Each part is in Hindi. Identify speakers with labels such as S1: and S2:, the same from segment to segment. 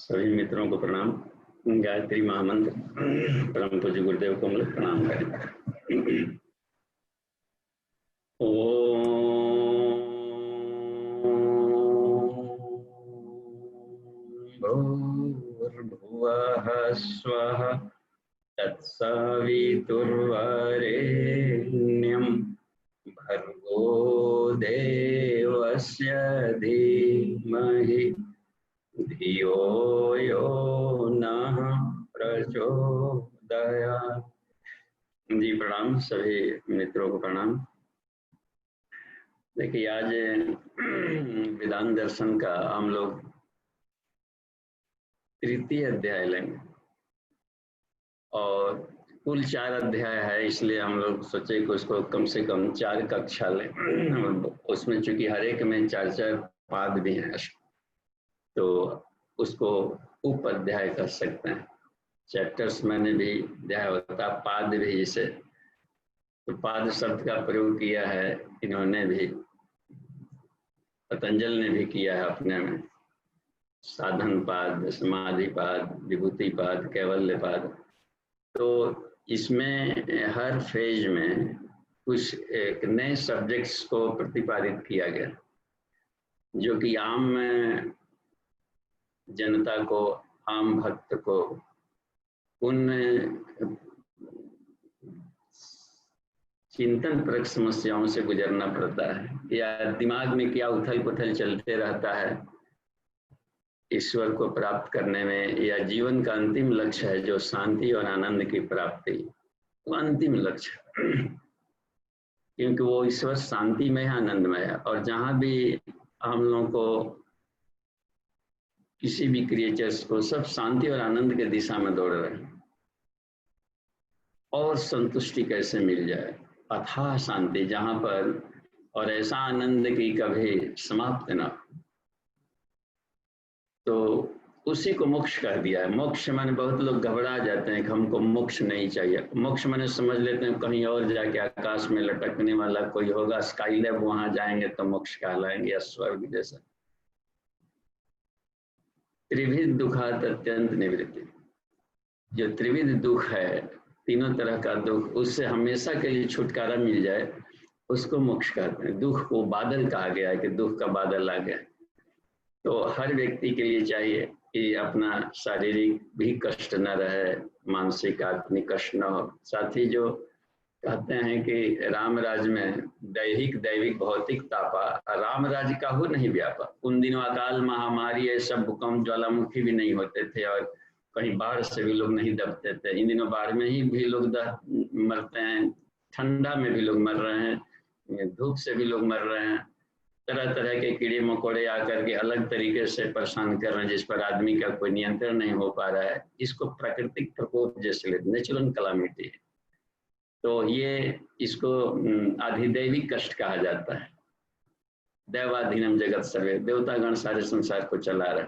S1: सभी मित्रों को प्रणाम। गायत्री महामंत्र परम पूज्य गुरुदेव को हम लोग प्रणाम करें। भूर्भुवः स्वः तत्सवितुर्वरेण्यं भर्गो देवस्य धीमहि धियो यो नः प्रचोदयात्। जी प्रणाम, सभी मित्रों को प्रणाम। देखिए, आज वेदांत दर्शन का हम लोग तृतीय अध्याय लेंगे और कुल 4 अध्याय है, इसलिए हम लोग सोचे कि उसको कम से कम 4 कक्षा लें। उसमें चूंकि हर एक में 4-4 पाद भी हैं, तो उसको उप अध्याय कर सकते हैं। चैप्टर्स मैंने भी अध्याय होता, पाद भी, जिसे तो पाद शब्द का प्रयोग किया है इन्होंने भी, पतंजल ने भी किया है अपने में। साधन पाद, समाधि पाद, विभूति पाद, कैवल्य पाद। तो इसमें हर फेज में कुछ एक नए सब्जेक्ट्स को प्रतिपादित किया गया, जो कि आम जनता को, आम भक्त को उन चिंतन परक समस्याओं से गुजरना पड़ता है, या दिमाग में क्या उथल पुथल चलते रहता है ईश्वर को प्राप्त करने में, या जीवन का अंतिम लक्ष्य है जो शांति और आनंद की प्राप्ति, वो अंतिम लक्ष्य क्योंकि वो ईश्वर शांतिमय है, आनंदमय है। और जहाँ भी हम लोगों को किसी भी क्रिएचर्स को सब शांति और आनंद के दिशा में दौड़ रहे हैं, और संतुष्टि कैसे मिल जाए, अथाह शांति जहाँ पर, और ऐसा आनंद की कभी समाप्त ना। तो उसी को मोक्ष कह दिया है। मोक्ष माने बहुत लोग घबरा जाते हैं कि हमको मोक्ष नहीं चाहिए। मोक्ष माने समझ लेते हैं कहीं और जाके आकाश में लटकने वाला कोई होगा, स्काई लैब, वहां जाएंगे तो मोक्ष कहलाएंगे, या स्वर्ग जैसा। त्रिविध दुखात अत्यंत निवृत्ति, जो त्रिविध दुख है, तीनों तरह का दुख, उससे हमेशा के लिए छुटकारा मिल जाए, उसको मोक्ष कहते हैं। दुख को बादल कहा गया है कि दुख का बादल आ गया। तो हर व्यक्ति के लिए चाहिए कि अपना शारीरिक भी कष्ट न रहे, मानसिक आत्मिक कष्ट न हो। साथ ही जो कहते हैं कि राम राज में दैहिक दैविक भौतिक तापा, राम राज का हो नहीं व्यापा। उन दिनों अकाल महामारी, ऐसा भूकंप ज्वालामुखी भी नहीं होते थे, और कहीं बाढ़ से भी लोग नहीं दबते थे। इन दिनों बाढ़ में ही भी लोग मरते हैं, ठंडा में भी लोग मर रहे हैं, धूप से भी लोग मर रहे हैं। तरह तरह के कीड़े मकोड़े आकर के अलग तरीके से परेशान कर रहे हैं, जिस पर आदमी का कोई नियंत्रण नहीं हो पा रहा है। इसको प्राकृतिक प्रकोप जैसे लेते, नेचुरल कलामिटी है। तो ये इसको अधिदैविक कष्ट कहा जाता है। दैवाधीनम जगत सर्वे, देवतागण सारे संसार को चला रहे।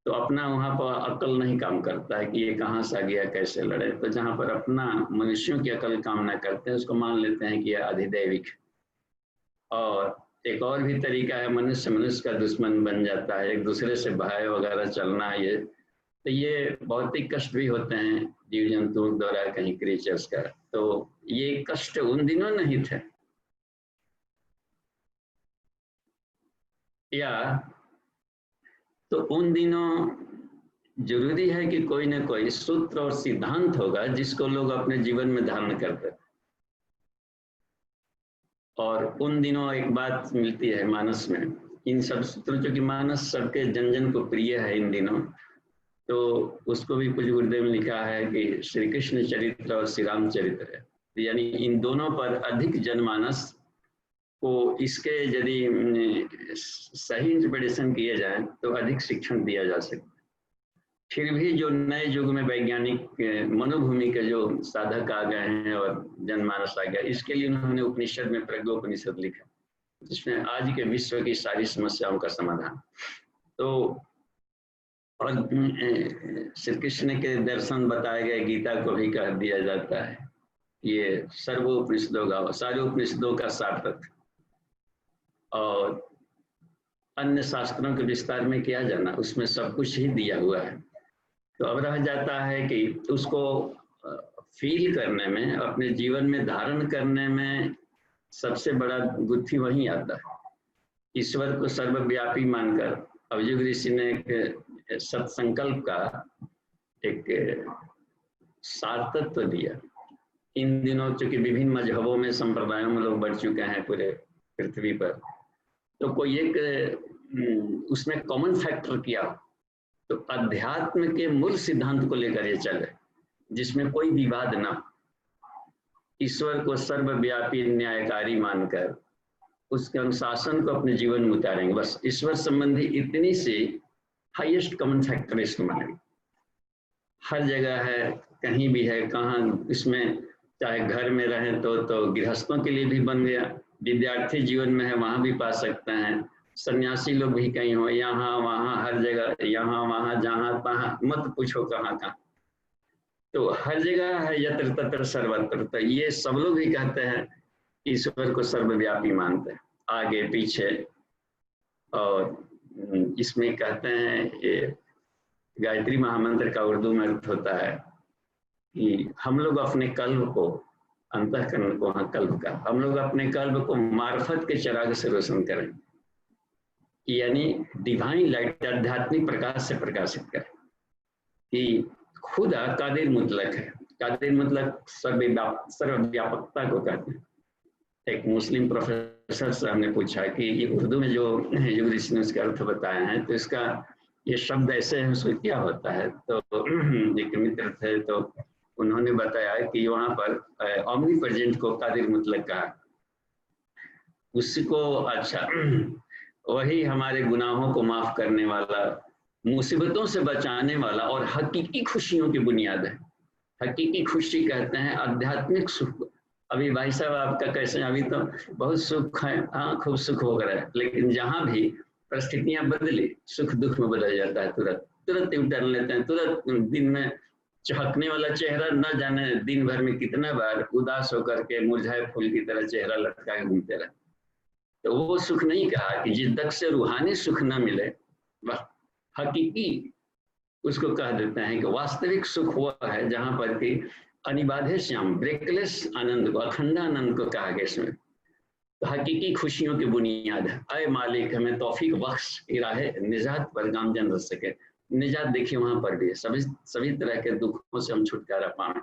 S1: तो अपना वहां पर अकल नहीं काम करता है कि ये कहाँ से आ गया, कैसे लड़े। तो जहाँ पर अपना मनुष्यों की अकल काम न करते हैं, उसको मान लेते हैं कि यह अधिदैविक। और एक और भी तरीका है, मनुष्य मनुष्य का दुश्मन बन जाता है, एक दूसरे से भय वगैरह चलना। ये तो ये भौतिक कष्ट भी होते हैं जीव जंतुओं द्वारा, कहीं क्रिएचर्स का। तो ये कष्ट उन दिनों नहीं थे, या तो उन दिनों जरूरी है कि कोई ना कोई सूत्र और सिद्धांत होगा जिसको लोग अपने जीवन में धारण करते थे। और उन दिनों एक बात मिलती है मानस में, इन सब सूत्रों, जो कि मानस सबके जन जन को प्रिय है इन दिनों, तो उसको भी पूज्य गुरुदेव ने लिखा है कि श्री कृष्ण चरित्र और श्री राम चरित्र है, यानी इन दोनों पर अधिक जनमानस को इसके यदि सही इंटरप्रिटेशन किए जाए तो अधिक शिक्षण दिया जा सकता है। फिर भी जो नए युग में वैज्ञानिक मनोभूमि के जो साधक आ गए हैं और जनमानस आ गया, इसके लिए उन्होंने उपनिषद में प्रज्ञोपनिषद लिखा, जिसमें आज के विश्व की सारी समस्याओं का समाधान। तो और श्री कृष्ण के दर्शन बताए गए गीता को भी कह दिया जाता है, ये सर्वोपनिषदों का, सारे उपनिषदों का सार्थक। और अन्य शास्त्रों के विस्तार में किया जाना, उसमें सब कुछ ही दिया हुआ है। तो अब रह जाता है कि उसको फील करने में, अपने जीवन में धारण करने में सबसे बड़ा गुत्थी वहीं आता है। ईश्वर को सर्वव्यापी मानकर अवयुग ऋषि ने एक सत्संकल्प का एक सार्थत्व दिया। इन दिनों चूंकि विभिन्न मजहबों में, संप्रदायों में लोग बढ़ चुके हैं पूरे पृथ्वी पर, तो कोई एक उसमें कॉमन फैक्टर किया तो अध्यात्म के मूल सिद्धांत को लेकर ये चले, जिसमें कोई विवाद ना, ईश्वर को सर्वव्यापी न्यायकारी मानकर उसके अनुशासन को अपने जीवन में उतारेंगे। बस ईश्वर संबंधी इतनी सी हाईएस्ट कॉमन फैक्टर इसको मानेंगे। हर जगह है, कहीं भी है, कहाँ इसमें चाहे घर में रहें तो गृहस्थों के लिए भी बन गया, विद्यार्थी जीवन में है वहां भी पा सकते हैं, सन्यासी लोग भी कहीं हो, यहाँ वहाँ हर जगह, यहाँ वहाँ जहाँ तहाँ, मत पूछो कहाँ कहाँ, तो हर जगह है, यत्र तत्र सर्वत्र। तो ये सब लोग भी कहते हैं ईश्वर को सर्वव्यापी मानते हैं, आगे पीछे। और इसमें कहते हैं ये गायत्री महामंत्र का उर्दू में अर्थ होता है कि हम लोग अपने कल्ब को, अंतःकरण को, हाँ कल्ब का, हम लोग अपने कल्ब को मार्फत के चिराग से रोशन करें, यानी डिवाइन लाइट, आध्यात्मिक प्रकाश से प्रकाशित करें कि खुदा कादिर मुतलक है। कादिर मुतलक सर्वव्यापकता को कहते हैं। एक मुस्लिम प्रोफेसर से हमने पूछा कि ये उर्दू में जो युग ऋषि ने उसके अर्थ बताए हैं, तो इसका ये शब्द ऐसे है, उसको क्या होता है? तो एक मित्र थे, तो उन्होंने बताया कि वहाँ पर ओमनी प्रेजेंट को कादिर मुतलक कहा, उसको अच्छा वही हमारे गुनाहों को माफ करने वाला, मुसीबतों से बचाने वाला और हकीकी खुशियों की बुनियाद है। हकीकी खुशी कहते हैं आध्यात्मिक सुख। अभी भाई साहब आपका कैसे, अभी तो बहुत सुख है, हाँ खूब सुख हो रहा है, लेकिन जहाँ भी परिस्थितियां बदली, सुख दुख में बदल जाता है, तुरंत तुरंत उतर लेते हैं, तुरंत दिन में चहकने वाला चेहरा न जाने दिन भर में कितना बार उदास होकर के मुरझाए फूल की तरह चेहरा लटका के घूमते रहे। तो वो सुख नहीं कहा कि जिस तक से रूहानी सुख न मिले, वह हकीकी उसको कह देते हैं कि वास्तविक सुख हुआ है जहां पर कि अनिबाधे श्याम, ब्रेकलेस आनंद को, अखंड आनंद को कहा गया इसमें। तो हकीकी खुशियों की बुनियाद है, अय मालिक हमें तौफीक बख्श की राह निजात पर गामजन रह सके। निजात देखिए वहां पर भी है, सभी तरह के दुखों से हम छुटकारा पाए,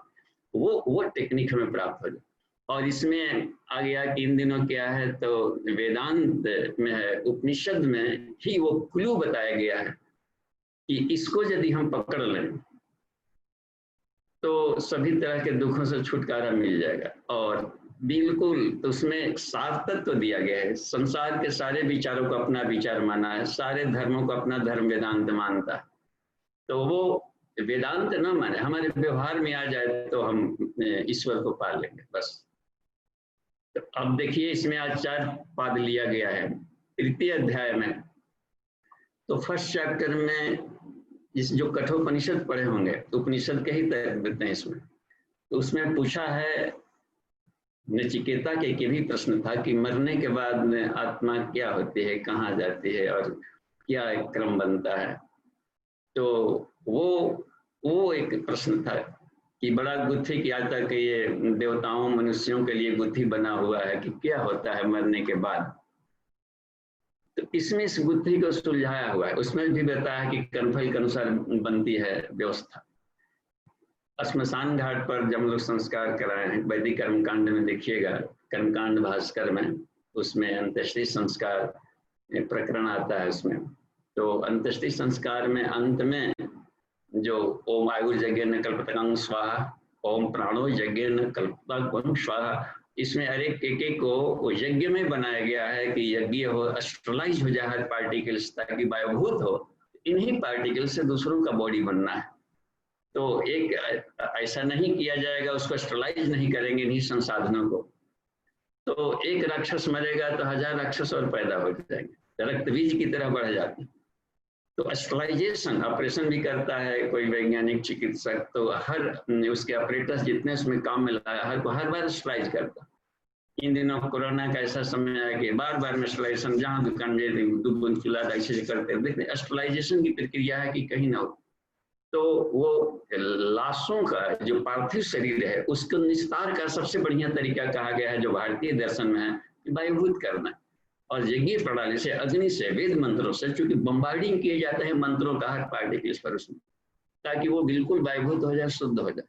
S1: वो टेक्निक हमें प्राप्त हो जाए। और इसमें आ गया कि इन दिनों क्या है, तो वेदांत में है, उपनिषद में ही वो क्लू बताया गया है कि इसको यदि हम पकड़ लें तो सभी तरह के दुखों से छुटकारा मिल जाएगा। और बिल्कुल तो उसमें सार्थत्व तो दिया गया है, संसार के सारे विचारों को अपना विचार माना है, सारे धर्मों को अपना धर्म वेदांत मानता है। तो वो वेदांत न माने, हमारे व्यवहार में आ जाए तो हम ईश्वर को पा लेंगे बस। तो अब देखिए इसमें आज 4 पाद लिया गया है तृतीय अध्याय में। तो फर्स्ट चैप्टर में इस जो कठोपनिषद पढ़े होंगे, उपनिषद के ही तर्क देते हैं इसमें, तो उसमें पूछा है नचिकेता के भी प्रश्न था कि मरने के बाद में आत्मा क्या होती है, कहाँ जाती है और क्या एक क्रम बनता है। तो वो एक प्रश्न था कि बड़ा गुत्थी की आज तक ये देवताओं मनुष्यों के लिए गुत्थी बना हुआ है कि क्या होता है मरने के बाद। तो इसमें इस गुत्थी को सुलझाया हुआ है, उसमें भी बताया कि कर्मफल के अनुसार बनती है व्यवस्था। श्मशान घाट पर जब लोग संस्कार कराए हैं, वैदिक कर्मकांड में देखिएगा, कर्मकांड भास्कर में, उसमें अंत्येष्टि संस्कार प्रकरण आता है उसमें। तो अंत्येष्टि संस्कार में अंत में जो ओम आयुर्यज्ञेन कल्पतकं स्वाहा, ओम प्राणो यज्ञेन कल्पतकं स्वाहा, इसमें हर एक को यज्ञ में बनाया गया है कि यज्ञ हो, एस्ट्रलाइज हो जाए हर पार्टिकल्स, ताकि वायुभूत हो, इन्हीं पार्टिकल से दूसरों का बॉडी बनना है। तो एक ऐसा नहीं किया जाएगा, उसको एस्ट्रलाइज नहीं करेंगे इन्हीं संसाधनों को, तो एक राक्षस मरेगा तो 1000 राक्षस और पैदा हो जाएंगे, रक्त बीज की तरह बढ़ जाते हैं। तो एस्ट्रलाइजेशन ऑपरेशन भी करता है कोई वैज्ञानिक चिकित्सक, तो हर उसके ऑपरेटर्स जितने उसमें काम में लाया हर बार एस्ट्रलाइज करता, इन दिनों कोरोना का ऐसा समय आया कि बार बार एस्ट्रलाइजेशन, जहाँ दुकान में दूध खिला ऐसे करते हैं, देखते एस्ट्रलाइजेशन की प्रक्रिया है कि कहीं ना हो। तो वो लाशों का जो पार्थिव शरीर है उसको निस्तार का सबसे बढ़िया तरीका कहा गया है जो भारतीय दर्शन में है, वायुभूत करना। और यज्ञ प्रणाली से, अग्नि से, वेद मंत्रों से, चूंकि बम्बार्डिंग किए जाते हैं मंत्रों का हर पार्टिकल पर उसमें, ताकि वो बिल्कुल वायुभूत हो जाए, शुद्ध हो जाए।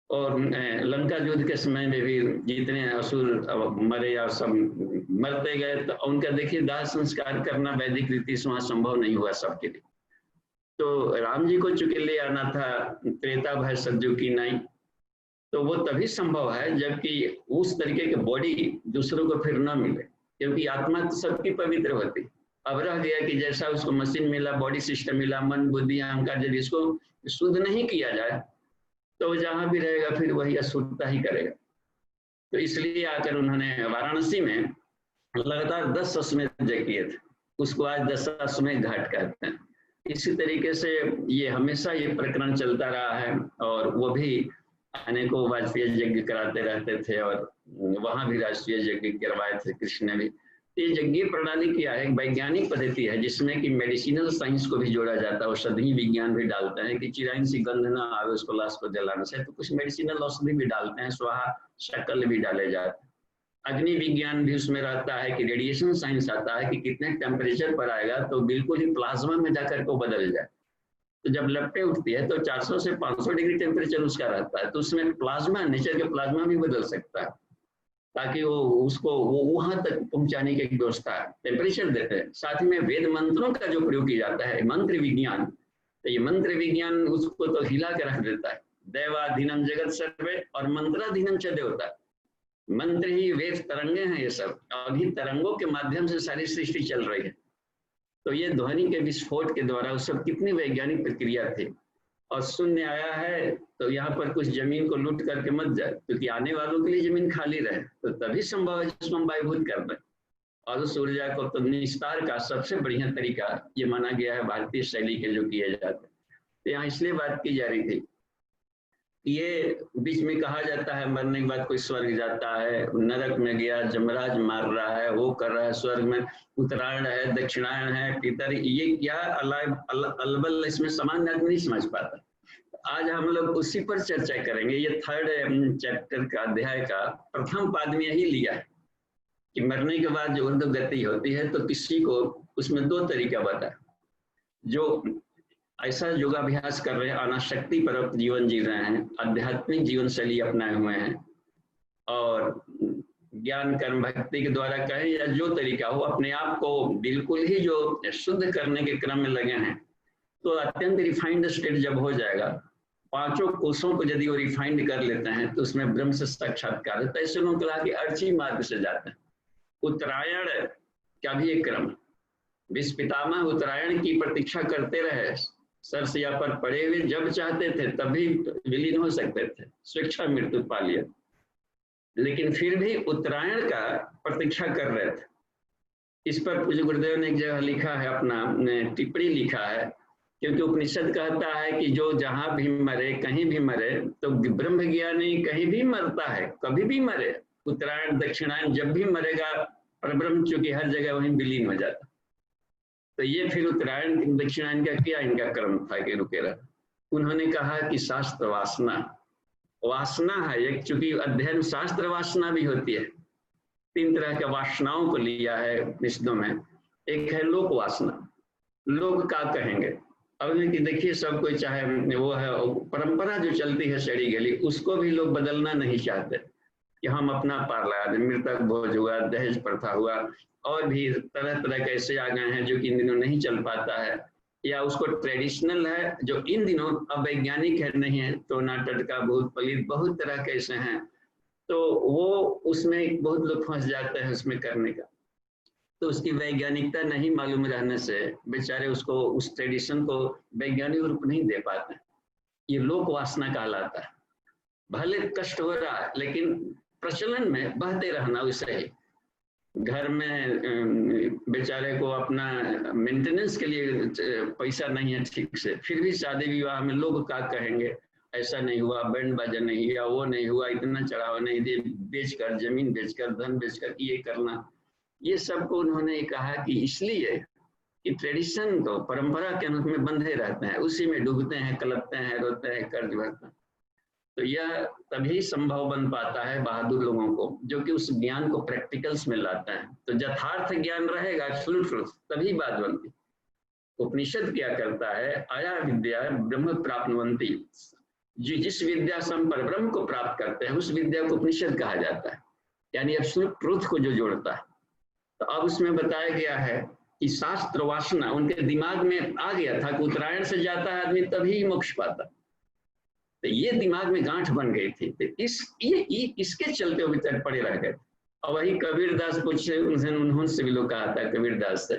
S1: और लंका युद्ध के समय में भी जितने असुर मरे और सब मरते गए, तो उनका देखिए दाह संस्कार करना वैदिक रीति से वहां संभव नहीं हुआ सबके लिए। तो राम जी को चूंकि ले आना था त्रेता भय सज्जु की नाई, तो वो तभी संभव है जबकि उस तरीके की बॉडी दूसरों को फिर न मिले, क्योंकि आत्मा तो सबकी पवित्र होती। अब रह गया कि जैसा उसको मशीन मिला, बॉडी सिस्टम मिला, मन बुद्धि अहंकार, जब इसको शुद्ध नहीं किया जाए तो जहां भी रहेगा फिर वही अशुद्धता ही करेगा। तो इसलिए आकर उन्होंने वाराणसी में लगातार 10 अश्वमेध यज्ञ किए थे, उसको आज 10 अश्वमेध घाट कहते हैं। इसी तरीके से ये हमेशा ये प्रकरण चलता रहा है, और वो भी अनेकों वाजपेयी यज्ञ कराते रहते थे, और वहां भी राष्ट्रीय यज्ञ करवाए थे कृष्ण ने भी। ये यज्ञ प्रणाली क्या है, एक वैज्ञानिक पद्धति है जिसमें कि मेडिसिनल साइंस को भी जोड़ा जाता है, औषधि विज्ञान भी डालते हैं कि चिराइन सी गंध ना आवे उसको लाश को जलाने से, तो कुछ मेडिसिनल औषधि भी डालते हैं, स्वाहा शकल भी डाले जाते हैं। अग्नि विज्ञान भी उसमें रहता है कि रेडिएशन साइंस आता है कि कितने टेम्परेचर पर आएगा तो बिल्कुल ही प्लाज्मा में जाकर को बदल जाए। तो जब लपटें उठती है तो 400 से 500 डिग्री टेम्परेचर उसका रहता है, तो उसमें प्लाज्मा, नेचर के प्लाज्मा भी बदल सकता है, ताकि वो उसको वो वहां तक पहुंचाने की व्यवस्था टेम्परेचर देते हैं। साथ ही में वेद मंत्रों का जो प्रयोग किया जाता है, मंत्र विज्ञान, तो ये मंत्र विज्ञान उसको तो हिला के रख देता है। दैवाधीनम जगत सर्वे और मंत्राधीनम च देवता, मंत्र ही वेद तरंगे हैं ये सब, अभी तरंगों के माध्यम से सारी सृष्टि चल रही है। तो ये ध्वनि के विस्फोट के द्वारा उस सब कितनी वैज्ञानिक प्रक्रिया थी। और शून्य आया है तो यहाँ पर कुछ जमीन को लूट करके मत जाए, क्योंकि आने वालों के लिए जमीन खाली रहे, तो तभी संभव है जिसको हम वायुभूत कर दें। और उस ऊर्जा को तो निस्तार का सबसे बढ़िया तरीका ये माना गया है भारतीय शैली के जो किए जाते हैं। तो यहाँ इसलिए बात की जा रही थी, ये बीच में कहा जाता है मरने के बाद कोई स्वर्ग जाता है, नरक में गया, जमराज मार रहा है, वो कर रहा है, स्वर्ग में उत्तरायण है, दक्षिणायन है, पितर, ये क्या अलबल इसमें सामान्य आदमी नहीं समझ पाता। आज हम लोग उसी पर चर्चा करेंगे। ये 3rd चैप्टर का अध्याय का प्रथम पाद में यही लिया है कि मरने के बाद जो ऊर्ध्वगति होती है, तो किसी को उसमें 2 तरीका बताया। जो ऐसा योगाभ्यास कर रहे हैं, अनाशक्ति पर जीवन जी रहे हैं, आध्यात्मिक जीवन शैली अपनाए हुए हैं, और ज्ञान कर्म भक्ति के द्वारा कहें या जो तरीका हो, अपने आप को बिल्कुल ही जो शुद्ध करने के क्रम में लगे हैं, तो अत्यंत रिफाइंड स्टेट जब हो जाएगा, 5 कोषों को यदि वो रिफाइंड कर लेते हैं तो उसमें ब्रह्म से साक्षात्कार है। तो ऐसे लोग कहा कि अर्ची मार्ग से जाते हैं। उत्तरायण का भी एक क्रम, विश्व पितामह उत्तरायण की प्रतीक्षा करते रहे, सरसैया पर पड़े हुए, जब चाहते थे तभी विलीन हो सकते थे, स्वेच्छा मृत्यु पा लिया, लेकिन फिर भी उत्तरायण का प्रतीक्षा कर रहे थे। इस पर पूज्य गुरुदेव ने एक जगह लिखा है, अपना टिप्पणी लिखा है, क्योंकि उपनिषद कहता है कि जो जहां भी मरे, कहीं भी मरे, तो ब्रह्म ज्ञानी कहीं भी मरता है, कभी भी मरे, उत्तरायण दक्षिणायन जब भी मरेगा, परब्रह्म चूंकि हर जगह वहीं विलीन हो जाता। तो ये फिर उत्तरायण दक्षिणायन का क्या इनका क्रम था कि रुके रहा। उन्होंने कहा कि शास्त्र वासना, वासना है एक, चूंकि अध्ययन शास्त्र वासना भी होती है। 3 तरह के वासनाओं को लिया है निषदों में। एक है लोक वासना, लोग क्या कहेंगे। अब कि देखिए सब कोई चाहे वो है, परंपरा जो चलती है सड़ी गली, उसको भी लोग बदलना नहीं चाहते कि हम अपना पार लगा दें। मृतक भोज हुआ, दहेज प्रथा हुआ, और भी तरह तरह के ऐसे आ गए हैं जो कि इन दिनों नहीं चल पाता है, या उसको ट्रेडिशनल है जो इन दिनों अवैज्ञानिक है नहीं है, तो नाटक का भूत पलित बहुत तरह के ऐसे हैं, तो वो उसमें बहुत लोग फंस जाते हैं उसमें करने का। तो उसकी वैज्ञानिकता नहीं मालूम रहने से बेचारे उसको, उस ट्रेडिशन को वैज्ञानिक रूप नहीं दे पाते। ये लोक वासना कहलाता है। भले कष्ट हो रहा है लेकिन प्रचलन में बहते रहना वैसे ही। घर में बेचारे को अपना मेंटेनेंस के लिए पैसा नहीं है ठीक से, फिर भी शादी विवाह में लोग क्या कहेंगे, ऐसा नहीं हुआ, बैंड बाजा नहीं हुआ, वो नहीं हुआ, इतना चढ़ावा नहीं दे, बेचकर, जमीन बेचकर, धन बेचकर ये करना, ये सबको उन्होंने कहा कि इसलिए कि ट्रेडिशन तो परंपरा के अनुरूप में बंधे रहते हैं, उसी में डूबते हैं, कलपते हैं, रोते हैं, कर्ज भरते हैं। तो यह तभी संभव बन पाता है बहादुर लोगों को, जो कि उस ज्ञान को प्रैक्टिकल्स में लाता है। तो यथार्थ ज्ञान रहेगा, एब्सोल्यूट ट्रुथ, तभी बात बनती। उपनिषद क्या करता है, आया विद्या ब्रह्म प्राप्नुवन्ति, जिस विद्या से हम परब्रह्म को प्राप्त करते हैं उस विद्या को उपनिषद कहा जाता है, यानी एब्सोल्यूट ट्रुथ को जो जोड़ता है। तो अब उसमें बताया गया है कि शास्त्र वासना उनके दिमाग में आ गया था कि उत्तरायण से जाता है आदमी तभी मोक्ष पाता, तो ये दिमाग में गांठ बन गई थी। तो इसके चलते वो विचार पड़े रह गए। और वही कबीरदास पूछे, उन्होंने भी लोग कहा था कबीरदास से,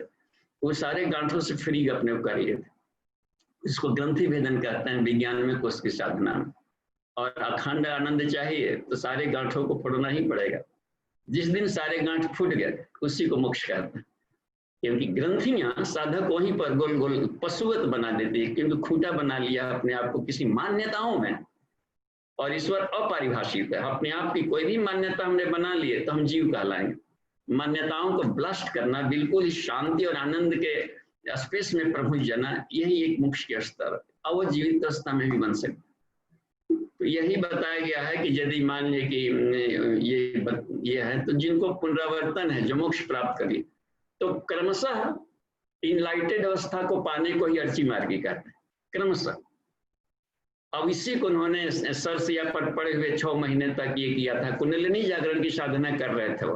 S1: वो सारे गांठों से फ्री अपने को करिए थे। इसको ग्रंथि भेदन कहते हैं विज्ञान में, कोष की साधना में। और अखंड आनंद चाहिए तो सारे गांठों को फोड़ना ही पड़ेगा। जिस दिन सारे गांठ फूट गए उसी को मोक्ष कहते हैं, क्योंकि ग्रंथियां साधक वहीं पर गोल गोल पशुवत बना देती है, क्योंकि खूंटा बना लिया अपने आप को किसी मान्यताओं में। और ईश्वर अपरिभाषित है, अपने आप की कोई भी मान्यता हमने बना लिए तो हम जीव कहलाएंगे। मान्यताओं को ब्लास्ट करना, बिल्कुल शांति और आनंद के स्पेस में प्रभु जाना, यही एक मोक्ष के स्तर है। और वो जीवित अवस्था में भी बन सकता। तो यही बताया गया है कि यदि मान ले कि ये है, तो जिनको पुनरावर्तन है, जो मोक्ष प्राप्त करिए, तो क्रमशः इनलाइटेड अवस्था को पाने को ही अर्ची मार्गी कहते हैं, क्रमशः। अब इसी को उन्होंने सर से या पर पड़े हुए 6 महीने तक ये किया था। कुंडलिनी जागरण की साधना कर रहे थे वो।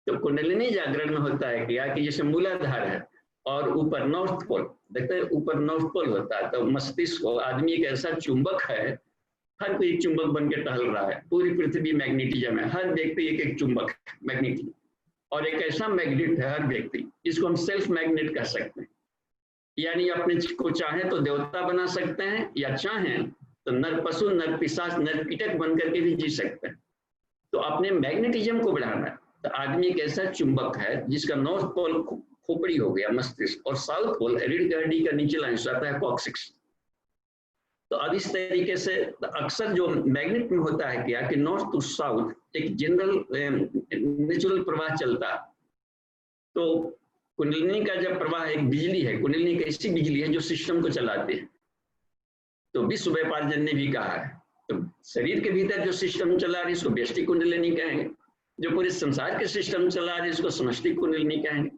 S1: तो कुंडलिनी जागरण में होता है क्या कि जैसे मूलाधार है और ऊपर नॉर्थ पोल, देखते हैं ऊपर नॉर्थ पोल होता है, तो मस्तिष्क को आदमी एक ऐसा चुंबक है, हर कोई चुंबक बन के टहल रहा है, पूरी पृथ्वी मैग्नेटिज्म है, हर व्यक्ति एक एक चुंबक मैग्नेटिज्म, और एक ऐसा मैग्नेट है हर व्यक्ति, इसको हम सेल्फ मैग्नेट कह सकते हैं। यानी अपने को चाहे तो देवता बना सकते हैं, या चाहें तो नर पशु, नर पिशाच, नर कीटक बन करके भी जी सकते हैं। तो अपने मैग्नेटिज्म को बढ़ाना है। तो आदमी एक ऐसा चुंबक है जिसका नॉर्थ पोल खोपड़ी हो गया मस्तिष्क, और साउथ पोल रीढ़ की हड्डी का निचला हिस्सा आता है कॉक्सिक्स। तो अब इस तरीके से अक्सर जो मैग्नेट में होता है क्या कि नॉर्थ टू साउथ एक जनरल नेचुरल प्रवाह चलता है। तो कुंडलिनी का जब प्रवाह एक बिजली है, कुंडलिनी एक ऐसी बिजली है जो सिस्टम को चलाती है। तो विश्व व्यापार जन ने भी कहा है, तो शरीर के भीतर जो सिस्टम चला रही है इसको व्यष्टि कुंडलिनी कहेंगे, जो पूरे संसार के सिस्टम चला रही है इसको समष्टि कुंडलिनी कहेंगे।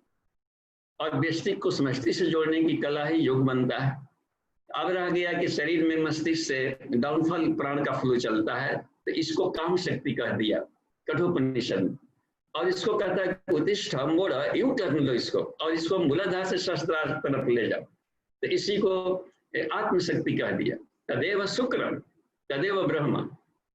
S1: और व्यष्टि को समष्टि से जोड़ने की कला ही योग बनता है। अब रह गया कि शरीर में मस्तिष्क से डाउनफॉल प्राण का फ्लो चलता है, तो इसको काम शक्ति कह दिया कठोपनिषद। और इसको कहता है उत्तिष्ठ मोड़, यूं कर लो इसको, और इसको मूलाधार से शस्त्रार्थ तरफ ले जाओ, तो इसी को आत्मशक्ति कह दिया। तदेव शुक्रम तदेव ब्रह्म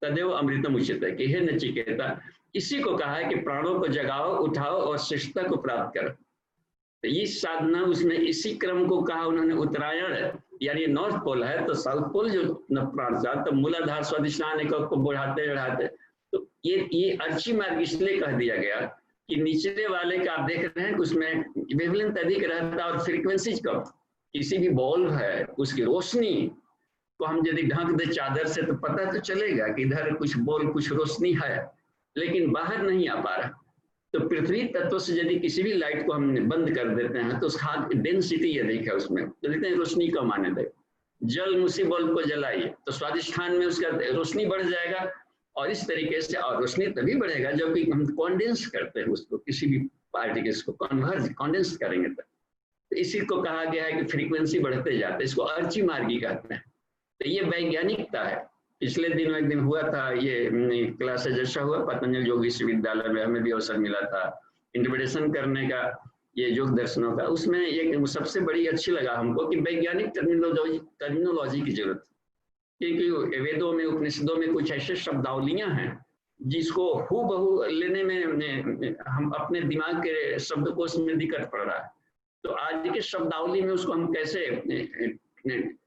S1: तदेव अमृतम उच्यते, कि हे नचिकेता, इसी को कहा है कि प्राणों को जगाओ, उठाओ और श्रेष्ठता को प्राप्त करो। तो ये साधना उसमें इसी क्रम को कहा उन्होंने। उत्तरायण यानी नॉर्थ पोल है, तो साउथ पोल जो प्राण था, तो मूलाधार स्वादिष्ठान को बढ़ाते बढ़ाते, तो ये अर्ची मार्ग इसलिए कह दिया गया कि निचले वाले का आप देख रहे हैं कि उसमें वेवलेंथ अधिक रहता है और फ्रीक्वेंसीज कम। किसी भी बॉल्ब है उसकी रोशनी को हम यदि ढक दे चादर से तो पता तो चलेगा कि इधर कुछ बॉल्ब कुछ रोशनी है, लेकिन बाहर नहीं आ पा रहा। तो पृथ्वी तत्व से यदि किसी भी लाइट को हम बंद कर देते हैं तो उसका डेंसिटी अधिक है, उसमें तो देखते हैं रोशनी कम आने दे। जल उसी बल्ब को जलाइए तो स्वादिष्ठान में उसका रोशनी बढ़ जाएगा, और इस तरीके से और रोशनी तभी बढ़ेगा जब हम कॉन्डेंस करते हैं उसको, किसी भी पार्टिकल्स को कॉन्डेंस करेंगे तो इसी को कहा गया है कि फ्रीक्वेंसी बढ़ते जाते हैं, इसको अर्ची मार्गी कहते हैं। तो ये वैज्ञानिकता है। पिछले दिनों एक दिन हुआ था ये क्लास जैसा हुआ पतंजलि योग विश्वविद्यालय में, हमें भी अवसर मिला था इंटरप्रिटेशन करने का ये योग दर्शनों का। उसमें एक सबसे बड़ी अच्छी लगा हमको कि वैज्ञानिक टर्मिनोलॉजी की जरूरत, क्योंकि वेदों में उपनिषदों में कुछ ऐसे शब्दावलियां हैं जिसको हूबहू लेने में हम अपने दिमाग के शब्दकोश में दिक्कत पड़ रहा है। तो आज के शब्दावली में उसको हम कैसे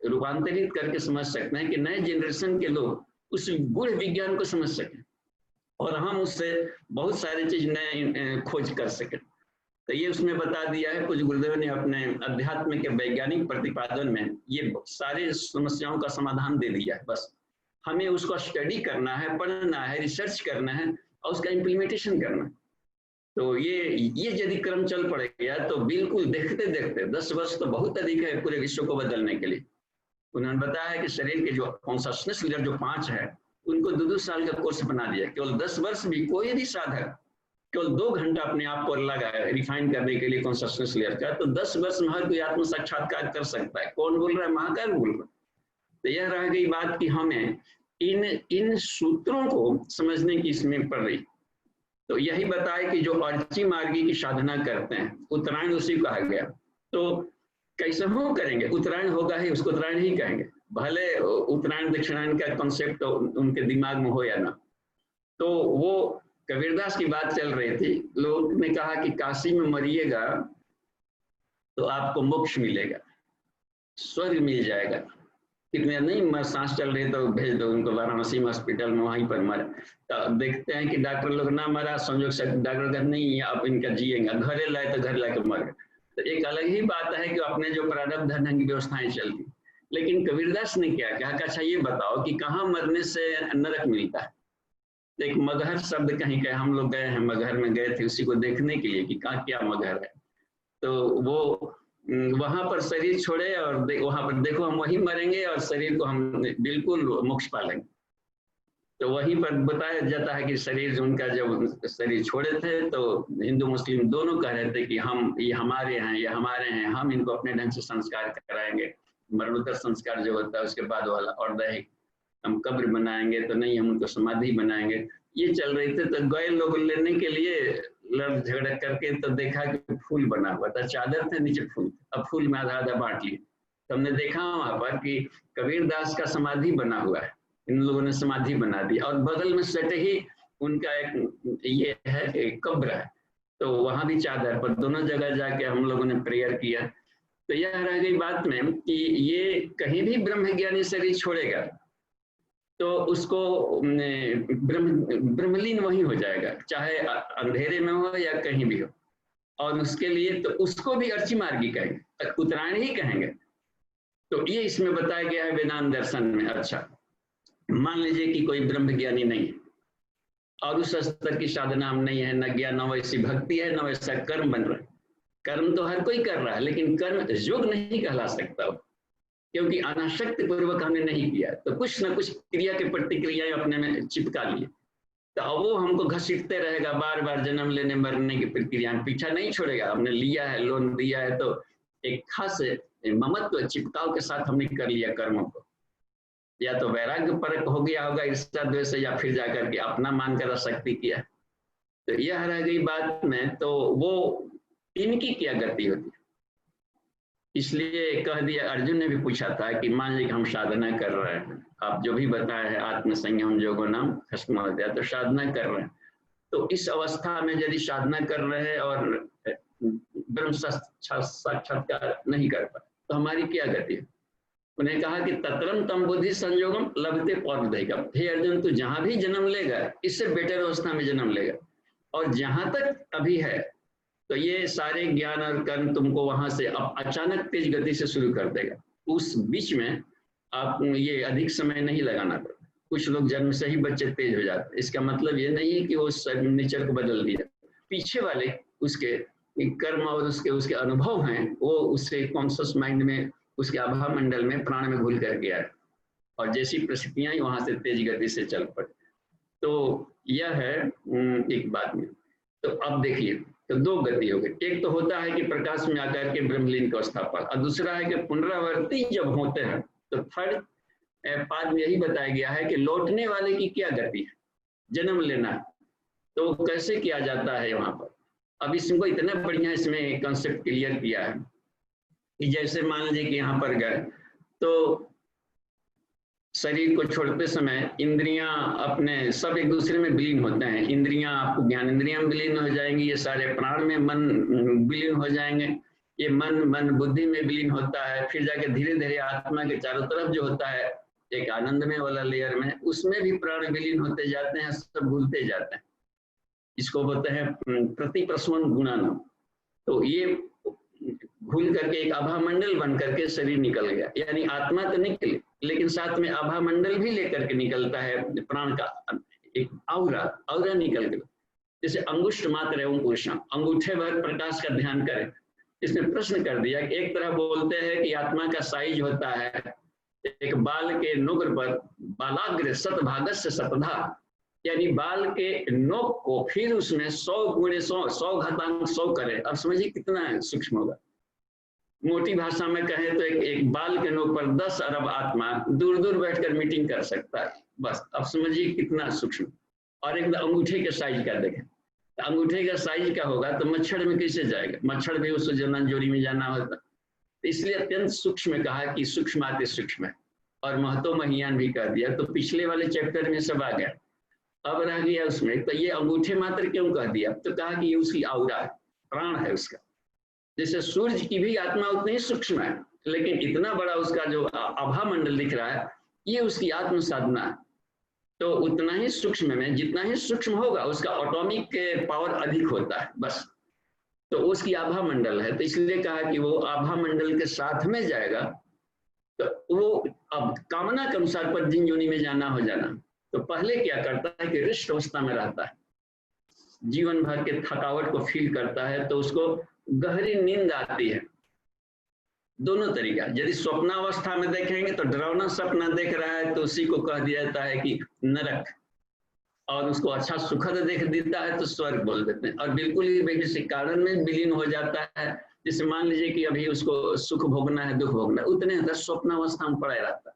S1: रूपांतरित करके समझ सकते हैं कि नए जनरेशन के लोग उस गूढ़ विज्ञान को समझ सकें और हम उससे बहुत सारी चीज नए खोज कर सकें। तो ये उसमें बता दिया है, कुछ गुरुदेव ने अपने अध्यात्म के वैज्ञानिक प्रतिपादन में ये सारी समस्याओं का समाधान दे दिया है। बस हमें उसको स्टडी करना है, पढ़ना है, रिसर्च करना है और उसका इम्प्लीमेंटेशन करना है। तो ये यदि क्रम चल पड़ेगा तो बिल्कुल देखते देखते 10 वर्ष तो बहुत अधिक है पूरे विश्व को बदलने के लिए। उन्होंने बताया है कि शरीर के जो कॉन्शसनेस लेयर जो 5 है उनको 2-2 साल का कोर्स बना दिया। केवल 10 वर्ष भी कोई भी साधक केवल 2 घंटा अपने आप पर लगा है रिफाइन करने के लिए कॉन्शसनेस लेयर का, तो 10 वर्ष में हर कोई आत्म साक्षात्कार कर सकता है। कौन बोल रहा है? महाकाल बोल रहा है। तो यह रह गई बात कि हमें इन सूत्रों को समझने की इसमें पड़ रही। तो यही बताए कि जो अर्ची मार्गी की साधना करते हैं, उत्तरायण उसी कहा गया। तो कैसे हो करेंगे? उत्तरायण होगा ही, उसको उत्तरायण ही कहेंगे, भले उत्तरायण दक्षिणायन का कॉन्सेप्ट तो उनके दिमाग में हो या ना। तो वो कबीरदास की बात चल रही थी, लोग ने कहा कि काशी में मरिएगा तो आपको मोक्ष मिलेगा, स्वर्ग मिल जाएगा। कितने नहीं सांस चल रही तो भेज दो उनको वाराणसी में हॉस्पिटल में, वहीं पर मर। तो देखते हैं कि डॉक्टर लोग ना मरा, संजोग से डॉक्टर कहते नहीं आप इनका जिएंगे, घरे लाए तो घर लाके मर गए। तो एक अलग ही बात है कि अपने जो प्रारब्ध धन की व्यवस्थाएं चलती। लेकिन कबीरदास ने क्या कहा? अच्छा ये बताओ कि कहाँ मरने से नरक मिलता है? एक मगहर शब्द कहीं कहे, हम लोग गए हैं मगहर में, गए थे उसी को देखने के लिए कि कहाँ क्या मगहर है। तो वो वहां पर शरीर छोड़े और वहां पर देखो हम वहीं मरेंगे और शरीर को हम बिल्कुल मोक्ष पालेंगे। तो वहीं पर बताया जाता है कि शरीर उनका जब शरीर छोड़े थे तो हिंदू मुस्लिम दोनों कह रहे थे कि हम ये हमारे हैं, ये हमारे हैं, हम इनको अपने ढंग से संस्कार कराएंगे। मरणोत्तर संस्कार जो होता है उसके बाद वाला, और दैहिक हम कब्र बनाएंगे तो नहीं, हम उनको समाधि बनाएंगे। ये चल रही थे। तो गए लोग लेने के लिए, लड़ झगड़ा करके तो देखा कि फूल बना हुआ था, चादर थे नीचे फूल, अब फूल में आधा आधा बांट लिए। तो हमने देखा वहां पर कि कबीरदास का समाधि बना हुआ है, इन लोगों ने समाधि बना दी और बगल में सटे ही उनका एक ये है एक कब्र है, तो वहां भी चादर पर, दोनों जगह जाके हम लोगों ने प्रेयर किया। तो यह रह गई बात में कि ये कहीं भी ब्रह्मज्ञानी शरीर छोड़ेगा तो उसको ब्रह्मलीन वही हो जाएगा, चाहे अंधेरे में हो या कहीं भी हो। और उसके लिए तो उसको भी अर्ची मार्गी कहेंगे, उत्तरायण ही कहेंगे। तो ये इसमें बताया गया है वेदांत दर्शन में। अच्छा मान लीजिए कि कोई ब्रह्मज्ञानी नहीं है और उस स्तर की साधना हम नहीं है, न ज्ञान, न वैसी भक्ति है, न वैसा कर्म बन रहा है। कर्म तो हर कोई कर रहा है, लेकिन कर्म योग नहीं कहला सकता, क्योंकि अनासक्ति पूर्वक हमने नहीं किया। तो कुछ न कुछ क्रिया के प्रतिक्रियाएं अपने में चिपका लिए, तो अब वो हमको घसीटते रहेगा, बार बार जन्म लेने मरने की प्रक्रिया पीछा नहीं छोड़ेगा। हमने लिया है, लोन दिया है, तो एक खास ममत्व चिपकाव के साथ हमने कर लिया कर्मों को, या तो वैराग्य परक हो गया होगा ईर्ष्या द्वेष, या फिर जाकर के अपना मानकर आसक्ति किया। तो यह रह गई बात में। तो वो इनकी क्या गति होती है, इसलिए कह दिया। अर्जुन ने भी पूछा था कि मान लीजिए हम साधना कर रहे हैं, आप जो भी बताया है आत्मसंयम योगो नाम खस्म हो गया, तो साधना कर रहे हैं। तो इस अवस्था में यदि साधना कर रहे हैं और ब्रह्म साक्षात्कार नहीं कर पाए तो हमारी क्या गति है? उन्हें कहा कि तत्रम तम बुद्धि संयोगम लभते पौर्वधिकम। हे अर्जुन, तू जहां भी जन्म लेगा इससे बेटर अवस्था में जन्म लेगा, और जहां तक अभी है तो ये सारे ज्ञान और कर्म तुमको वहां से अचानक तेज गति से शुरू कर देगा। उस बीच में आप ये अधिक समय नहीं लगाना पड़ता। कुछ लोग जन्म से ही बच्चे तेज हो जाते हैं, इसका मतलब ये नहीं है कि वो नेचर को बदल दिया, पीछे वाले उसके कर्म और उसके अनुभव हैं, वो उससे कॉन्शियस माइंड में, उसके आभा मंडल में, प्राण में घुल कर गया है, और जैसी परिस्थितियां ही वहां से तेज गति से चल पड़े। तो यह है एक बात में। तो अब देखिए, तो दो गति हो गई। एक तो होता है कि प्रकाश में आकर के ब्रह्मलीन की अवस्था पर, और दूसरा है कि पुनरावर्ती जब होते हैं। तो थर्ड पाद में यही बताया गया है कि लौटने वाले की क्या गति है, जन्म लेना है, तो कैसे किया जाता है वहां पर। अब इसको इतना बढ़िया इसमें कंसेप्ट क्लियर किया है कि जैसे मान लीजिए कि यहाँ पर गए तो शरीर को छोड़ते समय इंद्रियां अपने सब एक दूसरे में विलीन होते हैं। इंद्रियां आपको ज्ञान इंद्रियां में विलीन हो जाएंगी, ये सारे प्राण में मन विलीन हो जाएंगे, ये मन बुद्धि में विलीन होता है। फिर जाके धीरे धीरे आत्मा के चारों तरफ जो होता है एक आनंदमय वाला लेयर में, उसमें भी प्राण विलीन होते जाते हैं, सब भूलते जाते हैं। इसको बोलते हैं प्रतिप्रस्वन गुणान। तो ये घुल करके एक आभा मंडल बन करके शरीर निकल गया, यानी आत्मा तो निकली लेकिन साथ में आभा मंडल भी लेकर के निकलता है, प्राण का एक औरा निकल गया। जैसे अंगुष्ठ मात्र एवं पुरुषम, अंगूठे भर प्रकाश का ध्यान करें। इसमें प्रश्न कर दिया कि एक तरह बोलते हैं कि आत्मा का साइज होता है एक बाल के नुग्र पर बालाग्र शतभागस्य शतधा, यानी बाल के नोक को फिर उसमें 100 गुणे 100 घातांक 100 करें। अब समझिए कितना सूक्ष्म होगा। मोटी भाषा में कहें तो एक बाल के नोक पर 10 अरब आत्मा दूर दूर बैठकर मीटिंग कर सकता है, बस। अब समझिए कितना सूक्ष्म। और एक अंगूठे के साइज का देखें, तो अंगूठे का साइज का होगा तो मच्छर में कैसे जाएगा, मच्छर भी उसको जनन जोड़ी में जाना होता। तो इसलिए अत्यंत सूक्ष्म कहा कि सूक्ष्म आते सूक्ष्म है, और महतो महियान भी कह दिया। तो पिछले वाले चैप्टर में सब आ गया, अब रह गया उसमें तो ये अंगूठे मात्र क्यों कह दिया, तो कहा कि ये उसकी औरा है, प्राण है उसका। जैसे सूर्य की भी आत्मा उतनी सूक्ष्म है, लेकिन इतना बड़ा उसका जो आभा मंडल दिख रहा है ये उसकी आत्म साधना है। तो उतना ही सूक्ष्म में, जितना ही सूक्ष्म होगा उसका ऑटोमिक पावर अधिक होता है, बस। तो उसकी आभा मंडल है, तो इसलिए कहा कि वो आभा मंडल के साथ में जाएगा। तो वो अब कामना के अनुसार पर जिन योनि में जाना हो जाना। तो पहले क्या करता है कि रिष्ट अवस्था में रहता है, जीवन भर के थकावट को फील करता है, तो उसको गहरी नींद आती है। दोनों तरीका, यदि स्वप्नावस्था में देखेंगे तो डरावना सपना देख रहा है तो उसी को कह दिया जाता है कि नरक, और उसको अच्छा सुखद देख देता है तो स्वर्ग बोल देते हैं। और बिल्कुल ही किसी कारण में विलीन हो जाता है, जैसे मान लीजिए कि अभी उसको सुख भोगना है, दुख भोगना है, उतने अंदर स्वप्नावस्था में पड़ा रहता है।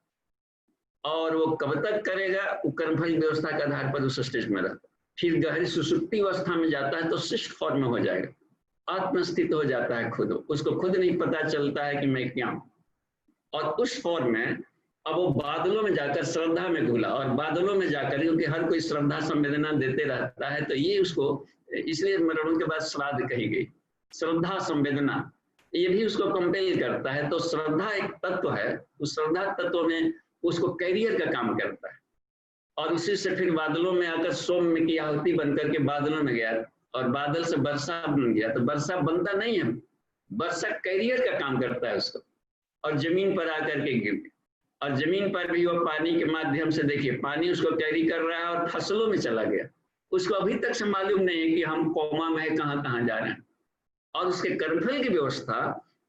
S1: और वो कब तक करेगा, वो कर्मफल व्यवस्था के आधार पर उस स्टेज में रहता है। फिर गहरी सुसुप्ति अवस्था में जाता है तो शिष्ट फॉर्म में हो जाएगा, आत्मस्थित हो जाता है खुद, उसको खुद नहीं पता चलता है कि मैं क्या हूं। और उस फॉर्म में अब वो बादलों में जाकर श्रद्धा में घुला, और बादलों में जाकर, क्योंकि हर कोई श्रद्धा संवेदना देते रहता है, तो ये उसको, इसलिए मरणों के बाद श्राद्ध कही गई, श्रद्धा संवेदना, ये भी उसको कंपेल करता है। तो श्रद्धा एक तत्व है, उस श्रद्धा तत्व में उसको कैरियर का काम करता है। और उसी से फिर बादलों में आकर सोम की आहुति बनकर के बादलों में गया, और बादल से वर्षा बन गया। तो वर्षा बनता नहीं है, वर्षा कैरियर का काम करता है उसको, और जमीन पर आकर के गिर, और जमीन पर भी वो पानी के माध्यम से, देखिए पानी उसको कैरी कर रहा है और फसलों में चला गया। उसको अभी तक से मालूम नहीं है कि हम कोमा में कहाँ कहाँ जा रहे हैं। और उसके कर्मफल की व्यवस्था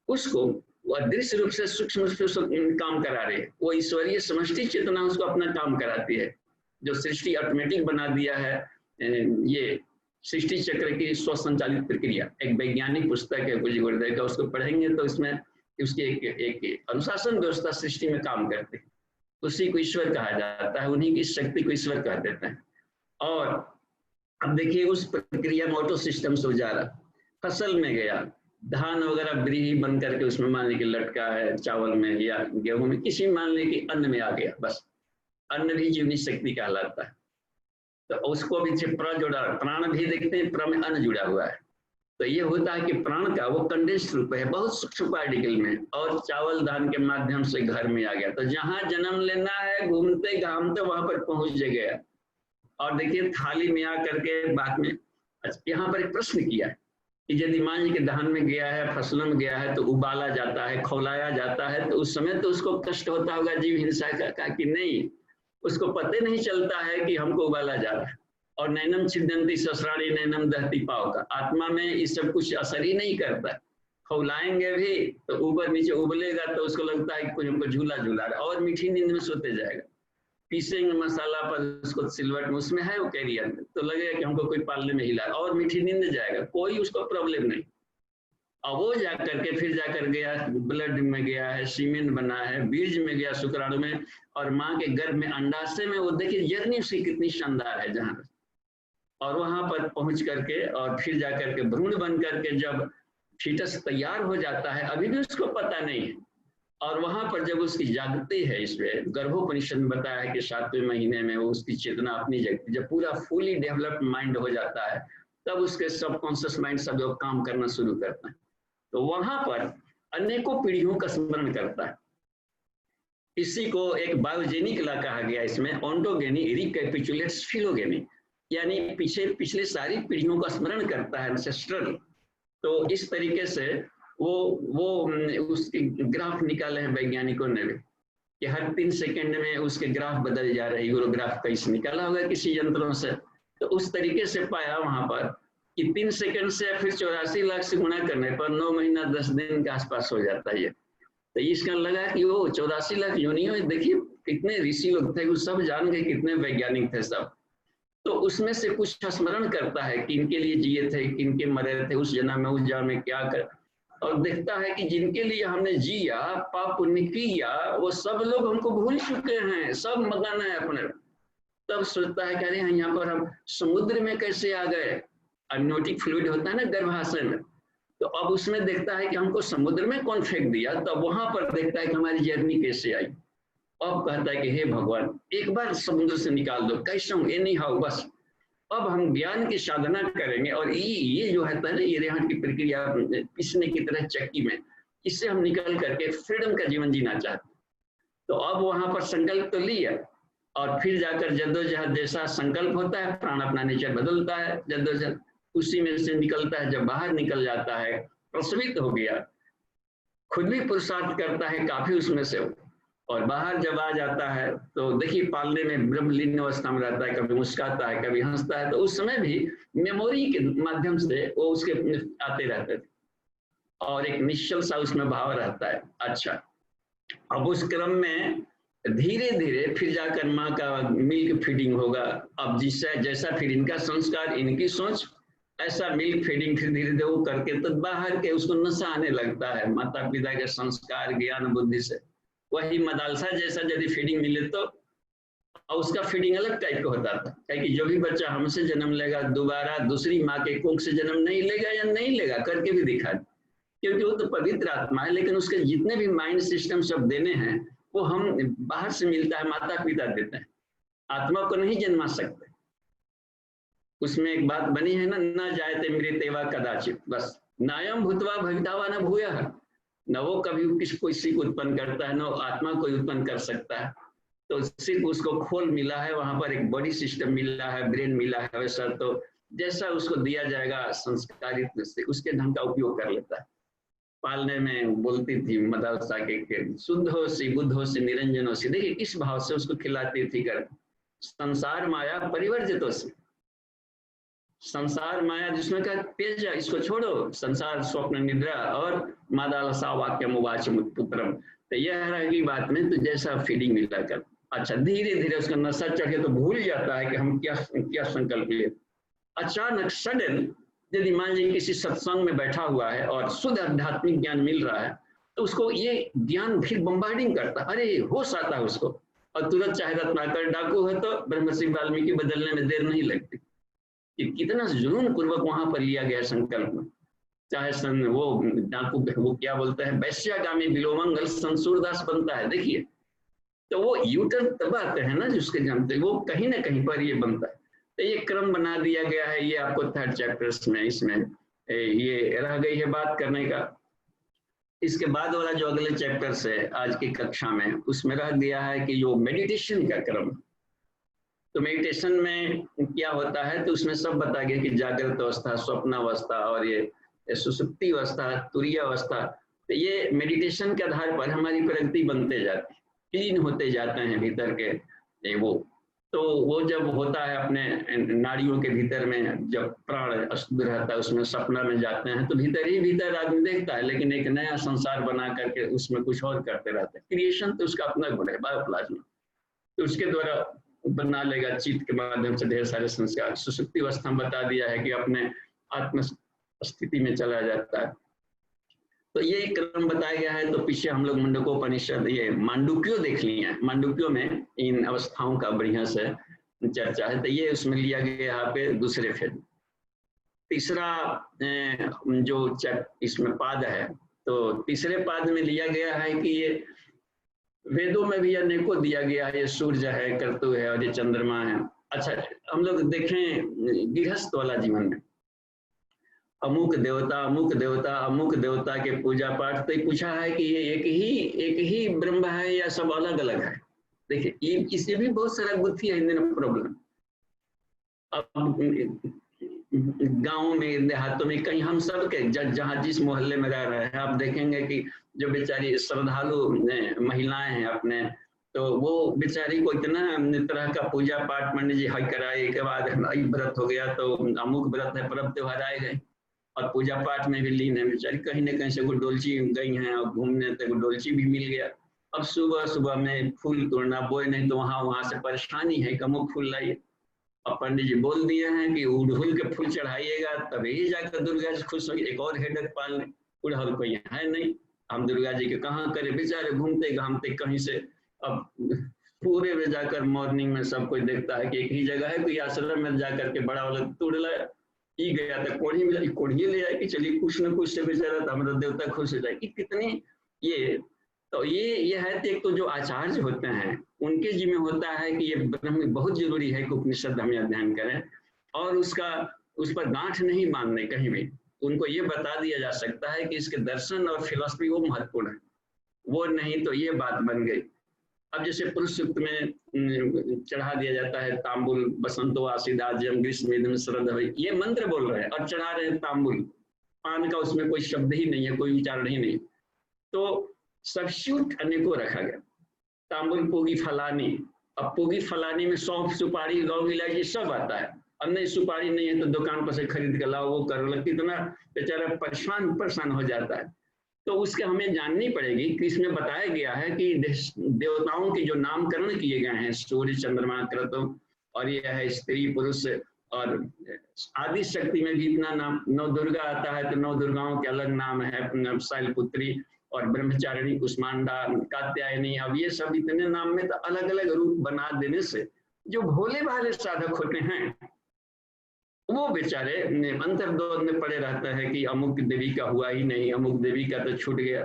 S1: उसको वो अदृश्य रूप से सूक्ष्म रूप से काम करा रही है। वो ईश्वरीय समष्टि चेतना उसको अपना काम कराती है, जो सृष्टि ऑटोमेटिक बना दिया है। ये सृष्टि चक्र की स्वसंचालित प्रक्रिया एक वैज्ञानिक पुस्तक है कुछ गुरुदेव का, उसको पढ़ेंगे तो इसमें उसकी एक अनुशासन व्यवस्था सृष्टि में काम करते हैं। उसी को ईश्वर कहा जाता है, उन्हीं की शक्ति को ईश्वर कह देते हैं। और अब देखिए उस प्रक्रिया में ऑटो सिस्टम से जा रहा, फसल में गया, धान वगैरह ब्रीही बन करके उसमें मान ली कि लटका है, चावल में या गेहूं में, किसी मान ली कि अन्न में आ गया, बस। अन्न भी जीवनी शक्ति कहलाता है। तो उसको भी प्र जुड़ा, प्राण भी देखते हैं, प्र में अन्न जुड़ा हुआ है। तो ये होता है कि प्राण का वो कंडेंस रूप है, बहुत सूक्ष्म पार्टिकल में, और चावल धान के माध्यम से घर में आ गया। तो जहां जन्म लेना है, घूमते घामते वहां पर पहुंच गया। और देखिए थाली में आ करके बाद में, यहाँ पर एक प्रश्न किया है कि यदि मान लीजिए कि धान में गया है, फसलों में गया है, तो उबाला जाता है, खौलाया जाता है, तो उस समय तो उसको कष्ट होता होगा जीव हिंसा का कि नहीं, उसको पता नहीं चलता है कि हमको उबाला जा रहा है। और नैनम छिदंती ससुराली नैनम दहती पाव का, आत्मा में ये सब कुछ असर ही नहीं करता। खौलाएंगे भी तो ऊपर नीचे उबलेगा तो उसको लगता है कि कोई हमको झूला झूला रहा है, और मीठी नींद में सोते जाएगा। पीसेंगे मसाला पर उसको सिलवट में, उसमें है वो कैरियर में, तो लगेगा कि हमको कोई पालने में हिला, और मीठी नींद जाएगा, कोई उसको प्रॉब्लम नहीं। और वो जाकर के फिर जाकर गया ब्लड में गया है, सीमेंट बना है, बीज में गया, शुक्राणु में, और माँ के गर्भ में अंडाशय में, वो देखिए जर्नी उसकी कितनी शानदार है जहाँ, और वहां पर पहुंच करके और फिर जाकर के भ्रूण बन करके जब फीटस तैयार हो जाता है, अभी भी उसको पता नहीं है। और वहां पर जब उसकी जागती है, इसमें गर्भोपनिषद में बताया है कि 7वें महीने में वो उसकी चेतना अपनी जगती, जब पूरा फुली डेवलप्ड माइंड हो जाता है, तब उसके सबकॉन्शियस माइंड सब लोग काम करना शुरू करता है। तो वहां पर अनेकों पीढ़ियों का स्मरण करता है। इसी को एक बायोजेनिक ला कहा गया, इसमें ऑन्टोगेनी रिकैपिचुलेट्स फिलोगेनी, यानी पिछले सारी पीढ़ियों का स्मरण करता है, एंसेस्ट्रल। तो इस तरीके से वो उसके ग्राफ निकाले हैं वैज्ञानिकों ने भी कि हर 3 सेकंड में उसके ग्राफ बदल जा रहे हैं। यूरोग्राफ कहीं निकाला होगा किसी यंत्रों से, तो उस तरीके से पाया वहां पर कि 3 सेकंड से फिर 84 लाख से गुणा करने पर 9 महीना 10 दिन के आसपास हो जाता है। तो इसका लगा कि वो 84 लाख योनियों, देखिए कितने ऋषि लोग थे, वो सब जान गए, कितने वैज्ञानिक थे सब। तो उसमें से कुछ स्मरण करता है कि इनके लिए जिए थे, किनके मरे थे उस जन्म में, उस जन्म में क्या कर, और देखता है कि जिनके लिए हमने जिया, पाप पुण्य किया, वो सब लोग हमको भूल चुके हैं, सब मगन है अपने। तब सोचता है कि अरे यहाँ पर हम समुद्र में कैसे आ गए। अम्नियोटिक फ्लूइड होता है ना गर्भाशय में, तो अब उसमें देखता है कि हमको समुद्र में कौन फेंक दिया। तब वहां पर देखता है कि हमारी जर्नी कैसे आई। अब कहता है कि हे भगवान, एक बार समुद्र से निकाल दो, कैसे हूँ एनी हाउ, बस अब हम ज्ञान की साधना करेंगे। और ये जो है ना, ये रेहन की प्रक्रिया पिसने की तरह चक्की में, इससे हम निकल करके फ्रीडम का जीवन जीना चाहते। तो अब वहां पर संकल्प तो लिया, और फिर जाकर जद्दोजहद जैसा संकल्प होता है, प्राण अपना नेचर बदलता है, जद्दोजहद उसी में से निकलता है। जब बाहर निकल जाता है, प्रसवित हो गया, खुद भी पुरुषार्थ करता है काफी उसमें से, और बाहर जब आ जाता है तो देखिए पालने में ब्रह्मलीन अवस्था में रहता है, कभी मुस्कुराता है, कभी हंसता है। तो उस समय भी मेमोरी के माध्यम से वो उसके आते रहते थे, और एक निश्चल सा उसमें भाव रहता है। अच्छा, अब उस क्रम में धीरे धीरे फिर जाकर माँ का मिल्क फीडिंग होगा। अब जिससे जैसा फिर इनका संस्कार, इनकी सोच, ऐसा मिल्क फीडिंग फिर धीरे धीरे वो करके तो बाहर के उसको नशा आने लगता है माता पिता के संस्कार ज्ञान बुद्धि से। वही मदालसा जैसा यदि फीडिंग मिले तो, और उसका फीडिंग अलग टाइप का होता था, क्योंकि जो भी बच्चा हमसे जन्म लेगा दोबारा दूसरी माँ के कोख से जन्म नहीं लेगा, या नहीं लेगा करके भी दिखा, क्योंकि वो तो पवित्र आत्मा है, लेकिन उसके जितने भी माइंड सिस्टम सब देने हैं वो हम बाहर से मिलता है, माता पिता देते हैं, आत्मा को नहीं जन्मा सकते। उसमें एक बात बनी है ना, न जायते मृत्यवा कदाचित, बस नायम भूतवा भवितावा न भूयः, न वो कभी किसी को उत्पन्न करता है, न आत्मा को उत्पन्न कर सकता है। तो सिर्फ उसको खोल मिला है, वहां पर एक बॉडी सिस्टम मिला है, ब्रेन मिला है, वैसा तो जैसा उसको दिया जाएगा संस्कारित से उसके ढंग का उपयोग कर लेता है। पालने में बोलती थी मदरसा के शुद्ध हो सी बुद्ध हो सी निरंजन हो सी, देखिए किस भाव से उसको खिलाती थी कर, संसार माया परिवर्जित हो सी, संसार माया जिसमें का तेज, इसको छोड़ो, संसार स्वप्न निद्रा और मादालसा वाक्यम उवाच पुत्रम। तो यह रहेगी बात में, तो जैसा फीडिंग मिला कर। अच्छा, धीरे धीरे उसका नशा चढ़े तो भूल जाता है कि हम क्या क्या संकल्प लिए। अचानक सडन यदि मान लीजिए किसी सत्संग में बैठा हुआ है और शुद्ध आध्यात्मिक ज्ञान मिल रहा है, तो उसको ये ज्ञान फिर बम्बार्डिंग करता है, अरे होश आता है उसको, और तुरंत चाहे रत्नाकर डाकू है तो ब्रह्मश्री वाल्मीकि बदलने में देर नहीं लगती। कि कितना जुनून पूर्वक वहां पर लिया गया संकल्प में। चाहे वो डाकू, वो क्या बोलते हैं, वैश्यागामी विलोमंगल संसूरदास बनता है, देखिए तो वो यूटर्न तब आते हैं ना जिसके जानते, वो कहीं ना कहीं पर ये बनता है। तो ये क्रम बना दिया गया है, ये आपको 3rd चैप्टर्स में इसमें ये रह गई है बात करने का। इसके बाद वाला जो अगले चैप्टर्स है आज की कक्षा में, उसमें रह दिया है कि जो मेडिटेशन का क्रम, तो मेडिटेशन में क्या होता है, तो उसमें सब बता गया कि जागृत अवस्था, स्वप्न अवस्था, और ये सुसुप्ति अवस्था, तुरीय अवस्था। तो ये मेडिटेशन के आधार पर हमारी प्रगति बनते जाती है, क्लीन होते जाते हैं भीतर के वो। तो वो जब होता है अपने नाड़ियों के भीतर में, जब प्राण अशुद्ध रहता है उसमें सपना में जाते हैं, तो भीतर ही भीतर आदमी देखता है, लेकिन एक नया संसार बना करके उसमें कुछ और करते रहते हैं। क्रिएशन तो उसका अपना गुण है, बायोप्लाज्मा, तो उसके द्वारा बना लेगा चित्त के माध्यम से ढेर सारे संस्कार। सुसुप्ति अवस्था में बता दिया है कि अपने आत्म स्थिति में चला जाता है। तो ये क्रम बताया गया है। तो पीछे हम लोग मुंडकोपनिषद, ये मांडुक्यो देख लिए हैं, मांडुक्यो में इन अवस्थाओं का बढ़िया से चर्चा है। तो ये उसमें लिया गया यहाँ पे दूसरे फेज। तीसरा जो इसमें पाद है, तो तीसरे पाद में लिया गया है कि ये वेदों में भी अनेकों दिया गया है, ये सूर्य है, कर्तु है और ये चंद्रमा है। अच्छा, हम लोग देखें गृहस्थ वाला जीवन में अमुक देवता अमुक देवता अमुक देवता के पूजा पाठ, तो पूछा है कि ये एक ही ब्रह्म है या सब अलग अलग है। देखिए इससे भी बहुत सारा गुत्थी है, प्रॉब्लम। अब गाँव में देहातों में कहीं हम सब के जहाँ जिस मोहल्ले में रह रहे हैं, आप देखेंगे कि जो बेचारी श्रद्धालु महिलाएं हैं अपने, तो वो बेचारी को इतना तरह का पूजा पाठ पंडित जी हज कराए के बाद व्रत हो गया तो अमुक व्रत है, पर्व त्योहार आए गए और पूजा पाठ में भी लीन है बेचारी, कहीं न कहीं से गुडोलची गई हैं और घूमने तो गुडोलची भी मिल गया। अब सुबह सुबह में फूल तोड़ना, बोए नहीं तो वहां से परेशानी है, कमुक फूल लाइए। और पंडित जी बोल दिए हैं कि उड़हुल के फूल चढ़ाइएगा तभी जाकर दुर्गा जी खुश होगी। एक और हेडक पाल लें, उड़हुल कोई है नहीं, हम दुर्गा जी के कहाँ करें, बेचारे घूमते घामते कहीं से। अब पूरे में जाकर मॉर्निंग में सब कोई देखता है कि एक ही जगह है, कोई आश्रम में जाकर के बड़ा वाला तोड़ लाया, ही गया था कोढ़ी मिला, कोढ़ी ले जाए कि चलिए कुछ न कुछ से बेचारा था हमारा देवता खुश हो जाए कि कितने ये। तो ये है एक तो जो आचार्य होते हैं उनके जिम्मे होता है कि ये ब्रह्म बहुत जरूरी है कि उपनिषद हम अध्ययन करें और उस पर गांठ नहीं बांधने कहीं भी। उनको ये बता दिया जा सकता है कि इसके दर्शन और फिलॉसफी वो महत्वपूर्ण है, वो नहीं तो ये बात बन गई। अब जैसे पुरुष सूक्त में चढ़ा दिया जाता है तांबुल बसंतो आशीदाज्यम ग्रीष्म शरद, ये मंत्र बोल रहे हैं और चढ़ा रहे हैं तांबुल, पान का उसमें कोई शब्द ही नहीं है, कोई उच्चारण ही नहीं। तो सब्स्टिट्यूट अनेकों रखा गया, तांबुल पोगी फलानी, अब पोगी फलानी में सौंफ सुपारी लौंग इलायची सब आता है, अब नहीं सुपारी नहीं है तो दुकान पर से खरीद कर लाओ, वो करो, लगती इतना बेचारा परेशान हो जाता है। तो उसके हमें जाननी पड़ेगी कि इसमें बताया गया है कि देवताओं के जो नामकरण किए गए हैं, सूर्य चंद्रमा क्रतुम, और ये है स्त्री पुरुष, और आदि शक्ति में भी इतना नाम, नौ दुर्गा आता है तो नौ दुर्गाओं के अलग नाम है, शैलपुत्री और ब्रह्मचारिणी कुष्मांडा कात्यायनी। अब ये सब इतने नाम में तो अलग अलग रूप बना देने से जो भोले भाले साधक होते हैं वो बेचारे अंतर्द्वंद में पड़े रहते हैं कि अमुक देवी का हुआ ही नहीं, अमुक देवी का तो छूट गया।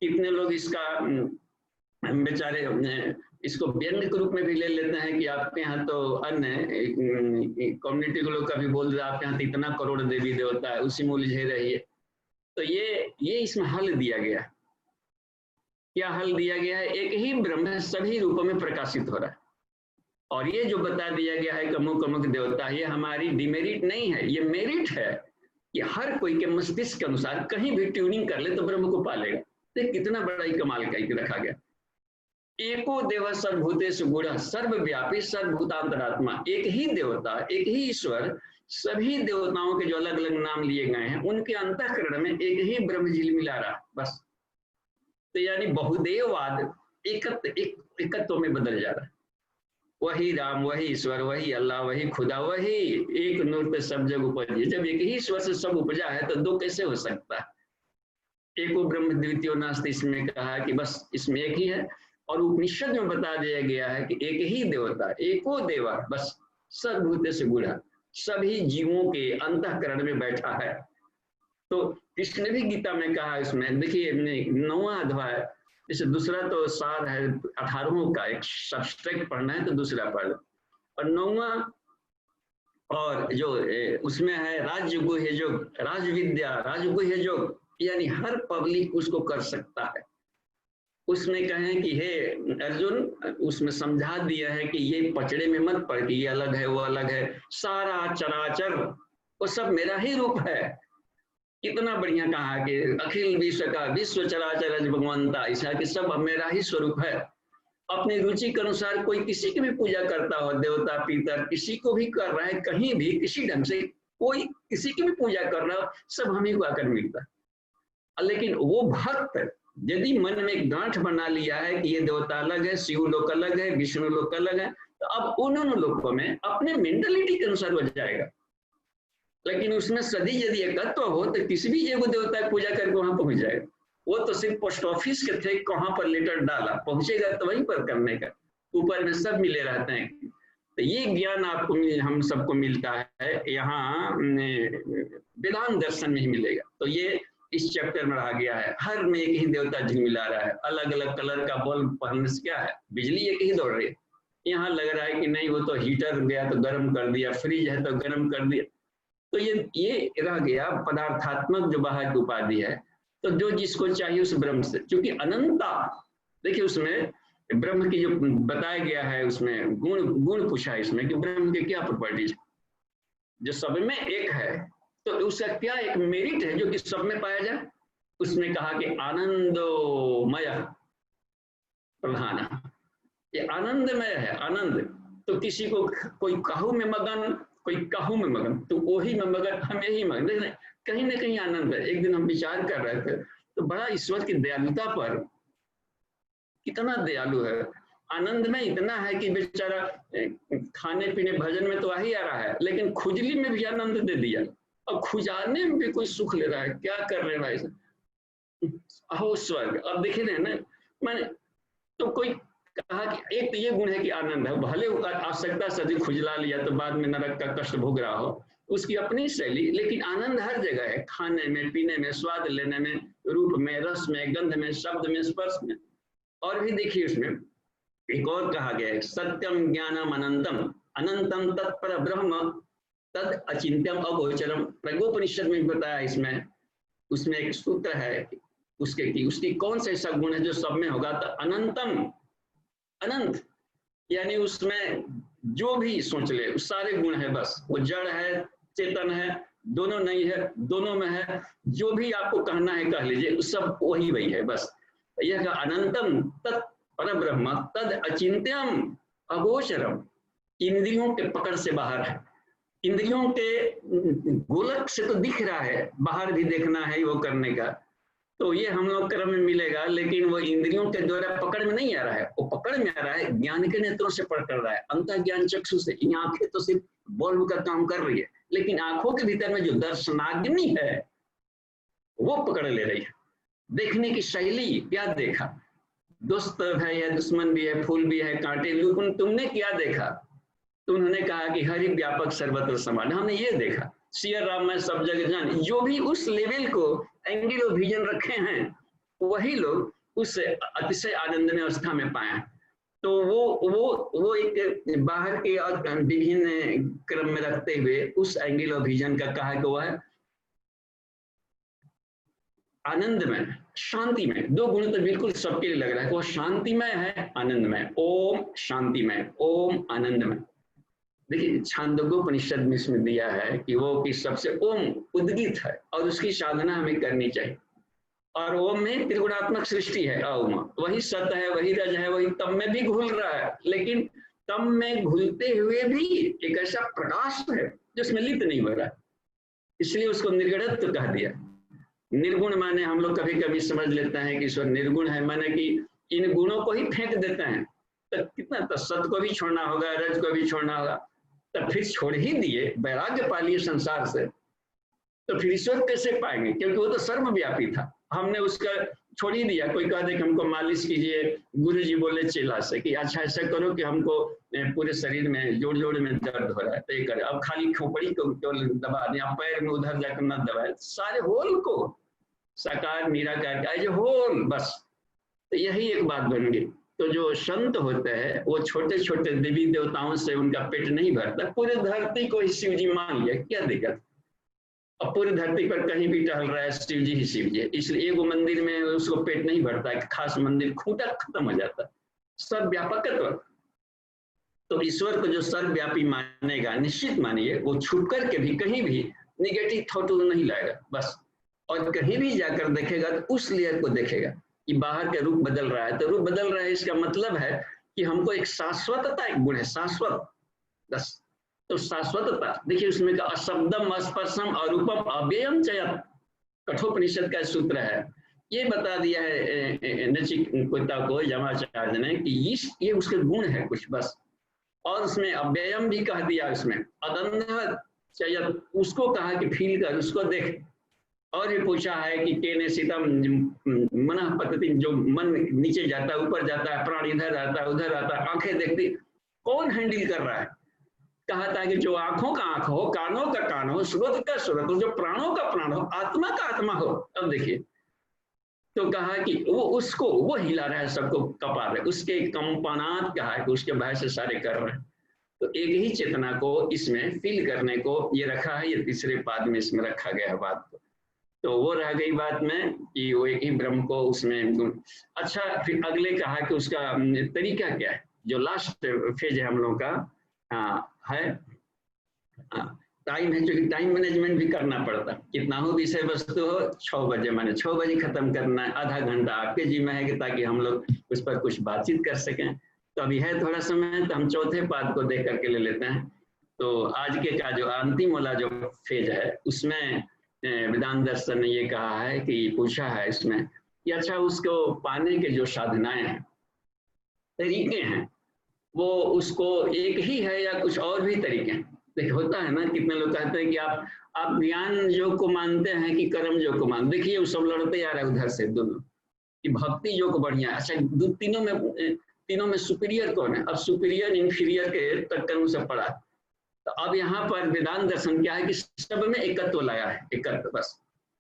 S1: कितने लोग इसका बेचारे इसको व्यंग के रूप में भी ले लेते हैं कि आपके यहाँ तो अन्य कम्युनिटी के लोग कभी बोल रहे आपके यहाँ तो इतना करोड़ देवी देवता है, उसी में उलझे रहिए। तो ये इसमें हल दिया गया। क्या हल दिया गया है? एक ही ब्रह्म सभी रूपों में प्रकाशित हो रहा है, और ये जो बता दिया गया है कमुक कमुक देवता, ये हमारी डिमेरिट नहीं है, ये मेरिट है। ये हर कोई के मस्तिष्क के अनुसार कहीं भी ट्यूनिंग कर ले तो ब्रह्म को पालेगा। तो कितना बड़ा ही कमाल का रखा गया। एको देव सर्वभूतेषु गूढ़ः सर्वव्यापी सर्वभूतांतरात्मा, एक ही देवता, एक ही ईश्वर, सभी देवताओं के जो अलग अलग नाम लिए गए हैं उनके अंतःकरण में एक ही ब्रह्म झिल मिला रहा बस। तो यानी बहुदेववाद एकत्व में बदल जा रहा है। वही राम, वही ईश्वर, वही अल्लाह, वही खुदा, वही एक नूर पे सब जग उपजी। जब एक ही ईश्वर से सब उपजा है तो दो कैसे हो सकता है? एको ब्रह्म द्वितीयो नास्ति, इसमें कहा कि बस इसमें एक ही है। और उपनिषद में बता दिया गया है कि एक ही देवता, एको देवा, बस सर्वभूते से गुढ़ा, सभी जीवों के अंतःकरण में बैठा है। तो कृष्ण ने भी गीता में कहा, इसमें देखिए 9वां अध्याय, जैसे दूसरा तो सार है 18 का, एक सब्सट्रैक्ट पढ़ना है तो दूसरा पढ़, और 9वां और जो उसमें है राजगुह्य योग, राजविद्या, राजगुह्य योग, यानी हर पब्लिक उसको कर सकता है। उसमें कहें कि हे अर्जुन, उसमें समझा दिया है कि ये पचड़े में मत पड़ कि ये अलग है वो अलग है, सारा चराचर वो सब मेरा ही रूप है। कितना बढ़िया कहा कि अखिल विश्व का विश्व चराचर भगवंता, ऐसा कि सब मेरा ही स्वरूप है। अपनी रुचि के अनुसार कोई किसी की भी पूजा करता हो, देवता पितर किसी को भी कर रहा है, कहीं भी किसी ढंग से कोई किसी की भी पूजा कर रहा हो, सब हमें को आकर मिलता है। लेकिन वो भक्त यदि मन में एक गांठ बना लिया है कि ये देवता अलग है, शिव लोक अलग है, विष्णु लोक अलग है, तो अब उन्होंने लोकों में अपने मेंटलिटी के अनुसार हो जाएगा। लेकिन उसमें सदी यदि एकत्व हो तो किसी भी जगह देवता की पूजा करके वहां पहुंच जाएगा। वो तो सिर्फ पोस्ट ऑफिस के थे, कहाँ पर लेटर डाला, पहुंचेगा तो वहीं पर करने का, ऊपर में सब मिले रहते हैं। तो ये ज्ञान आपको हम सबको मिलता है यहाँ वेदांत दर्शन में ही मिलेगा। तो ये इस चैप्टर में रहा गया है, हर में एक ही देवता झिलमिला रहा है। अलग अलग कलर का बल्ब पहनने से क्या है, बिजली एक ही दौड़ रही है। यहाँ लग रहा है कि नहीं वो तो हीटर गया तो गर्म कर दिया, फ्रिज है तो गर्म कर दिया। तो ये रह गया पदार्थात्मक जो बाहर की उपाधि है। तो जो जिसको चाहिए उस ब्रह्म से, क्योंकि अनंता, देखिए उसमें ब्रह्म की जो बताया गया है उसमें गुण पूछा है इसमें कि ब्रह्म के क्या प्रॉपर्टीज। जो सब में एक है, तो उसका क्या एक मेरिट है जो कि सब में पाया जाए। उसमें कहा कि आनंदोमय प्रधान, ये आनंदमय है, आनंद। तो किसी को कोई काहू में मगन, कोई काहू में मगन, तो वही में मगन, हम यही मगन, लेकिन कहीं ना कहीं आनंद है। एक दिन हम विचार कर रहे थे तो बड़ा ईश्वर की दयालुता पर, कितना दयालु है, आनंद में इतना है कि बेचारा खाने पीने भजन में तो आ ही आ रहा है, लेकिन खुजली में भी आनंद दे दिया, और खुजाने में भी कोई सुख ले रहा है। क्या कर रहे हैं भाई साहब, अहो स्वर्ग। अब देखे ना मैंने, तो कोई कहा कि एक तो ये गुण है कि आनंद है, भले आवश्यकता से अधिक खुजला लिया तो बाद में नरक का कष्ट भोग रहा हो, उसकी अपनी शैली, लेकिन आनंद हर जगह है, खाने में, पीने में, स्वाद लेने में, रूप में, रस में, गंध में, शब्द में, स्पर्श में। और भी देखिए उसमें एक और कहा गया है, सत्यम ज्ञानम अनंतम, अनंतम तत्पर ब्रह्म तद अचिंत्यम अगोचरम। प्रज्ञोपनिषद में बताया इसमें, उसमें एक सूत्र है उसके की उसकी कौन सा ऐसा गुण है जो सब में होगा, तो अनंतम, अनंत, यानी उसमें जो भी सोच ले उस सारे गुण है, बस वो जड़ है, चेतन है, दोनों नहीं है, दोनों में है, जो भी आपको कहना है कह लीजिए, सब वही है बस। यह अनंतम तत् परब्रह्म तद अचिंत्यम अगोचरम, इंद्रियों के पकड़ से बाहर है, इंद्रियों के गोलक से तो दिख रहा है, बाहर भी देखना है वो करने का, तो ये हम लोग क्रम में मिलेगा, लेकिन वो इंद्रियों के द्वारा पकड़ में नहीं आ रहा है, वो पकड़ में आ रहा है ज्ञान के नेत्रों से पकड़ रहा है, अंतः ज्ञान चक्षु से। इन आंखें तो सिर्फ बल्ब का काम कर रही है, लेकिन आंखों के भीतर में जो दर्शनाग्नि है वो पकड़ ले रही है। देखने की शैली, क्या देखा, दोस्त है या दुश्मन भी है, फूल भी है, कांटे, लेकिन तुमने क्या देखा, तो उन्होंने कहा कि हरि व्यापक सर्वत्र समान, हमने ये देखा, सिया राम में सब जगह जान। जो भी उस लेवल को एंगल ऑफ विजन रखे हैं वही लोग उस अतिशय आनंदमय अवस्था में पाए। तो वो एक बाहर के विभिन्न क्रम में रखते हुए उस एंगल ऑफ विजन का कहा कि वह आनंदमय, शांतिमय। दो गुण तो बिल्कुल सबके लिए लग रहा है कि वो शांतिमय है, आनंदमय। ओम शांतिमय, ओम आनंदमय। देखिए छांदोग्योपनिषद में इसमें दिया है कि वो कि सबसे ओम उद्गीत है और उसकी साधना हमें करनी चाहिए। और ओम में त्रिगुणात्मक सृष्टि है, ओम वही सत है, वही रज है, वही तम में भी घुल रहा है, लेकिन तम में घुलते हुए भी एक ऐसा प्रकाश है जिसमें लिप्त नहीं हो रहा है, इसलिए उसको निर्गुणत्व कह दिया। निर्गुण माने हम लोग कभी कभी समझ लेते हैं कि ईश्वर निर्गुण है, माने कि इन गुणों को ही फेंक देते हैं, तो कितना, तो सत को भी छोड़ना होगा, रज को भी छोड़ना होगा, तो फिर छोड़ ही दिए, वैराग्य पा लिए संसार से, तो फिर ईश्वर कैसे पाएंगे, क्योंकि वो तो सर्वव्यापी था। हमने उसका छोड़ ही दिया। कोई कह दे कि हमको मालिश कीजिए, गुरु जी बोले चेला से कि अच्छा ऐसा करो कि हमको पूरे शरीर में जोड़ जोड़ में दर्द हो रहा है, तो ये करे, अब खाली खोपड़ी को दबा दें, अब पैर में उधर जाकर न दबाए, सारे होल को साकार निराकार एज होल, बस। तो यही एक बात बन गई। तो जो संत होते हैं वो छोटे छोटे देवी देवताओं से उनका पेट नहीं भरता, पूरे धरती को ही शिव जी मान लिया, क्या दिक्कत। अब पूरी धरती पर कहीं भी टहल रहा है शिव जी ही शिव जी, इसलिए एगो मंदिर में उसको पेट नहीं भरता है, खास मंदिर खूंटा खत्म हो जाता है, सर्वव्यापकत्व। तो ईश्वर को जो सर्वव्यापी मानेगा, निश्चित मानिए वो छुप करके भी कहीं भी निगेटिव थॉट नहीं लाएगा, बस। और कहीं भी जाकर देखेगा तो उस लेयर को देखेगा कि बाहर का रूप बदल रहा है, तो रूप बदल रहा है इसका मतलब है कि हमको एक शाश्वतता, एक गुण है शाश्वत, बस। तो शाश्वतता देखिए उसमें का अशब्दम अस्पर्शम अरूपम अव्ययम चयत, कठोपनिषद का सूत्र है, ये बता दिया है नचिकेता को यमाचार्य ने कि ये उसके गुण है कुछ, बस। और उसमें अव्ययम भी कह दिया, उसमें अदन्ध चयत, उसको कहा कि फील कर, उसको देख। और भी पूछा है कि केने सीतम मन पद्धति, जो मन नीचे जाता है ऊपर जाता है, प्राण इधर आता है उधर आता है, आंखें देखती, कौन हैंडल कर रहा है। कहा था कि जो आंखों का आंख हो, कानों का कान हो, स्रोत का स्रोत हो, जो प्राणों का प्राण हो, आत्मा का आत्मा हो। अब देखिए, तो कहा कि वो उसको वो हिला रहा है, सबको कपा रहे, उसके कंपनात कहा है कि उसके भय से सारे कर रहे हैं। तो एक ही चेतना को इसमें फील करने को ये रखा है, ये तीसरे पाद में इसमें रखा गया है बात को। तो वो रह गई बात में कि वो एक ही ब्रह्म को उसमें। अच्छा, फिर अगले कहा कि उसका तरीका क्या है, जो लास्ट फेज है हम लोग का है टाइम है, क्योंकि टाइम मैनेजमेंट भी करना पड़ता है। कितना हो विषय वस्तु हो, 6 बजे माने 6 बजे खत्म करना है। आधा घंटा आपके जिम्मे है कि ताकि हम लोग उस पर कुछ बातचीत कर सकें। तो अभी है थोड़ा समय, तो हम चौथे पाद को देख करके ले लेते हैं। तो आज के का जो अंतिम वाला जो फेज है उसमें वेदांत दर्शन ने ये कहा है कि पूछा है इसमें कि अच्छा उसको पाने के जो साधनाएं हैं, तरीके हैं, वो उसको एक ही है या कुछ और भी तरीके हैं। देखिए होता है ना, कितने लोग कहते हैं कि आप ज्ञान योग को मानते हैं कि कर्म योग को मानते। देखिए वो सब लड़ते आ रहा है उधर से दोनों, कि भक्ति योग बढ़िया। अच्छा तीनों में सुपीरियर कौन है? अब सुपीरियर इंफीरियर के टक्कर से पड़ा। तो अब यहाँ पर वेदांत दर्शन क्या है कि सब में एकत्व लाया है, एकत्व। बस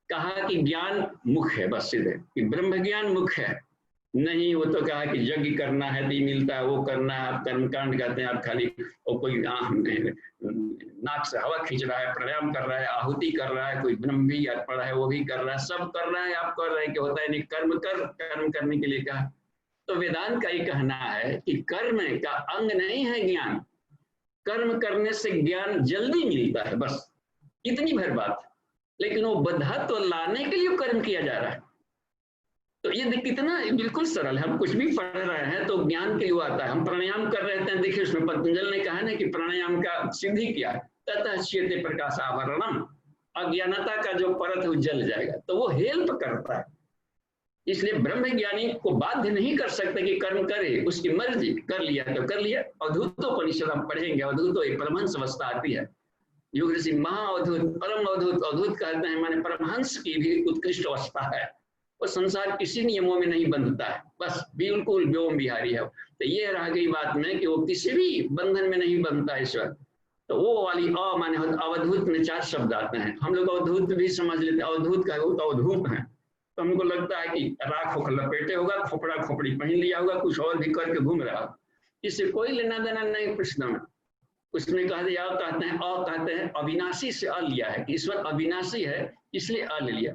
S1: कहा कि ज्ञान मुख्य है, बस सीधे कि ब्रह्म ज्ञान मुख्य है। नहीं, वो तो कहा कि यज्ञ करना है तो मिलता है, वो करना है, आप कर्मकांड करते हैं, आप खाली और कोई नाक से हवा खींच रहा है, प्राणायाम कर रहा है, आहुति कर रहा है, कोई ब्रह्म भी पड़ा है वो भी कर रहा है, सब कर रहा है, आप कर रहे हैं कि होता है नहीं। कर्म करने के लिए कहा। तो वेदांत का ये कहना है कि कर्म का अंग नहीं है ज्ञान, कर्म करने से ज्ञान जल्दी मिलता है, बस इतनी भर बात। लेकिन वो बद्धत्व लाने के लिए कर्म किया जा रहा है। तो ये कितना बिल्कुल सरल है। हम कुछ भी पढ़ रहे हैं तो ज्ञान के लिए आता है। हम प्राणायाम कर रहे हैं, देखिए उसमें पतंजलि ने कहा ना कि प्राणायाम का सिद्धि क्या है, ततः श्वेते प्रकाश आवरणम, अज्ञानता का जो परत है जल जाएगा। तो वो हेल्प करता है। इसलिए ब्रह्म ज्ञानी को बाध्य नहीं कर सकते कि कर्म करे, उसकी मर्जी, कर लिया तो कर लिया। अवधूतोपनिषद हम पढ़ेंगे, अवधूत एक परमहंस अवस्था आती है। युग ऋषि महाअवधूत, परम अवधूत, अवधूत कहते हैं माने परमहंस की भी उत्कृष्ट अवस्था है। वो संसार किसी नियमों में नहीं बंधता है, बस बिल्कुल व्योम विहारी है। तो ये रह गई बात में कि वो किसी भी बंधन में नहीं बंधता ईश्वर। तो वो वाली अ माने अवधूत में 4 शब्द आते हैं। हम लोग अवधूत भी समझ लेते हैं, अवधूत का वो तो अवधूत है। तो हमको लगता है कि राख होकर लपेटे होगा, खोपड़ा खोपड़ी पहन लिया होगा, कुछ और भी करके घूम रहा हो, इससे कोई लेना देना नहीं प्रश्न में। उसमें कह दिया, कहते हैं अविनाशी से अ लिया है कि ईश्वर अविनाशी है, इसलिए अ ले लिया।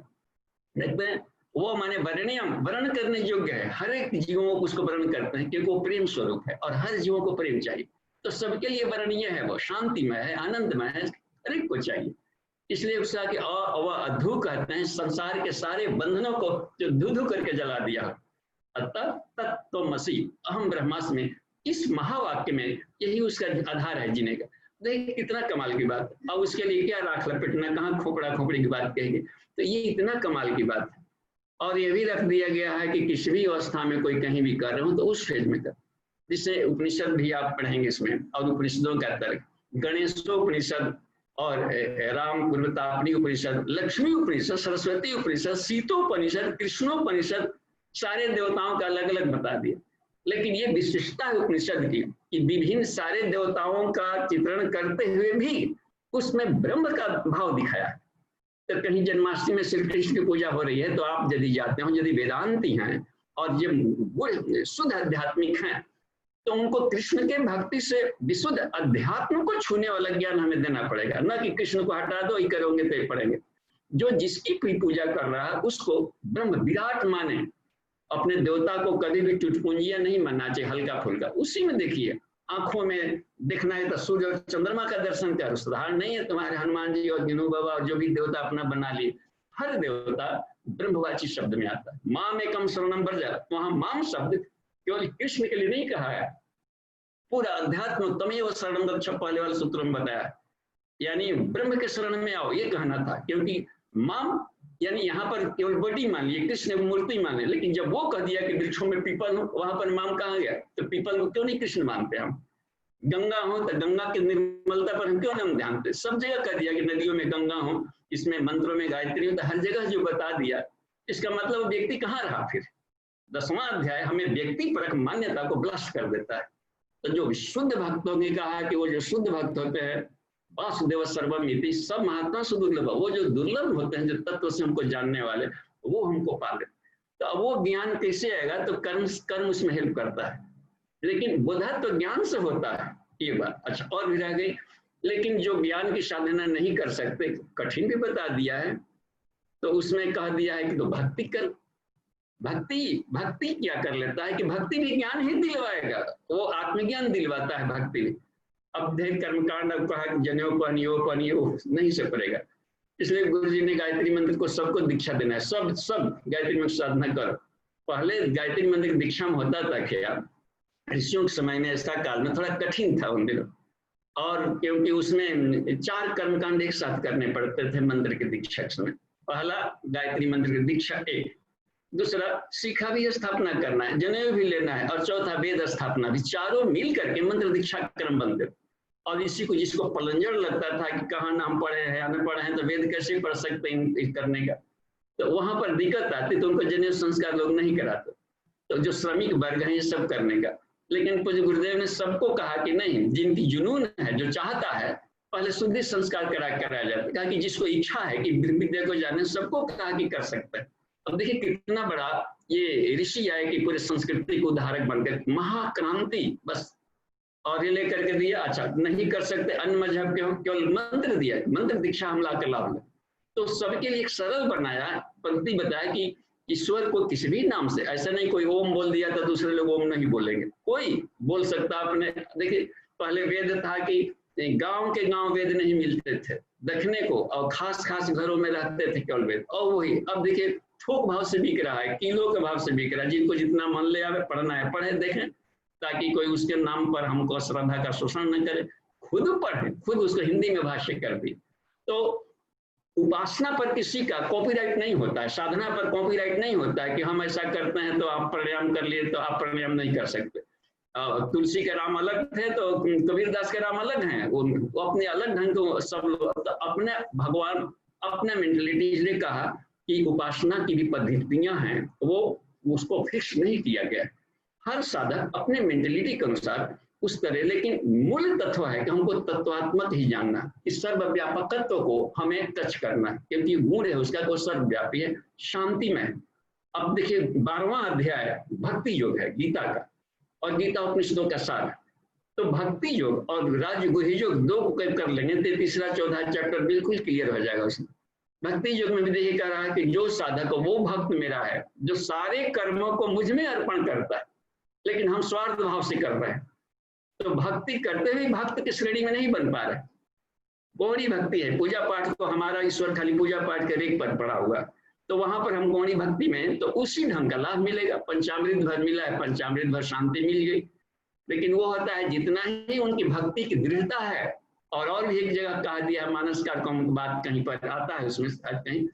S1: देखते हैं वो माने वर्ण्यम, वर्ण करने योग्य है। हर एक जीवों को उसको वर्ण करते हैं क्योंकि वो प्रेम स्वरूप है और हर जीवों को प्रेम चाहिए। तो सबके लिए वर्णीय है, वो शांतिमय है, आनंदमय है, हर एक को चाहिए। इसलिए उसका कि अधू कहते हैं संसार के सारे बंधनों को जो धू करके जला दिया। अतः तत्त्वमसि अहम ब्रह्मास्मि, इस महावाक्य में यही उसका आधार है जीने का। देख कितना कमाल की बात। अब उसके लिए क्या राख लपेटना, कहाँ खोपड़ा खोपड़ी की बात कहेगी। तो ये इतना कमाल की बात है। और ये भी रख दिया गया है कि किसी भी अवस्था में कोई कहीं भी कर रहे हो तो उस फेज में कर, जिससे उपनिषद भी आप पढ़ेंगे इसमें। और उपनिषदों का तर्क, गणेशोपनिषद और राम पूर्वतापनी उपनिषद, लक्ष्मी उपनिषद, सरस्वती उपनिषद, सीतोपनिषद, कृष्णोपनिषद, सारे देवताओं का अलग अलग बता दिया। लेकिन ये विशिष्टता है उपनिषद की कि विभिन्न सारे देवताओं का चित्रण करते हुए भी उसमें ब्रह्म का भाव दिखाया है। तो कहीं जन्माष्टमी में श्री कृष्ण की पूजा हो रही है तो आप यदि जाते हो, यदि वेदांती हैं और ये शुद्ध आध्यात्मिक हैं, तो उनको कृष्ण के भक्ति से विशुद्ध अध्यात्म को छूने वाला ज्ञान हमें देना पड़ेगा, ना कि कृष्ण को हटा दो ही करोगे तो पढ़ेंगे। जो जिसकी पूजा कर रहा है उसको ब्रह्म विराट माने, अपने देवता को कभी भी चुटपुंजिया नहीं मानना चाहिए, हल्का फुल्का। उसी में देखिए, आंखों में देखना है तो सूर्य और चंद्रमा का दर्शन कर, सुधार नहीं है तुम्हारे हनुमान जी और जिनू बाबा और जो भी देवता अपना बना लिए। हर देवता ब्रह्मवाची शब्द में आता है। माम एकम शरणम व्रज, वहां माम शब्द केवल कृष्ण के लिए नहीं कहा है, पूरा अध्यात्म तमेव शरणम गच्छ पहले वाले सूत्र में बताया, यानी ब्रह्म के शरण में आओ, ये कहना था। क्योंकि माम यानी यहाँ पर केवल बॉडी मान लिए, कृष्ण मूर्ति माने, लेकिन जब वो कह दिया कि वृक्षों में पीपल हो, वहां पर माम कहाँ गया? तो पीपल को क्यों नहीं कृष्ण मानते हम? गंगा हो तो गंगा की निर्मलता पर हम क्यों नहीं ध्यान देते? सब जगह कह दिया कि नदियों में गंगा हो, इसमें मंत्रों में गायत्री हो, तो हर जगह जो बता दिया, इसका मतलब व्यक्ति कहाँ रहा फिर? 10वां अध्याय हमें व्यक्ति परक मान्यता को ब्लास्ट कर देता है। तो जो शुद्ध भक्तों ने कहा कि वो जो शुद्ध भक्त होते हैं, वासुदेव सर्वमिति, सब महात्मा सुदुर्लभ, वो जो दुर्लभ होते हैं, जो तत्व से हमको जानने वाले, वो हमको पाले। तो अब वो ज्ञान कैसे आएगा? तो कर्म उसमें हेल्प करता है। लेकिन बोधत्व तो ज्ञान से होता है, ये बात। अच्छा, और भी रह गई, लेकिन जो ज्ञान की साधना नहीं कर सकते, कठिन भी बता दिया है। तो उसमें कह दिया है कि तो भक्ति कर। भक्ति क्या कर लेता है कि भक्ति भी ज्ञान ही दिलवाएगा, वो आत्मज्ञान दिलवाता है भक्ति भी। अब ढेर कर्मकांड, अब कहा जनेऊ पहनिए, वो पहनिए, वो नहीं से पड़ेगा। इसलिए गुरु जी ने गायत्री मंत्र को सबको दीक्षा देना है, सब गायत्री मंत्र साधना करो। पहले गायत्री मंत्र की दीक्षा में होता था क्या, ऋषियों के समय में, ऐसा काल में थोड़ा कठिन था उन दिनों, और क्योंकि उसमें 4 कर्मकांड एक साथ करने पड़ते थे मंत्र की दीक्षा के समय। पहला गायत्री मंत्र की दीक्षा एक, दूसरा शिखा भी स्थापना करना है, जनेऊ भी लेना है, और चौथा वेद स्थापना भी, चारों मिल करके मंत्र दीक्षा क्रम बनते। और इसी को जिसको पलंजर लगता था कि कहाँ नाम पढ़े हैं या न पढ़े हैं तो वेद कैसे पढ़ सकते हैं करने का, तो वहां पर दिक्कत आती, तो उनको जनेऊ संस्कार लोग नहीं कराते। तो जो श्रमिक वर्ग है ये सब करने का, लेकिन पूज्य गुरुदेव ने सबको कहा कि नहीं, जिनकी जुनून है, जो चाहता है, पहले शुद्धि संस्कार कराया जाता है। कहा कि जिसको इच्छा है कि विद्या को जाने, सबको कहा कि कर सकते हैं। अब देखिए कितना बड़ा ये ऋषि आए कि पूरे संस्कृति को उदाहरक बनकर, महाक्रांति बस, और ये लेकर के दिया। अच्छा नहीं कर सकते अन्य मजहब के, केवल मंत्र दिया, मंत्र दीक्षा हम ला कर लाभ लें, तो सबके लिए एक सरल बनाया, पंक्ति बताया कि ईश्वर को किसी भी नाम से, ऐसा नहीं कोई ओम बोल दिया तो दूसरे लोग ओम नहीं बोलेंगे, कोई बोल सकता अपने। देखिए पहले वेद था कि गांव के गांव वेद नहीं मिलते थे देखने को, और खास घरों में रहते थे केवल वेद, और वही अब देखिए थोक भाव से बिक रहा है, किलो के भाव से बिक रहा है, जिनको जितना मन ले आवे पढ़ना है पढ़े, देखें, ताकि कोई उसके नाम पर हमको श्रद्धा का शोषण न करे, खुद पढ़े, खुद उसको हिंदी में भाष्य कर दी। तो उपासना पर किसी का कॉपीराइट नहीं होता है, साधना पर कॉपीराइट नहीं होता है कि हम ऐसा करते हैं तो आप प्राणायाम कर लिए तो आप प्राणायाम नहीं कर सकते। तुलसी के राम अलग थे तो कबीर दास के राम अलग हैं, वो अपने अलग ढंग को सब लोग अपने, भगवान अपने मेंटलिटी ने कहा कि उपासना की भी पद्धतियां हैं, वो उसको फिक्स नहीं किया गया, हर साधक अपने मेंटलिटी के अनुसार उस तरह, लेकिन मूल तत्व है कि हमको तत्वात्मक ही जानना, इस सर्वव्यापकत्व को हमें टच करना, क्योंकि गुण है उसका, को सर्वव्यापी है, शांति में। अब देखिए 12वां अध्याय भक्ति योग है गीता का, और गीता उपनिषदों का सार है। तो भक्ति योग और राजगुह्य योग दो को कर लेंगे तो तीसरा चौथा चैप्टर बिल्कुल क्लियर हो जाएगा उसमें। भक्ति योग में भी देखिए कह रहा है कि जो साधक वो भक्त मेरा है, जो सारे कर्मों को मुझ में अर्पण करता है, लेकिन हम स्वार्थ भाव से कर रहे हैं, तो भक्ति करते हुए भक्त की श्रेणी में नहीं बन पा रहे। गौड़ी भक्ति है, पूजा पाठ को हमारा ईश्वर खाली पूजा पाठ के रेख पर पड़ा हुआ, तो वहां पर हम गौड़ी भक्ति में तो उसी ढंग का लाभ मिलेगा। पंचामृत भर मिला है, पंचामृत भर शांति मिल गई, लेकिन वो होता है जितना ही उनकी भक्ति की दृढ़ता है। और भी एक जगह कहा दिया, मानसकार की बात कहीं पर आता है उसमें, कहीं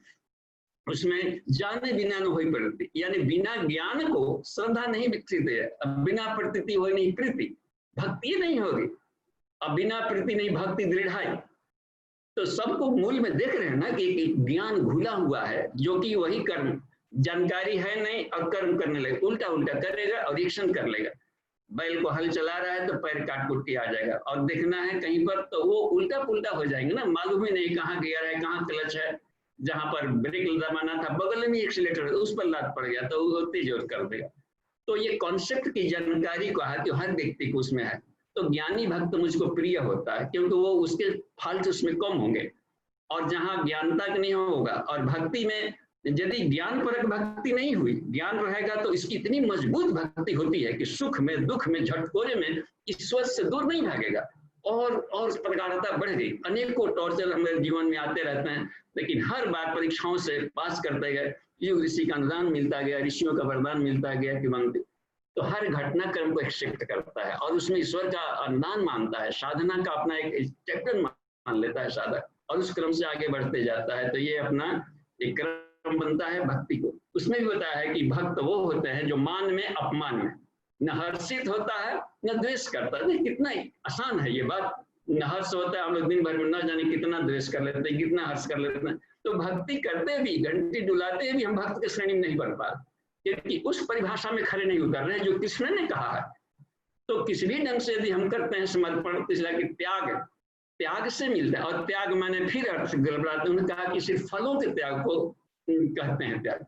S1: उसमें जाने बिना न होई प्रतीति, यानी बिना ज्ञान को श्रद्धा नहीं विकसित है, अब बिना प्रतीति हो नहीं प्रीति, भक्ति नहीं होगी, अब बिना प्रीति नहीं भक्ति दृढ़ाई। तो सबको मूल में देख रहे हैं ना कि ज्ञान घुला हुआ है, जो कि वही कर्म, जानकारी है नहीं और कर्म करने लगे, उल्टा उल्टा करेगा और रिएक्शन कर लेगा। बैल को हल चला रहा है तो पैर काट कुट के आ जाएगा, और देखना है कहीं पर तो वो उल्टा पुल्टा हो जाएंगे ना, मालूम ही नहीं कहाँ गियर है कहाँ क्लच है, जहां पर ब्रेक दबाना था बगल में एक्सीलेटर उस पर लात पड़ गया तो वो तेज और कर देगा। तो ये कॉन्सेप्ट की जानकारी को है कि हर व्यक्ति को उसमें है, तो ज्ञानी भक्त मुझको प्रिय होता है, क्योंकि वो उसके फाल्ट उसमें कम होंगे, और जहां ज्ञानता नहीं होगा। और भक्ति में यदि ज्ञान परक भक्ति नहीं हुई, ज्ञान रहेगा तो इसकी इतनी मजबूत भक्ति होती है कि सुख में दुख में झटकोरे में ईश्वर से दूर नहीं भागेगा, और प्रगाढ़ता बढ़ गई। अनेकों टॉर्चर हमारे जीवन में आते रहते हैं, लेकिन हर बार परीक्षाओं से पास करते गए, युग ऋषि का अनुदान मिलता गया, ऋषियों का वरदान मिलता गया कि बनते, तो हर घटनाक्रम को एक्सेप्ट करता है और उसमें ईश्वर का अनुदान मानता है, साधना का अपना एक चैप्टर मान लेता है साधक, और उस क्रम से आगे बढ़ते जाता है। तो ये अपना एक क्रम बनता है भक्ति को। उसमें भी बताया है कि भक्त वो होते हैं जो मान में अपमान में न हर्षित होता है न द्वेष करता है। कितना आसान है ये बात, न हर्ष होता है, हम लोग दिन भर में न जाने कितना द्वेष कर लेते हैं, कितना हर्ष कर लेते हैं। तो भक्ति करते भी, घंटी डुलाते भी हम भक्त के श्रेणी में नहीं बढ़ पा रहे, क्योंकि उस परिभाषा में खड़े नहीं उतर रहे हैं जो कृष्ण ने कहा है। तो किसी भी ढंग से यदि हम करते हैं समर्पण, तीसरा कि त्याग से मिलता है, और त्याग मैंने फिर अर्थ गड़बड़ाते, उन्होंने कहा कि सिर्फ फलों के त्याग को कहते हैं त्याग।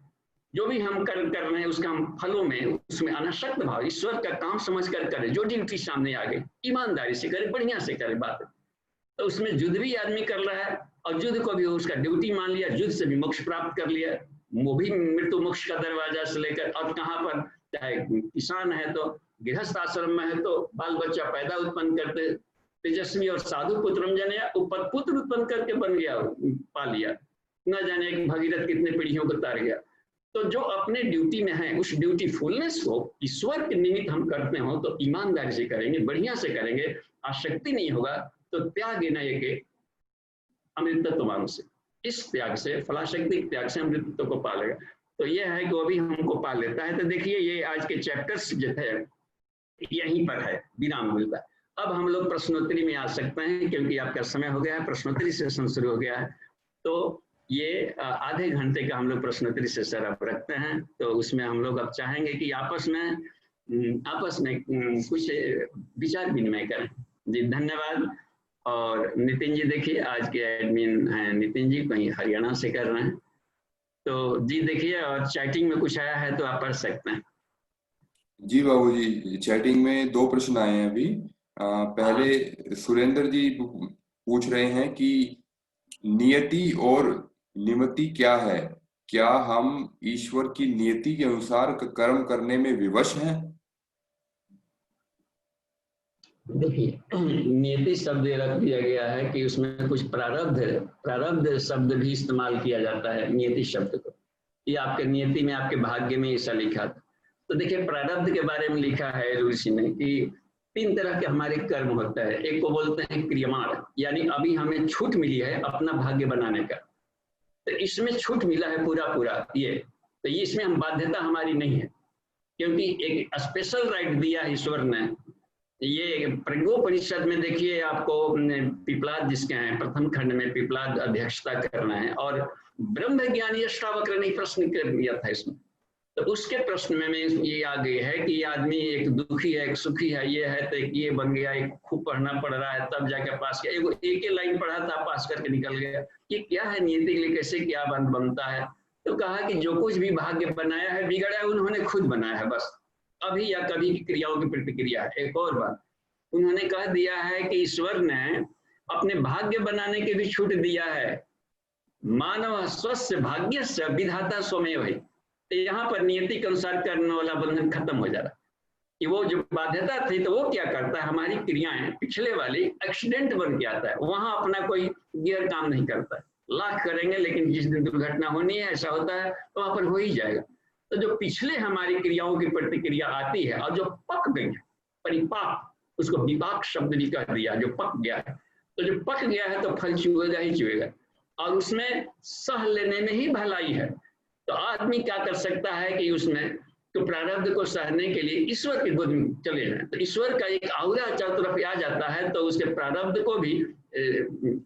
S1: जो भी हम कर रहे हैं उसका हम फलों में, उसमें अनासक्त भाव, ईश्वर का काम समझ कर करें, जो ड्यूटी सामने आ गई ईमानदारी से करे, बढ़िया से करे बात। तो उसमें युद्ध भी आदमी कर रहा है, और युद्ध को भी उसका ड्यूटी मान लिया, युद्ध से भी मोक्ष प्राप्त कर लिया, वो भी मृत्यु मोक्ष का दरवाजा से लेकर, और कहाँ पर चाहे किसान है तो गृहस्थ आश्रम में है तो बाल बच्चा पैदा उत्पन्न करते, तेजस्वी और साधु पुत्रम जनया, वो पुत्र उत्पन्न करके बन गया, पा लिया, न जाने कि भगीरथ कितने पीढ़ियों को तार गया। तो जो अपने ड्यूटी में है उस ड्यूटीफुलनेस को ईश्वर के निमित्त हम करते हो तो ईमानदारी से करेंगे, बढ़िया से करेंगे, आसक्ति नहीं होगा, तो त्याग न ये अमृतत्व से, इस त्याग से, फलाशक्ति त्याग से अमृतत्व को पालेगा। तो ये है कि वो भी हमको पा लेता है। तो देखिए ये आज के चैप्टर्स जो है यहीं पर है, विराम मिलता है। अब हम लोग प्रश्नोत्तरी में आ सकते हैं, क्योंकि आपका समय हो गया है, प्रश्नोत्तरी सेशन शुरू हो गया है। तो ये आधे घंटे का हम लोग प्रश्नोत्तरी सेशन अब रखते हैं। तो उसमें हम लोग अब चाहेंगे कि आपस में कुछ विचार विनिमय करें। जी धन्यवाद। और नितिन जी देखिए आज के एडमिन हैं, नितिन जी कहीं हरियाणा से कर रहे हैं। तो जी देखिए, और चैटिंग में कुछ आया है तो आप पढ़ सकते हैं।
S2: जी बाबूजी, चैटिंग में 2 प्रश्न आए हैं अभी। पहले सुरेंद्र जी पूछ रहे हैं कि नियति और निमति क्या है? क्या हम ईश्वर की नियति के अनुसार कर्म करने में विवश हैं?
S1: देखिए नियति शब्द रख दिया गया है कि उसमें कुछ प्रारब्ध शब्द भी इस्तेमाल किया जाता है नियति शब्द को। ये आपके नियति में, आपके भाग्य में ऐसा लिखा था। तो देखिए प्रारब्ध के बारे में लिखा है ऋषि ने कि 3 तरह के हमारे कर्म होता है। एक को बोलते हैं क्रियमाण, यानी अभी हमें छूट मिली है अपना भाग्य बनाने का, तो इसमें छूट मिला है पूरा ये, तो ये इसमें हम बाध्यता हमारी नहीं है, क्योंकि एक स्पेशल राइट दिया है ईश्वर ने। ये प्रज्ञोपनिषद में देखिए आपको पिपलाद जिसके हैं प्रथम खंड में पिपलाद अध्यक्षता करना है, और ब्रह्म ज्ञानी अष्टावक्र ने प्रश्न कर दिया था इसमें। तो उसके प्रश्न में ये आ गई है कि आदमी एक दुखी है, एक सुखी है, ये है तो एक ये बन गया, एक खूब पढ़ना पड़ रहा है तब जाके पास किया, एक ही लाइन पढ़ा था पास करके निकल गया। ये क्या है नियति के लिए, कैसे क्या बनता है? तो कहा कि जो कुछ भी भाग्य बनाया है बिगड़ा है उन्होंने खुद बनाया है, बस अभी या कभी की क्रियाओं की प्रतिक्रिया है। एक और बात उन्होंने कह दिया है कि ईश्वर ने अपने भाग्य बनाने की भी छूट दिया है, मानव स्वस्थ भाग्य से विधाता स्वमेव है। तो यहाँ पर नियति के अनुसार करने वाला बंधन खत्म हो जा रहा है कि वो जो बाध्यता थी तो वो क्या करता है, हमारी क्रियाएं पिछले वाली एक्सीडेंट बन के आता है, वहां अपना कोई गियर काम नहीं करता है। लाख करेंगे लेकिन जिस दिन दुर्घटना होनी है ऐसा होता है तो वहां पर हो ही जाएगा। तो जो पिछले हमारी क्रियाओं की प्रतिक्रिया आती है और जो पक गई है, परिपाक, उसको विपाक शब्द भी कह दिया, जो पक गया है, तो जो पक गया है तो फल चुएगा ही चुएगा, और उसमें सह लेने में ही भलाई है। तो आदमी क्या कर सकता है कि उसमें तो प्रारब्ध को सहने के लिए ईश्वर की गोद में चले जाए, तो ईश्वर का एक औरा चारों तरफ आ जाता है, तो उसके प्रारब्ध को भी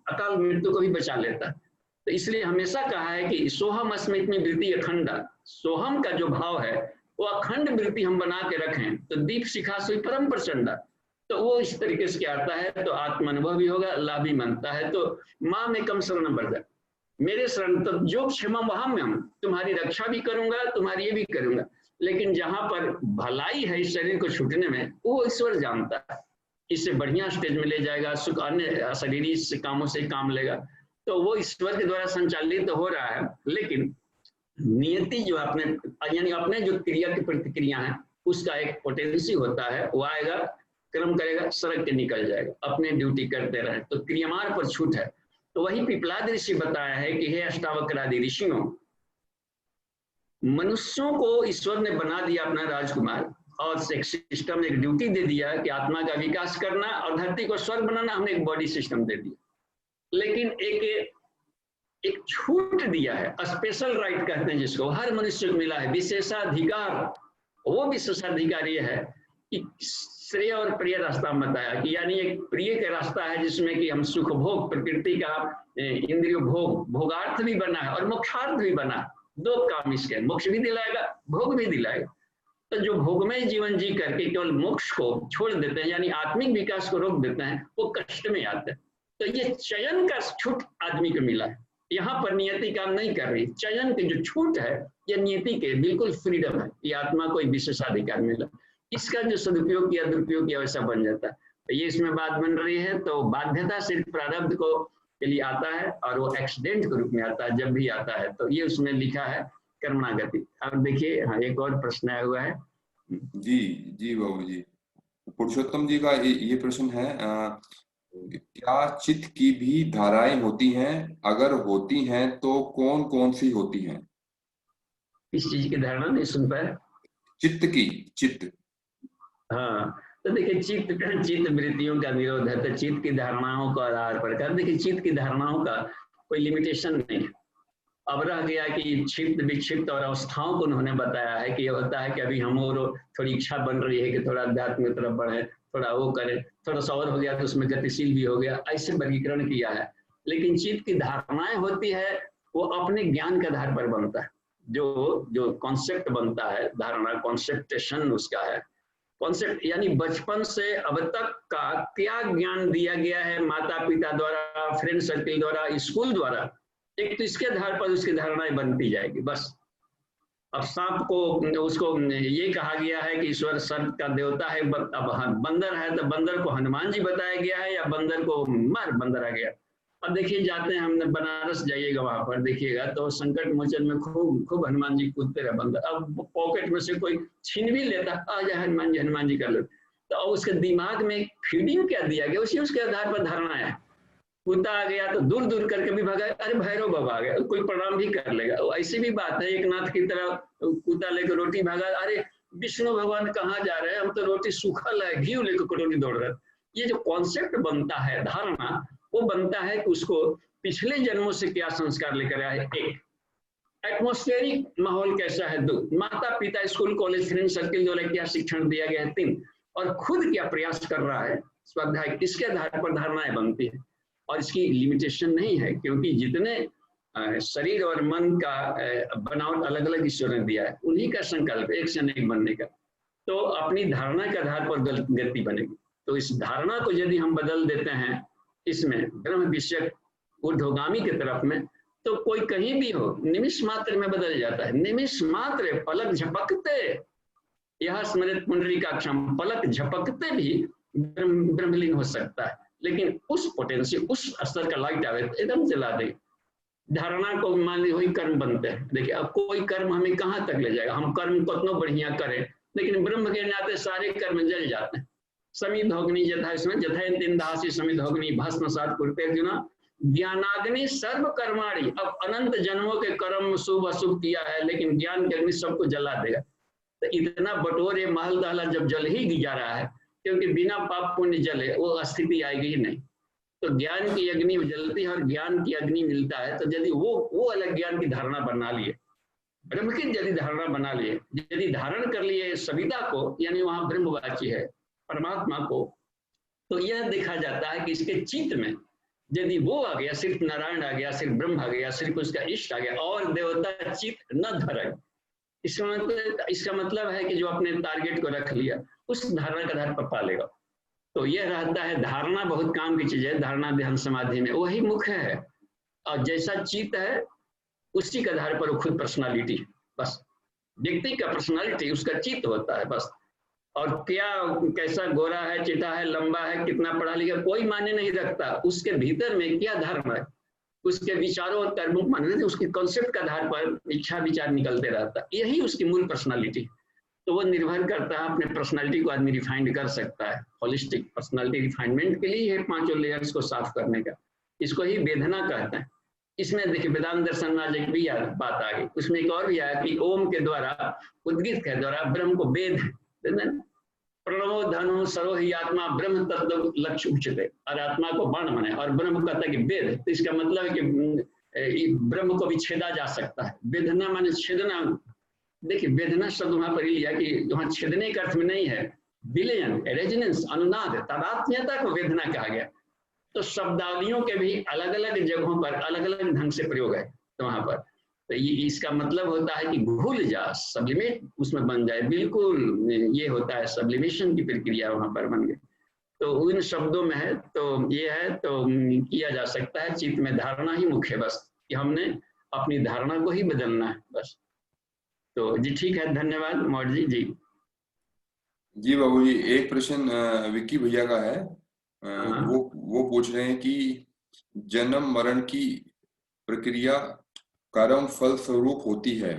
S1: अकाल मृत्यु को भी बचा लेता है। तो इसलिए हमेशा कहा है कि सोहम अस्मित में वृत्ति अखंड, सोहम का जो भाव है वो अखंड वृत्ति हम बना के रखें तो दीप शिखा सुई परम प्रचंडा, तो वो इस तरीके से क्या आता है तो आत्मानुभव भी होगा, लाभ भी मनता है। तो माँ में कम शरण बढ़ जाए, मेरे शरण, तो जो क्षमा वहां में हम तुम्हारी रक्षा भी करूंगा, तुम्हारी ये भी करूंगा, लेकिन जहां पर भलाई है इस शरीर को छूटने में वो ईश्वर जानता है, इससे बढ़िया स्टेज में ले जाएगा, सुख अन्य शरीरी कामों से काम लेगा, तो वो ईश्वर के द्वारा संचालित तो हो रहा है। लेकिन नियति जो अपने यानी अपने जो क्रिया की प्रतिक्रिया है उसका एक पोटेंसी होता है, वो आएगा, कर्म करेगा, सड़क के निकल जाएगा, अपने ड्यूटी करते रहे, तो क्रियामार पर छूट है। तो वही पिपलाद ऋषि बताया है कि हे अष्टावक्रादि ऋषियों, मनुष्यों को ईश्वर ने बना दिया अपना राजकुमार, और एक सिस्टम, एक ड्यूटी दे दिया कि आत्मा का विकास करना और धरती को स्वर्ग बनाना, हमने एक बॉडी सिस्टम दे दिया। लेकिन एक छूट दिया है, स्पेशल राइट कहते हैं जिसको हर मनुष्य को मिला है, विशेषाधिकार। वो विशेषाधिकार ये है कि श्रेय और प्रिय रास्ता बताया कि यानी एक प्रिय का रास्ता है जिसमें कि हम सुख भोग, प्रकृति का इंद्रिय भोग, भोगार्थ भी बना है और मोक्षार्थ भी बना है, 2 काम इसके, मोक्ष भी दिलाएगा, भोग भी दिलाएगा। तो जो भोगमय जीवन जी करके केवल मोक्ष को छोड़ देते हैं यानी आत्मिक विकास को रोक देते हैं, वो कष्ट में आते हैं। तो ये चयन का छूट आदमी को मिला है, यहाँ पर नियति काम नहीं कर रही, चयन की जो छूट है ये नियति के बिल्कुल फ्रीडम है, ये आत्मा को एक विशेषाधिकार मिला, इसका जो सदुपयोग किया दुरुपयोग किया वैसा बन जाता है। तो ये इसमें बात बन रही है। तो बाध्यता सिर्फ प्रारब्ध को के लिए आता है और वो एक्सीडेंट के रूप में आता है, जब भी आता है तो ये उसमें लिखा है कर्मणागति। अब देखिए हाँ एक और प्रश्न आया हुआ है।
S2: जी जी बाबू जी, पुरुषोत्तम जी का ये प्रश्न है, क्या चित्त की भी धाराएं होती हैं? अगर होती हैं तो कौन कौन सी होती हैं?
S1: इस चीज की धारणा नहीं सुन पाए।
S2: चित्त की, चित्त।
S1: हाँ, तो देखिए चित्त चित्त वृत्तियों का निरोध है, तो चित्त की धारणाओं को आधार पर कर, देखिए चित्त की धारणाओं का कोई लिमिटेशन नहीं है। अब रह गया कि क्षिप्त विक्षिप्त और अवस्थाओं को उन्होंने बताया है कि ये होता है कि अभी हम और थोड़ी इच्छा बन रही है कि थोड़ा अध्यात्म की तरफ बढ़े, थोड़ा वो करें, थोड़ा सा और हो गया तो उसमें गतिशील भी हो गया, ऐसे वर्गीकरण किया है। लेकिन चित्त की धारणाएं होती है वो अपने ज्ञान के आधार पर बनता है। जो जो कॉन्सेप्ट बनता है, धारणा कॉन्सेप्टेशन उसका है। कॉन्सेप्ट यानी बचपन से अब तक का क्या ज्ञान दिया गया है माता पिता द्वारा, फ्रेंड सर्किल द्वारा, स्कूल द्वारा, एक तो इसके आधार पर उसकी धारणाएं बनती जाएगी बस। अब सांप को उसको ये कहा गया है कि ईश्वर सर्प का देवता है, अब बंदर है तो बंदर को हनुमान जी बताया गया है या बंदर को मार बंदर आ गया। अब देखिए जाते हैं हमने बनारस, जाइएगा वहां पर देखिएगा तो संकट मोचन में खूब खूब हनुमान जी कूदते रहे बंदर। अब पॉकेट में से कोई छीन भी लेता, आ जाए हनुमान जी कर लो। तो अब उसके दिमाग में फीडिंग क्या दिया गया, उसी उसके आधार पर धारणा है। कुत्ता आ गया तो दूर दूर करके भी भागा, अरे भैरव बाबा आ गया, कोई प्रणाम भी कर लेगा। ऐसी भी बात है, एक नाथ की तरह कुत्ता लेकर रोटी भागा, अरे विष्णु भगवान कहाँ जा रहे हैं, हम तो रोटी सूखल है घी लेकर कटोरी दौड़ रहे। ये जो कॉन्सेप्ट बनता है धारणा, वो बनता है कि उसको पिछले जन्मों से क्या संस्कार लेकर आया है। एक एटमोस्फेरिक माहौल कैसा है, दो माता पिता स्कूल कॉलेज फ्रेंड सर्किल द्वारा क्या शिक्षण दिया गया है, तीन और खुद क्या प्रयास कर रहा है स्वाध्याय, इसके आधार पर धारणाएं बनती है। और इसकी लिमिटेशन नहीं है क्योंकि जितने शरीर और मन का बनावट अलग अलग ईश्वर ने दिया है, उन्हीं का संकल्प एक से अनेक बनने का। तो अपनी धारणा के आधार पर गति बनेगी। तो इस धारणा को यदि हम बदल देते हैं इसमें ब्रह्म विषयक ऊर्ध्वगामी की तरफ में, तो कोई कहीं भी हो निमिष मात्र में बदल जाता है। निमिष मात्र, पलक झपकते, यह स्मृत पुंडरीकाक्षम, पलक झपकते भी ब्रह्मलीन हो सकता है। लेकिन उस पोटेंशियल, उस स्तर का लाइट आवे तो एकदम जला दे। धारणा को मान ली वही कर्म बनते हैं। देखिए अब कोई कर्म हमें कहाँ तक ले जाएगा, हम कर्म कितना बढ़िया करें, लेकिन ब्रह्म के नाते सारे कर्म जल जाते हैं। समिधोग्नि जथा, इसमें जथयन्तिन्दासी समिधोग्नि भस्मसात् कुरुते अर्जुना ज्ञानाग्नि सर्व कर्माणि। अब अनंत जन्मों के कर्म शुभ अशुभ किया है, लेकिन ज्ञान के अग्नि सबको जला देगा। तो इतना बटोरे महल दहला जब जल ही जा रहा है, क्योंकि बिना पाप पुण्य जले वो स्थिति आएगी ही नहीं। तो ज्ञान की अग्नि जलती है और ज्ञान की अग्नि मिलता है, तो यदि वो अलग ज्ञान की धारणा बना लिए, ब्रह्म की यदि धारणा बना लिए, यदि धारण कर लिए सविता को, यानी वहां ब्रह्मवाची है परमात्मा को, तो यह देखा जाता है कि इसके चित्त में यदि वो आ गया, सिर्फ नारायण आ गया, सिर्फ ब्रह्म आ गया, सिर्फ उसका इष्ट आ गया और देवता चित्त न धरे, इसका मतलब है कि जो अपने टारगेट को रख लिया उस धारणा का आधार पर पालेगा। तो यह रहता है, धारणा बहुत काम की चीज है। धारणा ध्यान समाधि में वही मुख्य है, और जैसा चित्त है उसी के आधार पर वो खुद पर्सनालिटी, बस व्यक्ति का पर्सनालिटी उसका चित्त होता है बस। और क्या कैसा गोरा है, चिटा है, लंबा है, कितना पढ़ा लिखा, कोई मायने नहीं रखता। उसके भीतर में क्या धर्म है, उसके विचारों और कर्मों माने, उसके कॉन्सेप्ट के आधार पर इच्छा विचार निकलते रहता, यही उसकी मूल पर्सनालिटी। तो वो निर्भर करता है, अपने पर्सनालिटी को आदमी रिफाइंड कर सकता है। होलिस्टिक पर्सनालिटी रिफाइनमेंट के लिए है पांचों लेयर्स को साफ करने का, इसको ही वेदना कहते हैं। इसमें देखिए वेदांत दर्शन में आज एक भी बात आ गई, उसमें एक और भी आया कि ओम के द्वारा, उद्गीत के द्वारा ब्रह्म को वेद, प्रणवो धनु सरो ही आत्मा ब्रह्म तत्व लक्ष्य उच्चते, और आत्मा को बाण माने और ब्रह्म कहता है कि वेद। तो इसका मतलब है कि ब्रह्म को भी छेदा जा सकता है। वेदना माने छेदना। देखिए वेदना शब्द वहां पर लिया कि वहां छेदने का अर्थ में नहीं है, विलयन, रेजोनेंस, अनुनाद, तादात्म्यता को वेदना कहा गया। तो शब्दावलियों के भी अलग अलग जगहों पर अलग अलग ढंग से प्रयोग है। तो वहां पर तो ये इसका मतलब होता है कि घुल जा, सब्लिमेट उसमें बन जाए, बिल्कुल ये होता है सब्लिमेशन की प्रक्रिया वहां पर बन गई। तो उन शब्दों में है, तो ये है, तो किया जा सकता है। चित्त में धारणा ही मुख्य, बस कि हमने अपनी धारणा को ही बदलना है बस। तो जी ठीक है, धन्यवाद मौर्य जी। जी
S2: जी बाबू जी, एक प्रश्न विक्की भैया का है।
S1: हाँ
S2: वो पूछ रहे हैं कि जन्म मरण की प्रक्रिया कर्म फल स्वरूप होती है,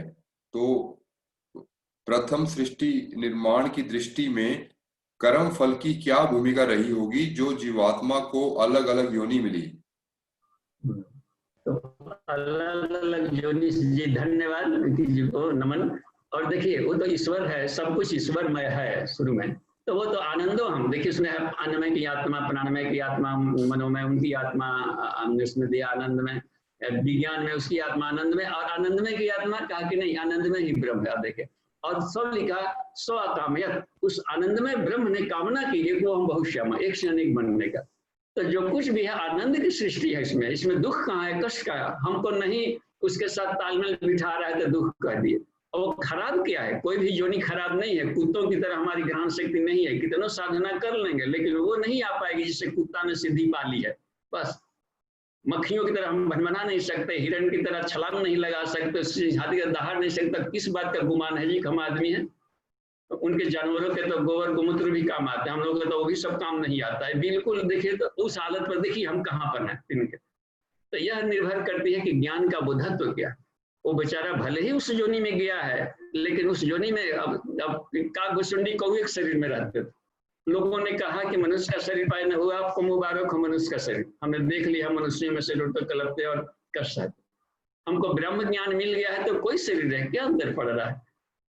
S2: तो प्रथम सृष्टि निर्माण की दृष्टि में कर्म फल की क्या भूमिका रही होगी जो जीवात्मा को अलग अलग योनि मिली?
S1: तो अलग अलग योनि जी, धन्यवाद जी को नमन। और देखिए वो तो ईश्वर है, सब कुछ ईश्वरमय है शुरू में, तो वो तो आनंदो हम देखिए उसने अन्नमय की आत्मा, प्राणमय की आत्मा, मनोमय उनकी आत्मा, उसने दिया आनंद में, विज्ञान में उसकी आत्मा आनंद में, और आनंदमय की आत्मा कहा कि नहीं आनंदमय ही ब्रह्म है। देखे और सब लिखा स्व अकामयत, उस आनंदमय ब्रह्म ने कामना की एक वो हम बहुश्यामा, एक से अनेक बनने का। तो जो कुछ भी है आनंद की सृष्टि है, इसमें दुख कहाँ है, कष्ट का है, हमको नहीं उसके साथ तालमेल बिठा रहा है तो दुख कर दिए। और वो खराब क्या है, कोई भी योनि खराब नहीं है, कुत्तों की तरह हमारी ग्रहण शक्ति नहीं है, कितनों साधना कर लेंगे लेकिन वो नहीं आ पाएगी जिससे कुत्ता ने सिद्धि पा ली है। बस मक्खियों की तरह हम भनभना नहीं सकते, हिरण की तरह छलांग नहीं लगा सकते, हाथी का दहाड़ नहीं सकता। किस बात का गुमान है जी, हम आदमी है। तो उनके जानवरों के तो गोबर गोमूत्र भी काम आते हैं, हम लोग के तो वो भी सब काम नहीं आता है बिल्कुल। देखिए तो उस हालत पर देखिए हम कहाँ पर हैं इनके। तो यह निर्भर करती है कि ज्ञान का बुद्धत्व क्या। वो बेचारा भले ही उस योनि में गया है, लेकिन उस योनि में अब काकभुसुंडी कौवे एक शरीर में रहते थे। लोगों ने कहा कि मनुष्य का शरीर पैदा हुआ, आपको मुबारक हो मनुष्य का शरीर, हमने देख लिया मनुष्यों में से तो कलपते और कष्ट है। हमको ब्रह्म ज्ञान मिल गया है तो कोई शरीर है क्या अंदर पड़ रहा है,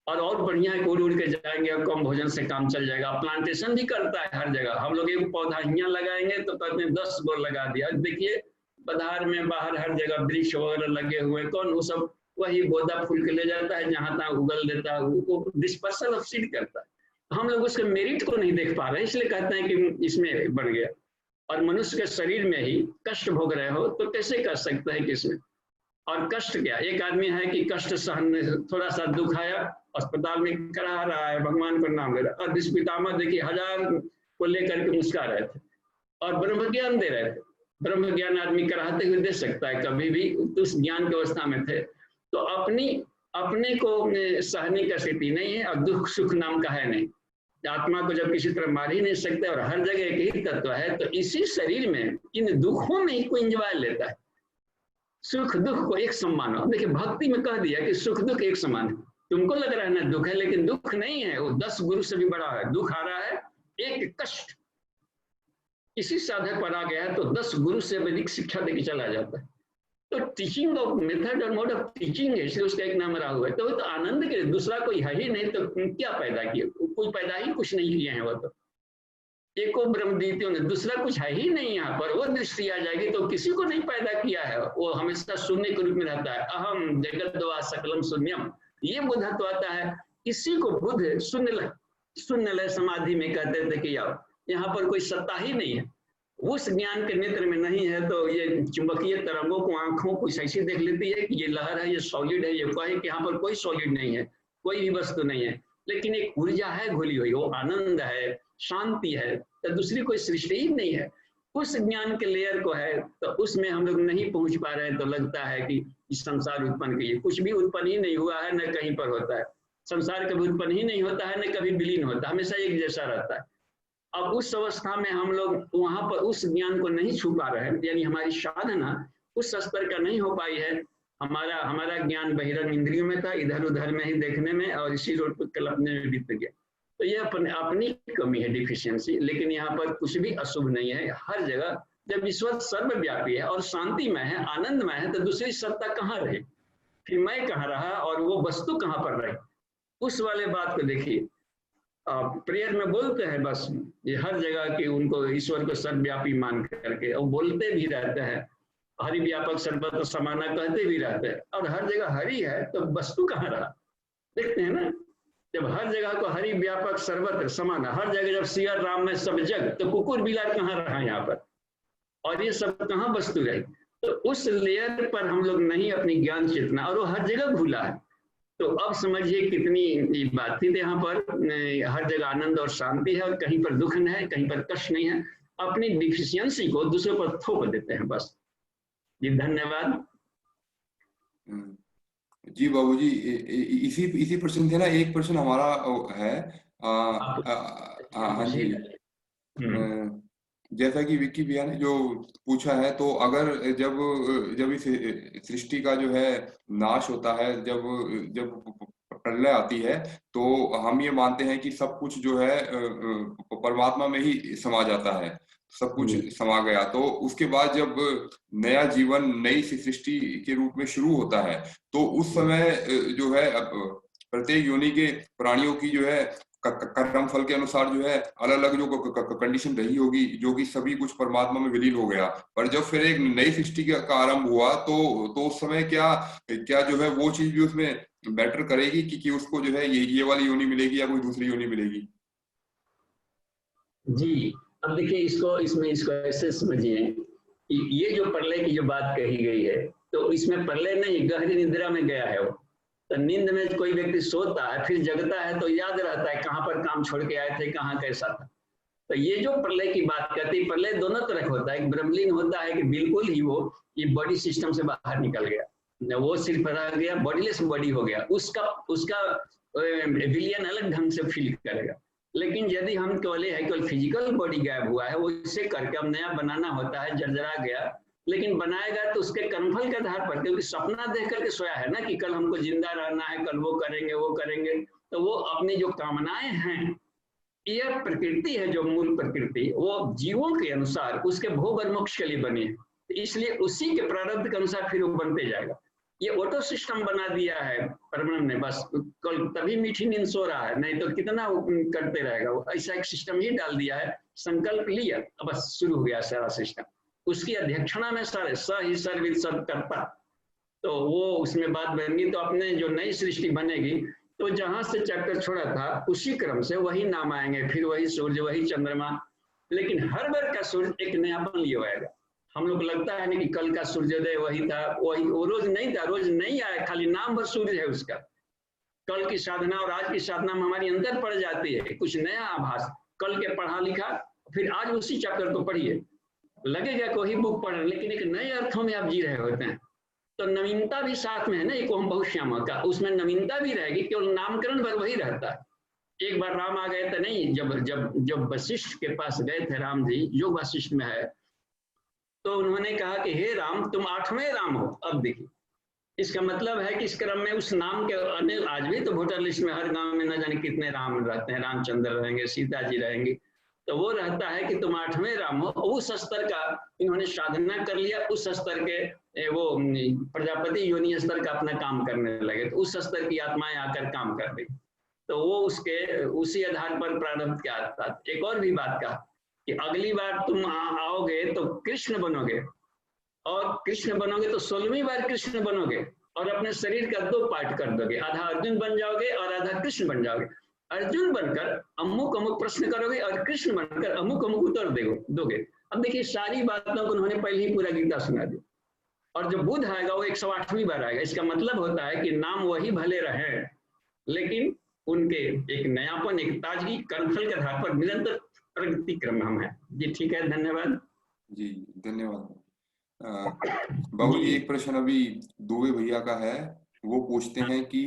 S1: और बढ़िया है, उड़ उड़ के जाएंगे और कम भोजन से काम चल जाएगा। प्लांटेशन भी करता है हर जगह, हम लोग एक पौधा यहाँ लगाएंगे तो कहते हैं 10 गो लगा दिया। देखिए बाजार में बाहर हर जगह वृक्ष वगैरह लगे हुए, कौन वो सब वही पौधा फूल के ले जाता है, जहां तहाँ उगल देता है, वो डिस्पर्सल ऑफ सीड करता है। हम लोग उसके मेरिट को नहीं देख पा रहे, इसलिए कहते हैं कि इसमें बढ़ गया। और मनुष्य के शरीर में ही कष्ट भोग रहे हो तो कैसे कर सकते हैं किसमें। और कष्ट क्या, एक आदमी है कि कष्ट सहन, थोड़ा सा दुख आया अस्पताल में करा रहा है, भगवान पर नाम ले रहा है। और दुष्पितामह देखिए 1000 को लेकर के मुस्कुरा रहे थे और ब्रह्म ज्ञान दे रहे थे। ब्रह्म ज्ञान आदमी कराते हुए दे सकता है कभी भी, उस ज्ञान की अवस्था में थे। तो अपने को सहने का स्थिति नहीं है, और दुख सुख नाम का है नहीं। आत्मा को जब किसी तरह मार ही नहीं सकते और हर जगह एक ही तत्व है, तो इसी शरीर में इन दुखों में ही कोई इंजॉय लेता है। सुख दुख को एक समान हो, देखिए भक्ति में कह दिया कि सुख दुख एक समान है। तुमको लग रहा है ना दुख है, लेकिन दुख नहीं है, वो 10 गुरु से भी बड़ा है। दुख आ रहा है एक कष्ट, इसी साधक पर आ गया है तो 10 गुरु से अधिक शिक्षा देके चला जाता है। तो टीचिंग ऑफ मेथड और मोड ऑफ टीचिंग है, इसलिए उसका एक नाम रहा हुआ है। तो वो तो आनंद के दूसरा कोई है ही नहीं, तो क्या पैदा किया, कोई पैदा ही कुछ नहीं किए हैं। वो तो एको ब्रह्म द्वितीय ने, दूसरा कुछ है ही नहीं यहाँ पर। वो दृष्टि आ जाएगी तो किसी को नहीं पैदा किया है, वो हमेशा शून्य के रूप में रहता है। अहम जगत वा सकलम शून्यम, ये बुद्धत्व आता है। इसी को बुद्ध शून्य लय समाधि में कहते थे कि आओ, यहाँ पर कोई सत्ता ही नहीं है, उस ज्ञान के नेत्र में नहीं है। तो ये चुंबकीय तरंगों को आंखों कुछ ऐसी देख लेती है कि ये लहर है, ये सॉलिड है, ये कहे कि यहाँ पर कोई सॉलिड नहीं है, कोई भी वस्तु नहीं है, लेकिन एक ऊर्जा है घुली हुई, वो आनंद है, शांति है, तो दूसरी कोई सृष्टि ही नहीं है। उस ज्ञान के लेयर को है, तो उसमें हम लोग नहीं पहुंच पा रहे हैं। तो लगता है कि इस संसार उत्पन्न किए, कुछ भी उत्पन्न ही नहीं हुआ है, न कहीं पर होता है। संसार कभी उत्पन्न ही नहीं होता है, न कभी विलीन होता है, हमेशा एक जैसा रहता है। अब उस अवस्था में हम लोग वहां पर उस ज्ञान को नहीं छू पा रहे हैं, यानी हमारी साधना उस स्तर का नहीं हो पाई है। हमारा ज्ञान बहिरंग इंद्रियों में था, इधर उधर में ही देखने में, और इसी रोड पर कल्पने में बीत गया। तो यह अपनी कमी है, डिफिशियंसी। लेकिन यहाँ पर कुछ भी अशुभ नहीं है। हर जगह जब ईश्वर सर्वव्यापी है और शांतिमय है, आनंदमय है, तो दूसरी सत्ता कहाँ रही, फिर मैं कहाँ रहा और वो वस्तु कहाँ पर रही। उस वाले बात को देखिए, प्रेयर में बोलते हैं बस ये हर जगह कि उनको ईश्वर को सर्वव्यापी मान करके, और बोलते भी रहते हैं हरि व्यापक सर्वत्र समाना कहते भी रहते हैं, और हर जगह हरि है तो वस्तु कहाँ रहा। देखते हैं ना, जब हर जगह को हरि व्यापक सर्वत्र समाना, हर जगह जब सिया राम में सब जग, तो कुकुर बिलार कहाँ रहा यहाँ पर, और ये सब कहाँ वस्तु रही। तो उस लेयर पर हम लोग नहीं अपनी ज्ञान चेतना, और वो हर जगह भूला है। तो अब समझिए कितनी बात थी। यहाँ पर हर जगह आनंद और शांति है, और कहीं पर दुख नहीं है, कहीं पर कष्ट नहीं है। अपनी डिफिशियंसी को दूसरों पर थोप देते हैं बस। जी धन्यवाद
S2: जी बाबूजी। इसी प्रश्न थे ना, एक प्रश्न हमारा है। हाँ जी, जैसा कि विक्की भैया ने जो पूछा है, तो अगर जब इस सृष्टि का जो है नाश होता है, जब प्रलय आती है तो हम ये मानते हैं कि सब कुछ जो है परमात्मा में ही समा जाता है, सब कुछ समा गया। तो उसके बाद जब नया जीवन नई सृष्टि के रूप में शुरू होता है तो उस समय जो है प्रत्येक योनि के प्राणियों की जो है कर्म फल के अनुसार जो है अलग अलग जो कंडीशन रही होगी, जो कि सभी कुछ परमात्मा में विलीन हो गया। पर जब फिर एक नई सृष्टि का आरंभ हुआ तो उस समय क्या जो है वो चीज भी उसमें बेटर करेगी कि उसको जो है ये वाली योनि मिलेगी या कोई दूसरी योनि मिलेगी?
S1: जी, अब देखिए इसको ऐसे समझिए कि ये जो प्रलय की जो बात कही गई है, तो इसमें प्रलय नहीं, गहरी निद्रा में गया है वो। तो नींद में कोई व्यक्ति सोता है फिर जगता है तो याद रहता है कहाँ पर काम छोड़ के आए थे, कहाँ कैसा था। तो ये जो प्रलय की बात करती है, प्रलय दोनों तरह होता है। एक ब्रह्मलीन होता है कि बिल्कुल ही वो ये बॉडी सिस्टम से बाहर निकल गया, वो सिर्फ रह गया, बॉडीलेस बॉडी हो गया, उसका विलियन अलग ढंग से फील करेगा। लेकिन यदि हम केवल फिजिकल बॉडी गायब हुआ है, वो इसे करके अब नया बनाना होता है, जर्जरा गया, लेकिन बनाएगा तो उसके कर्मफल के आधार पर, क्योंकि सपना देख करके सोया है ना कि कल हमको जिंदा रहना है, कल वो करेंगे, तो वो अपनी जो कामनाएं हैं, यह प्रकृति है जो मूल प्रकृति, वो जीवों के अनुसार उसके भोग और मोक्ष के लिए बनी है, इसलिए उसी के प्रारब्ध के अनुसार फिर वो बनते जाएगा। ये ऑटो सिस्टम बना दिया है परमात्मा ने, बस कल तभी मीठी नींद सो रहा है, नहीं तो कितना करते रहेगा। वो ऐसा एक सिस्टम ही डाल दिया है, संकल्प लिया बस शुरू हो गया सारा सिस्टम, उसकी अध्यक्षता में सारे ही सर्विस सब करता, तो वो उसमें बात बनेगी। तो अपने जो नई सृष्टि बनेगी तो जहां से चैप्टर छोड़ा था उसी क्रम से वही नाम आएंगे, फिर वही सूर्य, वही चंद्रमा, लेकिन हर बार का सूर्य एक नयापन लिए आएगा। हम लोग लगता है ना कि कल का सूर्योदय वही था, वही वो रोज नहीं था, रोज नहीं आया, खाली नाम भर सूर्य है उसका। कल की साधना और आज की साधना में हमारी अंतर पड़ जाती है, कुछ नया आभास, कल के पढ़ा लिखा फिर आज उसी चैप्टर को पढ़िए, लगेगा कोई बुक पढ़ रहे, लेकिन एक नए अर्थों में आप जी रहे होते हैं। तो नवीनता भी साथ में है ना, एक ओम बहुश्यामा का, उसमें नवीनता भी रहेगी, केवल नामकरण भर वही रहता है। एक बार राम आ गए थे नहीं, जब वशिष्ठ के पास गए थे राम जी, जो वशिष्ठ में है, तो उन्होंने कहा कि हे राम तुम 8वें राम हो। अब देखिए इसका मतलब है कि इस क्रम में उस नाम के अनेक, आज भी तो वोटर लिस्ट में हर गांव में न जाने कितने राम रहते हैं, रामचंद्र रहेंगे, सीता जी रहेंगे, तो वो रहता है कि तुम 8वें राम हो। उस स्तर का इन्होंने साधना कर लिया, उस स्तर के वो प्रजापति योनि स्तर का अपना काम करने लगे, तो उस स्तर की आत्माएं आकर काम कर रही, तो वो उसी आधार पर प्रारब्ध के आता। एक और भी बात कहा कि अगली बार तुम आओगे तो कृष्ण बनोगे, और कृष्ण बनोगे तो 16वीं बार कृष्ण बनोगे, और अपने शरीर का 2 पार्ट कर दोगे, आधा अर्जुन बन जाओगे और आधा कृष्ण बन जाओगे। अर्जुन बनकर अमुक अमुक प्रश्न करोगे और कृष्ण बनकर अमुक अमुक उत्तर दोगे। अब देखिए सारी बातों को उन्होंने पहले ही पूरा गीता सुना दी, और जब बुध आएगा वो 108वीं बार आएगा। इसका मतलब होता है कि नाम वही भले रहे, लेकिन उनके एक नयापन, एक ताजगी, कर्मफल के आधार पर निरंतर प्रगति क्रम हम है। जी ठीक है, धन्यवाद
S2: जी, धन्यवाद। बाबू जी एक प्रश्न अभी दुबे भैया का है, वो पूछते हैं कि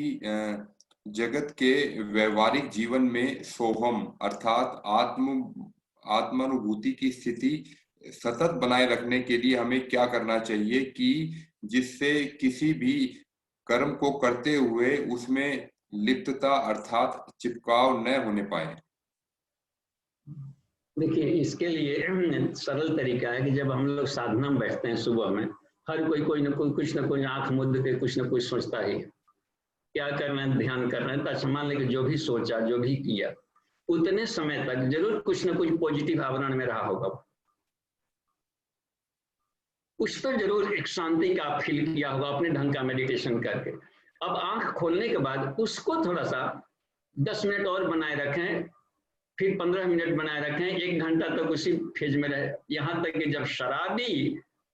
S2: जगत के व्यवहारिक जीवन में सोहम अर्थात आत्मानुभूति की स्थिति सतत बनाए रखने के लिए हमें क्या करना चाहिए कि जिससे किसी भी कर्म को करते हुए उसमें लिप्तता अर्थात चिपकाव न होने पाए?
S1: देखिए इसके लिए सरल तरीका है कि जब हम लोग साधना में बैठते हैं सुबह में, हर कोई कुछ न कोई आंख मूंद के कुछ न कुछ सोचता ही है, क्या करना है, ध्यान करना है। तो मान लेके जो भी सोचा, जो भी किया, उतने समय तक जरूर कुछ न कुछ पॉजिटिव आवरण में रहा होगा, कुछ तो जरूर एक शांति का फील किया होगा अपने ढंग का मेडिटेशन करके। अब आंख खोलने के बाद उसको थोड़ा सा 10 मिनट और बनाए रखें, फिर 15 मिनट बनाए रखें, 1 घंटा तक उसी फेज में रहे, यहाँ तक कि जब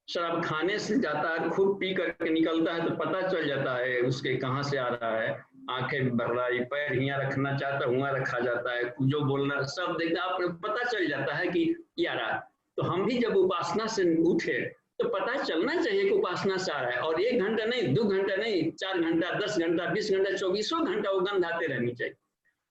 S1: शराब खाने से जाता है, खूब पी करके निकलता है, तो पता चल जाता है उसके कहाँ से आ रहा है, आंखें बढ़ रही, पैर यहाँ रखना चाहता है वहाँ रखा जाता है, जो बोलना सब देखना, आप पता चल जाता है कि ये आ रहा है। तो हम भी जब उपासना से उठे तो पता चलना चाहिए कि उपासना से आ रहा है, और 1 घंटा नहीं, 2 घंटा नहीं, 4 घंटा, 10 घंटा, 20 घंटा, 24 घंटा वो गंध आते रहनी चाहिए।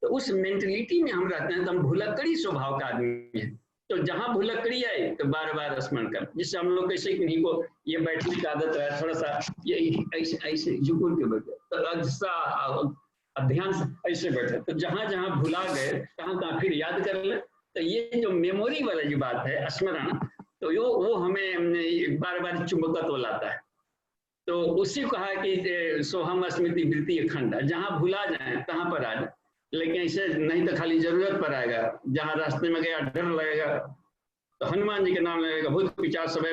S1: तो उस मेंटलिटी में हम रहते हैं, तो हम भुलक्कड़ी स्वभाव का आदमी है, तो जहां भुलक्कड़ी आए तो बार बार स्मरण कर, जिससे हम लोग कैसे किन्हीं को ये बैठने की आदत है, थोड़ा सा ये ऐसे ऐसे झुकुर के बैठे, तो अब ध्यान से ऐसे बैठे, तो जहां जहां भुला गए कहाँ कहाँ फिर याद कर ले। तो ये जो मेमोरी वाला जो बात है, स्मरण, तो वो हमें बार बार चुंबकत्व लाता है। तो उसी को कहा कि सोहम स्मृति वृत्ति अखंड, जहां भुला जाए तहां पर आ जाए। लेकिन ऐसे नहीं तो खाली जरूरत पर आएगा, जहां रास्ते में गया डर लगेगा तो हनुमान जी के नाम लगेगा, भूत पिचास सब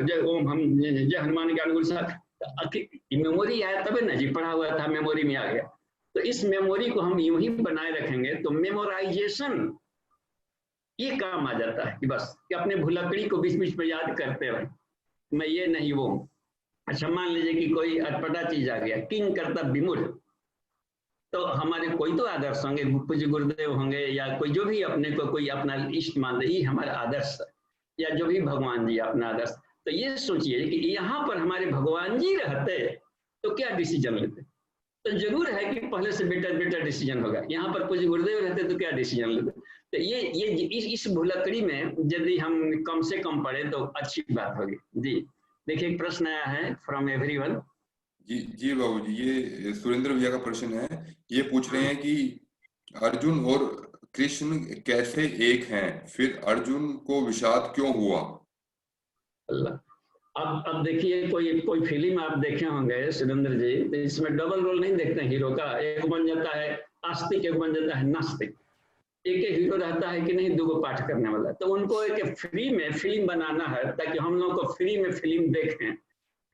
S1: जय ओम हम जय हनुमान के अनुकूल साथ, मेमोरी आया तबे ना जी, पढ़ा हुआ था मेमोरी में आ गया। तो इस मेमोरी को हम यूं ही बनाए रखेंगे तो मेमोराइजेशन ये काम आ जाता है कि बस कि अपने भुलकड़ी को बीच बीच में याद करते रहे, मैं ये नहीं वो। अच्छा मान लीजिए कि कोई अटपटा चीज आ गया, किंग करता विमूढ़, तो हमारे कोई तो आदर्श होंगे, पूज्य गुरुदेव होंगे या कोई जो भी अपने को कोई अपना इष्ट मानते ही हमारा आदर्श, या जो भी भगवान जी अपना आदर्श। तो ये सोचिए कि यहाँ पर हमारे भगवान जी रहते तो क्या डिसीजन लेते। तो जरूर है कि पहले से बेटर बेटर डिसीजन होगा। यहाँ पर पूज्य गुरुदेव रहते तो क्या डिसीजन लेते। तो ये इस भुलकड़ी में यदि हम कम से कम पढ़े तो अच्छी बात होगी जी। देखिए एक प्रश्न आया है फ्रॉम एवरीवन।
S2: जी बाबू जी, ये सुरेंद्र भैया का प्रश्न है। ये पूछ रहे हैं कि अर्जुन और कृष्ण कैसे एक हैं, फिर अर्जुन को विषाद क्यों हुआ।
S1: अब देखिए कोई फिल्म आप देखे होंगे सुरेंद्र जी, तो इसमें डबल रोल नहीं देखते हैं हीरो का, एक बन जाता है आस्तिक, एक बन जाता है नास्तिक। एक हीरो रहता है कि नहीं, दो पाठ करने वाला। तो उनको एक फ्री में फिल्म बनाना है ताकि हम लोग को फ्री में फिल्म देखें।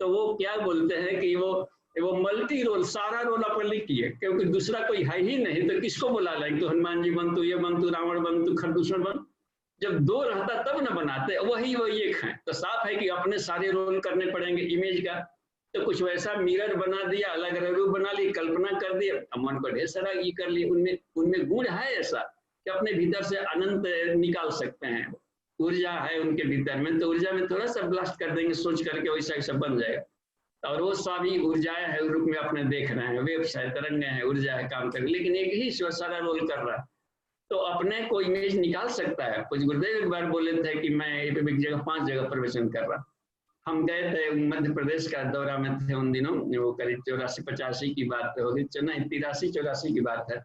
S1: तो वो क्या बोलते हैं कि वो मल्टी रोल, सारा रोल अपन लिखिए, क्योंकि दूसरा कोई है ही नहीं तो किसको बुला लें। तो हनुमान जी बन, तू ये बन, तू रावण बन, तू खरदूषण बन। जब दो रहता तब न बनाते, वही एक है। तो साफ है कि अपने सारे रोल करने पड़ेंगे इमेज का। तो कुछ वैसा मिरर बना दिया, अलग अलग रूप बना ली, कल्पना कर दी, मन को ढेर सारा ये कर लिए। उनमें गुण है ऐसा कि अपने भीतर से अनंत निकाल सकते हैं, ऊर्जा है उनके भीतर में। तो ऊर्जा में थोड़ा सा ब्लास्ट कर देंगे सोच करके, वैसा ऐसा बन जाएगा। और वो सभी ऊर्जाएं है रूप में अपने देख रहे हैं, वेव्स है, तरंगे हैं, ऊर्जा है काम कर, लेकिन एक ही ईश्वर सारा रोल कर रहा है। तो अपने को इमेज निकाल सकता है। कुछ गुरुदेव एक बार बोले थे कि मैं एक जगह 5 जगह प्रवचन कर रहा। हम गए थे मध्य प्रदेश का दौरा में थे उन दिनों, वो करीब 84-85 की बात होगी, नहीं 83-84 की बात है।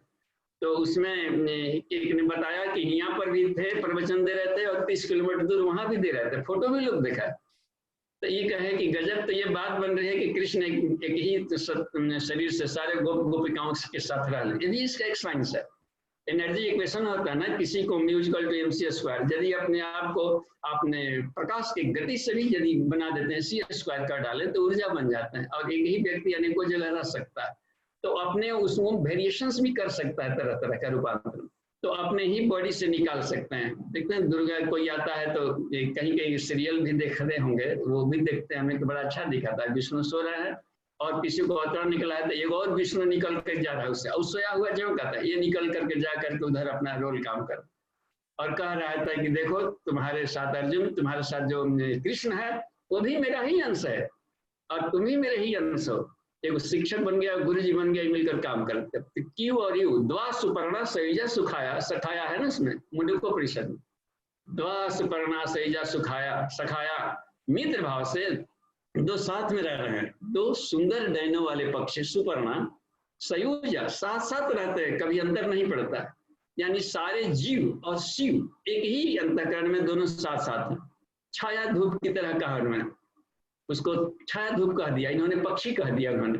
S1: तो उसमें एक ने बताया कि यहाँ पर भी थे, प्रवचन दे रहे थे और 30 किलोमीटर दूर वहां भी दे रहे थे, फोटो भी लोग देखा। तो ये कहे कि गजब, तो ये बात बन रही है कि कृष्ण एक ही शरीर से सारे गोपिकाओं के साथ रह रहे। ये भी इसका एक साइंस है। एनर्जी इक्वेशन होता है ना, किसी को mu equal to mc square, यदि अपने आप को आपने प्रकाश की गति से भी यदि बना देते हैं, c स्क्वायर कर डालें तो ऊर्जा बन जाता है। और एक ही व्यक्ति अनेकों जगह रह सकता है, तो अपने उसमें वेरिएशंस भी कर सकता है, तरह तरह का रूपांतरण तो अपने ही बॉडी से निकाल सकते हैं। देखते हैं दुर्गा कोई आता है तो कहीं कहीं सीरियल भी देख रहे होंगे, वो भी देखते हैं, हमें तो बड़ा अच्छा दिखाता है, विष्णु सो रहा है और किसी को अवतार निकला है तो एक और विष्णु निकल कर जा रहा है उससे, और सोया हुआ जो कहता है ये निकल करके जा करके उधर अपना रोल काम कर और कह रहा था कि देखो तुम्हारे साथ अर्जुन, तुम्हारे साथ जो कृष्ण है वो भी मेरा ही अंश है और तुम ही मेरे ही अंश हो। एक शिक्षक बन गया, गुरु जी बन गया, मिलकर काम करते। क्यों और यू द्वा सुपर्णा सैजा सुखाया, सखाया है ना इसमें मुंडकोपनिषद में, द्वा सुपर्णा सैजा सुखाया सखाया, मित्र भाव से दो साथ में रह रहे हैं, दो सुंदर डैनों वाले पक्षी सुपर्णा सयुजा साथ साथ रहते हैं, कभी अंतर नहीं पड़ता। यानी सारे जीव और शिव एक ही अंतःकरण में दोनों साथ साथ हैं। छाया धूप की तरह कहा उन्होंने, उसको छाया धूप कह दिया, इन्होंने पक्षी कह दिया उन्होंने।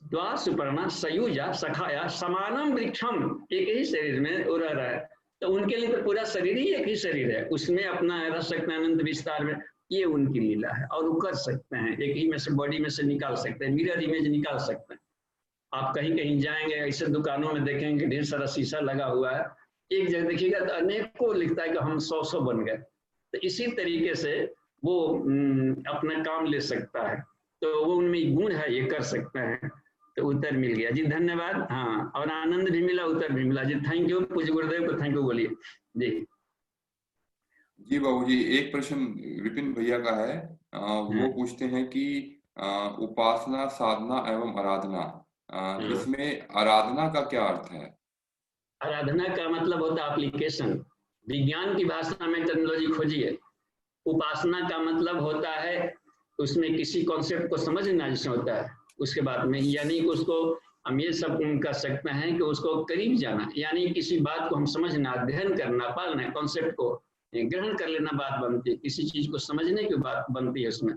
S1: द्वा सुपर्णा सयुजा सखाया समानम वृक्षम, एक ही शरीर में वो रह रहा है। तो उनके लिए तो पूरा शरीर ही एक ही शरीर है, उसमें अपना रह सकते हैं अनंत विस्तार में। ये उनकी लीला है और वो कर सकते हैं, एक ही में से बॉडी में से निकाल सकते हैं, मिरर इमेज निकाल सकते हैं। आप कहीं कहीं जाएंगे ऐसे दुकानों में देखेंगे ढेर सारा शीशा लगा हुआ है, एक जगह देखिएगा तो अनेकों लिखता है कि हम 100 बन गए। तो इसी तरीके से वो अपना काम ले सकता है, तो वो उनमें गुण है, ये कर सकते हैं। तो उत्तर मिल गया जी, धन्यवाद। हाँ, और आनंद भी मिला, उत्तर भी मिला जी, थैंक यू। पूज्य गुरुदेव को थैंक यू बोलिए जी।
S2: जी बाबूजी, एक प्रश्न विपिन भैया का है। वो पूछते हैं कि उपासना, साधना एवं आराधना, इसमें आराधना का क्या अर्थ है।
S1: आराधना का मतलब होता है एप्लीकेशन, विज्ञान की भाषा में टेक्नोलॉजी खोजिए। उपासना का मतलब होता है उसमें किसी कॉन्सेप्ट को समझना जिसमें होता है, उसके बाद में यानी कि उसको हम ये सब कर सकते हैं कि उसको करीब जाना, यानी किसी बात को हम समझना, अध्ययन करना, पालना, कॉन्सेप्ट को ग्रहण कर लेना बात बनती है, किसी चीज को समझने की बात बनती है उसमें,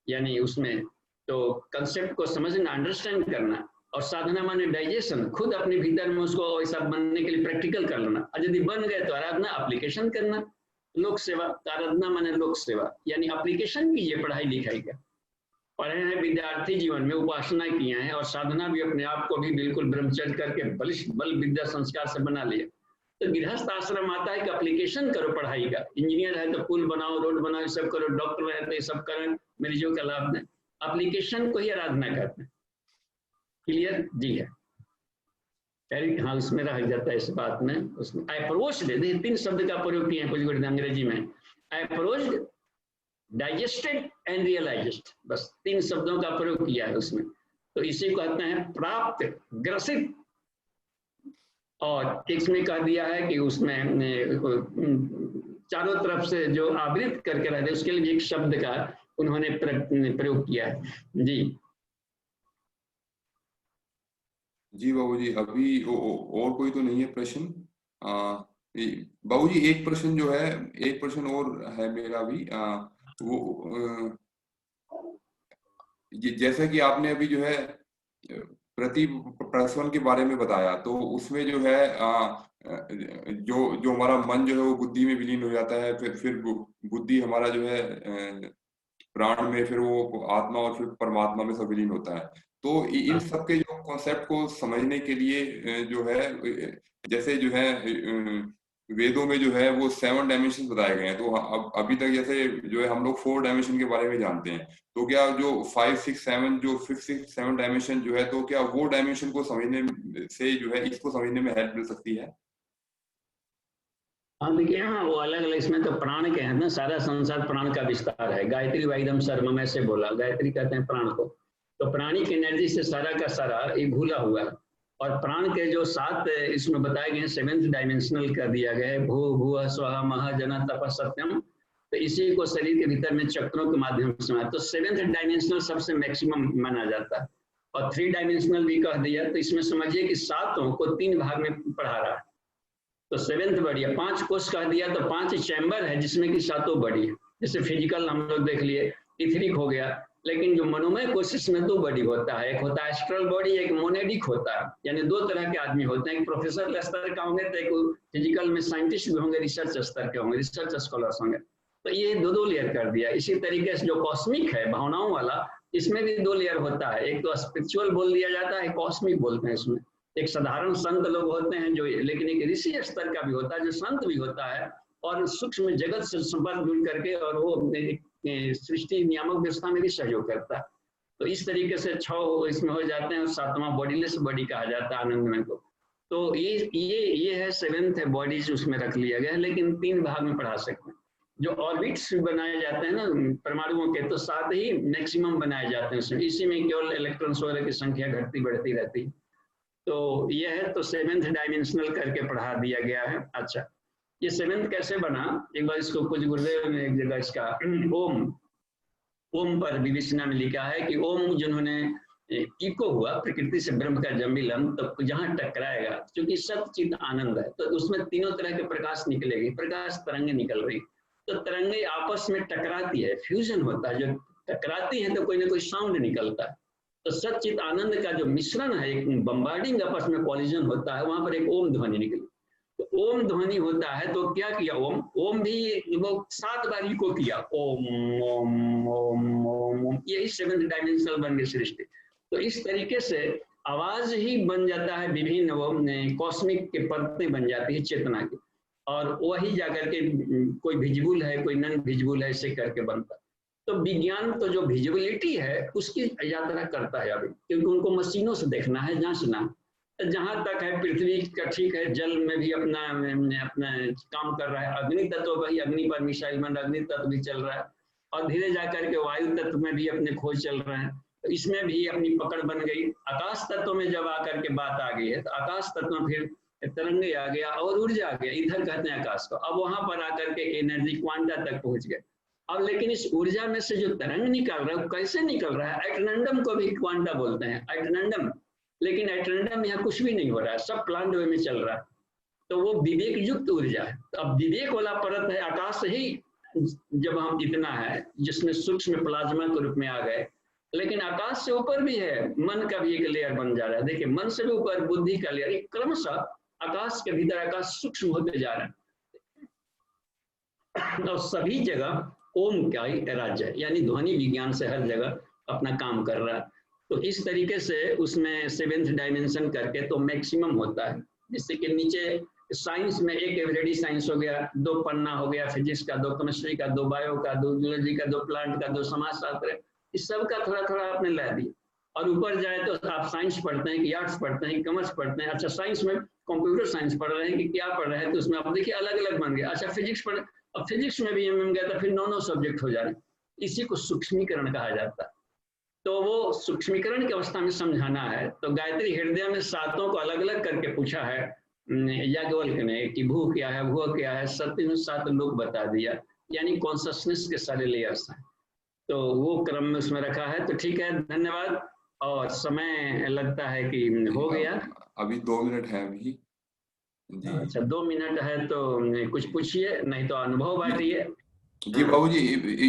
S1: यानी उसमें तो कंसेप्ट को समझना, अंडरस्टैंड करना। और साधना माने डाइजेशन, खुद अपने भीतर में उसको वैसा बनने के लिए प्रैक्टिकल कर लेना। और यदि बन गए तो आराधना, एप्लीकेशन करना, लोक सेवा। आराधना माने लोक सेवा, यानी एप्लीकेशन कीजिए पढ़ाई लिखाई का। पढ़े हैं विद्यार्थी जीवन में, उपासना किए हैं, और साधना भी अपने आप को भी बिल्कुल ब्रह्मचर्य करके बलिष्ठ बल विद्या संस्कार से बना लिया। तो गृहस्थ आश्रम आता है कि एप्लीकेशन करो पढ़ाई का। इंजीनियर है तो पुल बनाओ, रोड बनाओ, ये सब करो। डॉक्टर है तो ये सब करें, मरीजों का लाभ दें। एप्लीकेशन को ही आराधना करते हैं। क्लियर? जी है। हाँ, उसमें रह जाता है इस बात में। उसमें अप्रोच दे, 3 शब्द का प्रयोग किए हैं कुछ गुरु अंग्रेजी में। अप्रोच, डाइजेस्टेड एंड रियलाइज्ड, बस 3 शब्दों का प्रयोग किया है उसमें। तो इसी को कहते हैं प्राप्त, ग्रसित। और इसमें कह दिया है कि उसमें चारों तरफ से जो आवृत करके रहते, उसके लिए एक शब्द का उन्होंने प्रयोग किया है। जी
S2: जी बाबूजी, अभी और कोई तो नहीं है प्रश्न? बाबूजी एक प्रश्न जो है, एक प्रश्न और है मेरा भी। वो जैसा कि आपने अभी जो है प्रति प्रसवन के बारे में बताया, तो उसमें जो है जो जो हमारा मन जो है वो बुद्धि में विलीन हो जाता है, फिर बुद्धि हमारा जो है प्राण में, फिर वो आत्मा और फिर परमात्मा में सब विलीन होता है। तो इन सब के जो कॉन्सेप्ट को समझने के लिए जो है, जैसे जो है वेदों में जो है वो 7 डायमेंशन बताए गए हैं। तो अब अभी तक जैसे जो है हम लोग 4 डायमेंशन के बारे में जानते हैं, तो क्या जो 5, 6, 7 जो 5, 6, 7 डायमेंशन जो है, तो क्या वो डायमेंशन को समझने से जो है इसको समझने में हेल्प मिल सकती है?
S1: हाँ देखिए, हाँ वो अलग अलग इसमें तो प्राण के हैं ना, सारा संसार प्राण का विस्तार है। गायत्री वाइदम सर्वमय से बोला, गायत्री कहते हैं प्राण को। तो प्राणिक एनर्जी से सारा का सारा ये घुला हुआ है। और प्राण के जो 7 इसमें बताए गए हैं, 7th डायमेंशनल कर दिया गया है, भू भुव स्वः मह जन तप सत्यम। तो इसी को शरीर के भीतर में चक्रों के माध्यम से, तो 7th डायमेंशनल सबसे मैक्सिमम माना जाता है। और 3 डायमेंशनल भी कह दिया। तो इसमें समझिए कि 7 को 3 भाग में पढ़ा रहा है। तो 7th बॉडी है, 5 कोष कह दिया, तो 5 चैम्बर है जिसमें कि 7 बॉडी है। जैसे फिजिकल हम लोग देख लिए, इथरिक हो गया। लेकिन जो मनोमय कोशिश में 2 बॉडी होता है, एक होता है एस्ट्रल बॉडी, एक मोनेडिक होता है। यानी 2 तरह के आदमी होते हैं, एक प्रोफेसर स्तर का होंगे, तो एक फिजिकल में साइंटिस्ट भी होंगे, रिसर्च स्तर के होंगे, रिसर्च स्कॉलर्स होंगे। तो ये 2 लेयर कर दिया। इसी तरीके से जो कॉस्मिक है, भावनाओं वाला, इसमें भी 2 लेयर होता है। एक तो स्पिरिचुअल बोल दिया जाता है, कॉस्मिक बोलते हैं इसमें। एक साधारण संत लोग होते हैं जो, लेकिन एक ऋषि स्तर का भी होता है जो संत भी होता है, और सूक्ष्म जगत से संपर्क जुड़ करके, और वो सृष्टि नियामक व्यवस्था में भी सहयोग करता है। तो इस तरीके से 6 इसमें हो जाते हैं, और 7वां बॉडीलेस बॉडी कहा जाता है आनंदमय को। तो ये है 7th है बॉडीज, उसमें रख लिया गया है। लेकिन 3 भाग में पढ़ा सकते हैं। जो ऑर्बिट्स बनाए जाते हैं ना परमाणुओं के, तो 7 ही मैक्सिमम बनाए जाते हैं उसमें। इसी में केवल इलेक्ट्रॉन्स वगैरह की संख्या घटती बढ़ती रहती है। तो यह है, तो 7th डायमेंशनल करके पढ़ा दिया गया है। अच्छा, ये 7th कैसे बना? एक बार इसको कुछ गुरुदेव ने एक जगह इसका ओम पर विवेचना में लिखा है कि ओम जिन्होंने इको हुआ प्रकृति से ब्रह्म का जब मिलन, तो जहां टकराएगा, क्योंकि सचित आनंद है, तो उसमें 3 तरह के प्रकाश निकलेगी, प्रकाश तरंगे निकल रही। तो तरंगे आपस में टकराती है, फ्यूजन होता है। जब टकराती है तो कोई ना कोई साउंड निकलता है। तो सच्चित आनंद का जो मिश्रण है, एक बम्बार्डिंग आपस में कॉलिजन होता है, वहां पर एक ओम ध्वनि निकली। तो ओम ध्वनि होता है, तो क्या किया ओम? ओम भी वो 7 बार इको किया, ओम ओम ओम ओम ओम। यही 7th डायमेंशनल बन गई सृष्टि। तो इस तरीके से आवाज ही बन जाता है, विभिन्न वो कॉस्मिक के परतें बन जाती है चेतना की, और वही जाकर के कोई विजिबल है, कोई नॉन विजिबल है, ऐसे करके बनता है। तो विज्ञान तो जो विजिबिलिटी है उसकी यात्रा करता है अभी, क्योंकि उनको मशीनों से देखना है, जांचना। जहां तक है पृथ्वी का ठीक है, जल में भी अपना अपना काम कर रहा है। अग्नि तत्व वही, अग्नि पर मिसाइल बन, अग्नि तत्व भी चल रहा है। और धीरे जाकर के वायु तत्व में भी अपने खोज चल रहे हैं, तो इसमें भी अपनी पकड़ बन गई। आकाश तत्व में जब आकर के बात आ गई है, तो आकाश तत्व में फिर तरंगे आ गया और ऊर्जा आ गया, इधर कहते हैं आकाश को। अब वहां पर आकर के एनर्जी क्वांटा तक पहुंच गए। अब लेकिन इस ऊर्जा में से जो तरंग निकल रहा है, कैसे निकल रहा है? एटनंडम को भी क्वांटा बोलते हैं, एटनंडम। लेकिन एटेंडम यहाँ कुछ भी नहीं हो रहा है, सब प्लांट वे में चल रहा है। तो वो विवेक युक्त ऊर्जा है। तो अब विवेक वाला परत है आकाश से ही, जब हम इतना है जिसमें सूक्ष्म प्लाज्मा के रूप में आ गए, लेकिन आकाश से ऊपर भी है, मन का भी एक लेयर बन जा रहा है। देखिए मन से भी ऊपर बुद्धि का लेयर, क्रमशः आकाश के भीतर आकाश सूक्ष्म होते जा रहा है। और सभी जगह ओम का ही राज्य है, यानी ध्वनि विज्ञान से हर जगह अपना काम कर रहा है। तो इस तरीके से उसमें 7th डायमेंशन करके तो मैक्सिमम होता है, जिससे कि नीचे साइंस में एक एवरेडी साइंस हो गया, 2 पन्ना हो गया, फिजिक्स का 2, केमिस्ट्री का 2, बायो का 2, जूलॉजी का 2, प्लांट का 2, समाजशास्त्र, इस सब का थोड़ा थोड़ा आपने ला दी। और ऊपर जाए तो आप साइंस पढ़ते हैं कि आर्ट्स पढ़ते हैं, कॉमर्स पढ़ते हैं। अच्छा साइंस में कंप्यूटर साइंस पढ़ रहे हैं कि क्या पढ़ रहे हैं, तो उसमें आप देखिए अलग अलग बन गया। अच्छा फिजिक्स पढ़, अब फिजिक्स में भी एमएम गया तो फिर 9 सब्जेक्ट हो जा रहे हैं। इसी को सूक्ष्मीकरण कहा जाता है। तो वो सूक्ष्मीकरण की अवस्था में समझाना है। तो गायत्री हृदय में 7 को अलग अलग करके पूछा है याज्ञवल्क्य ने कि भू क्या है, भू क्या है, 7 लोग बता दिया, यानी कॉन्शसनेस के सारे लेयर्स हैं। तो वो क्रम में उसमें रखा है। तो ठीक है, धन्यवाद। और समय लगता है कि हो गया,
S2: अभी 2 मिनट है अभी जी।
S1: अच्छा 2 मिनट है तो कुछ पूछिए, नहीं तो अनुभव बांटिए।
S2: जी बाबूजी,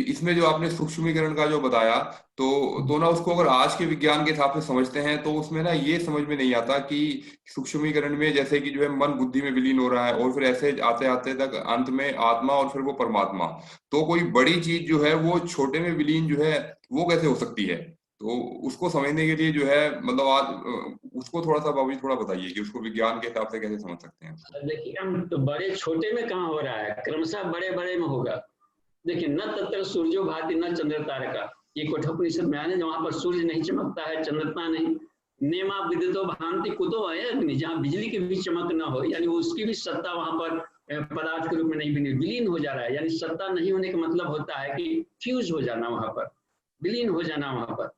S2: इसमें जो आपने सूक्ष्मीकरण का जो बताया, तो ना उसको अगर आज के विज्ञान के हिसाब से समझते हैं तो उसमें ना ये समझ में नहीं आता कि सूक्ष्मीकरण में जैसे कि जो है मन बुद्धि में विलीन हो रहा है, और फिर ऐसे आते आते तक अंत में आत्मा और फिर वो परमात्मा। तो कोई बड़ी चीज जो है वो छोटे में विलीन जो है वो कैसे हो सकती है? तो उसको समझने के लिए जो है मतलब आज उसको थोड़ा सा बाबूजी थोड़ा बताइए कि उसको विज्ञान के हिसाब से कैसे समझ सकते हैं।
S1: देखिए हम तो बड़े छोटे में कहाँ हो रहा है, क्रमशः बड़े बड़े में होगा। देखिए न तत्र सूर्यो भाति न चंद्र तारका, ये कठोपनिषद में आने वहां पर सूर्य नहीं चमकता है, चंद्रता नहीं। नेमा विदितो भांति कुतो है अग्नि, जहाँ बिजली की भी चमक न हो, यानी उसकी भी सत्ता वहां पर पदार्थ के रूप में नहीं विलीन हो जा रहा है। यानी सत्ता नहीं होने का मतलब होता है कि फ्यूज हो जाना, वहां पर विलीन हो जाना वहां पर।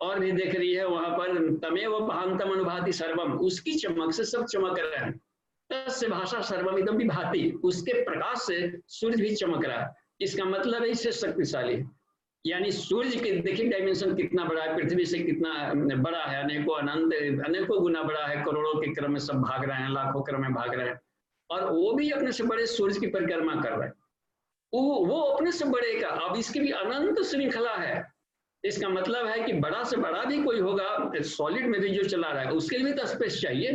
S1: और भी देख रही है वहां पर तमेव भांतम अनुभाति सर्वम, उसकी चमक से सब चमक रहे हैं। तस्य भाषा सर्वम इदम विभाति, उसके प्रकाश से सूर्य भी चमक रहा है। इसका मतलब है इससे शक्तिशाली है। यानी सूर्य के देखिए डायमेंशन कितना बड़ा है, पृथ्वी से कितना बड़ा है, अनेकों अनंत अनेकों गुना बड़ा है, करोड़ों के क्रम में सब भाग रहे हैं, लाखों क्रम में भाग रहे हैं। और वो भी अपने से बड़े सूर्य की परिक्रमा कर रहे हैं, वो अपने से बड़े का। अब इसकी भी अनंत श्रृंखला है। इसका मतलब है कि बड़ा से बड़ा भी कोई होगा, सॉलिड में भी जो चला रहा है उसके लिए भी तो स्पेस चाहिए।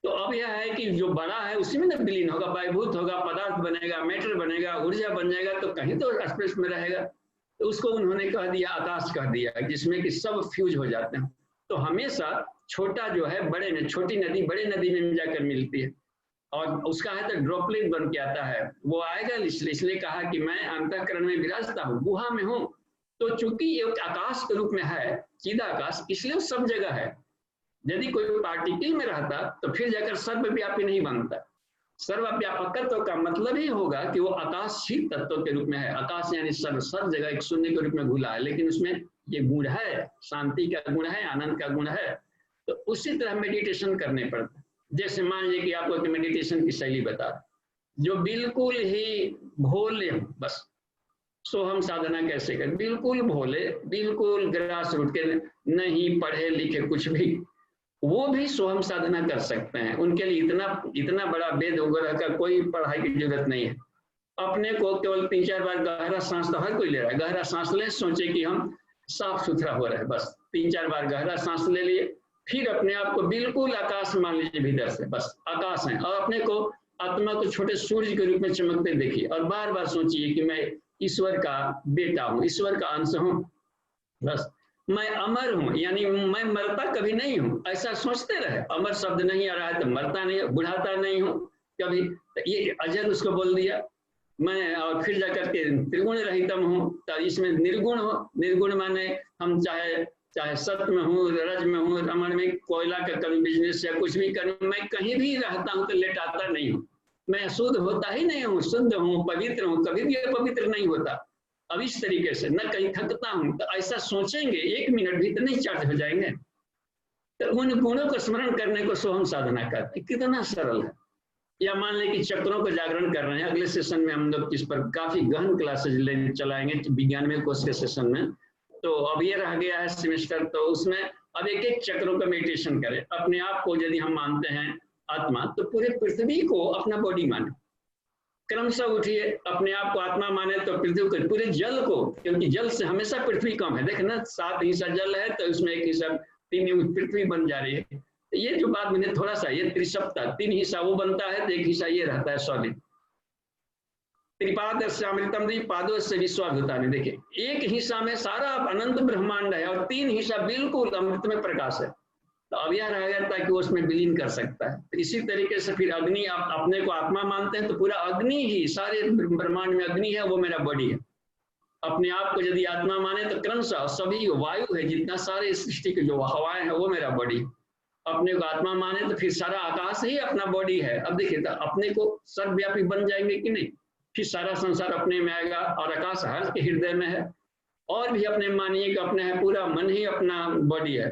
S1: तो अब यह है कि जो बड़ा है उसी में ना विलीन होगा, वायुभूत होगा, पदार्थ बनेगा, मैटर बनेगा, ऊर्जा बन जाएगा, तो कहीं तो स्पेस में रहेगा। तो उसको उन्होंने कह दिया आकाश कह दिया, जिसमें कि सब फ्यूज हो जाते हैं। तो हमेशा छोटा जो है बड़े में, छोटी नदी बड़े नदी में जाकर मिलती है, और उसका है तो ड्रॉपलेट बन के आता है, वो आएगा। इसलिए कहा कि मैं अंतःकरण में विराजता हूँ, गुहा में हूँ। तो चूंकि ये आकाश के रूप में है, सीधा आकाश, इसलिए सब जगह है। यदि कोई पार्टिकल में रहता तो फिर जाकर सर्वव्यापी नहीं बनता। सर्वव्यापकत्व का मतलब ही होगा कि वो आकाश ही तत्व के रूप में है। आकाश यानी सर्व, सब जगह एक शून्य के रूप में घुला है, लेकिन उसमें ये गुण है, शांति का गुण है, आनंद का गुण है। तो उसी तरह मेडिटेशन करने पड़ता है। जैसे मान लीजिए कि आपको मेडिटेशन की शैली बता, जो बिल्कुल ही भोले, बस सोहम साधना कैसे करें, बिल्कुल भोले, बिल्कुल ग्रास रूट के, नहीं पढ़े लिखे कुछ भी, वो भी सोहम साधना कर सकते हैं। उनके लिए इतना बड़ा वेद वगैरह का कोई पढ़ाई की जरूरत नहीं है। अपने को केवल 3-4 बार गहरा सांस, तो हर कोई ले रहा है, गहरा सांस ले, सोचे कि हम साफ सुथरा हो रहे हैं, बस 3-4 बार गहरा सांस ले लिए, फिर अपने आप को बिल्कुल आकाश मान लीजिए भीतर से, बस आकाश है, और अपने को आत्मा को छोटे सूर्य के रूप में चमकते देखिए, और बार बार सोचिए कि मैं ईश्वर का बेटा हूँ, ईश्वर का अंश हूँ, बस मैं अमर हूँ, यानी मैं मरता कभी नहीं हूँ, ऐसा सोचते रहे। अमर शब्द नहीं आ रहा है तो मरता नहीं, बुढ़ाता नहीं हूँ कभी, तो ये अजर उसको बोल दिया मैं। और फिर जाकर के त्रिगुण रहितम हूँ, तो इसमें निर्गुण हो, निर्गुण माने हम चाहे सत्य में हूँ, रज में हूँ, रमण में, कोयला का करूँ बिजनेस या कुछ भी करूँ, मैं कहीं भी रहता हूँ तो लेटाता नहीं हूँ, मैं शुद्ध होता ही नहीं हूँ, शुद्ध हूँ, पवित्र हूँ, कभी भी अपवित्र नहीं होता। अब इस तरीके से न कहीं थकता हूं, तो ऐसा सोचेंगे 1 मिनट भी तो नहीं चार्ज हो जाएंगे। तो उन गुणों को स्मरण करने को सोहम साधना करते, कितना सरल है। या मान लें कि चक्रों को जागरण कर रहे हैं, अगले सेशन में हम लोग इस पर काफी गहन क्लासेज चलाएंगे विज्ञान में कोर्स के सेशन में। तो अब ये रह गया है सेमेस्टर, तो उसमें अब एक एक चक्रों का मेडिटेशन करें। अपने आप को यदि हम मानते हैं आत्मा, तो पूरे पृथ्वी को अपना बॉडी माने, क्रमशः उठिए। अपने आप को आत्मा माने तो पृथ्वी को, पूरे जल को, क्योंकि जल से हमेशा पृथ्वी कम है। देखना 7 हिस्सा जल है तो उसमें 1 हिस्सा 3 पृथ्वी बन जा रही है। तो ये जो बात मैंने थोड़ा सा, ये त्रिसप्ता, 3 हिस्सा वो बनता है तो 1 हिस्सा ये रहता है सॉलिड। त्रिपादस्यामृतम पादों से विश्वाभूता में देखिए, 1 हिस्सा में सारा अनंत ब्रह्मांड है और 3 हिस्सा बिल्कुल अमृत में प्रकाश है। तो अब यह रह जाता है कि वो उसमें विलीन कर सकता है। तो इसी तरीके से फिर अग्नि, आप अपने को आत्मा मानते हैं तो पूरा अग्नि ही, सारे ब्रह्मांड में अग्नि है, वो मेरा बॉडी है। अपने आप को यदि आत्मा माने तो क्रमशः सभी वायु है, जितना सारे सृष्टि के जो हवाएं हैं वो मेरा बॉडी। अपने को आत्मा माने तो फिर सारा आकाश ही अपना बॉडी है। अब देखिए तो अपने को सर्वव्यापी बन जाएंगे कि नहीं, फिर सारा संसार अपने में आएगा और आकाश हर के हृदय में है। और भी अपने मानिए कि अपने है, पूरा मन ही अपना बॉडी है,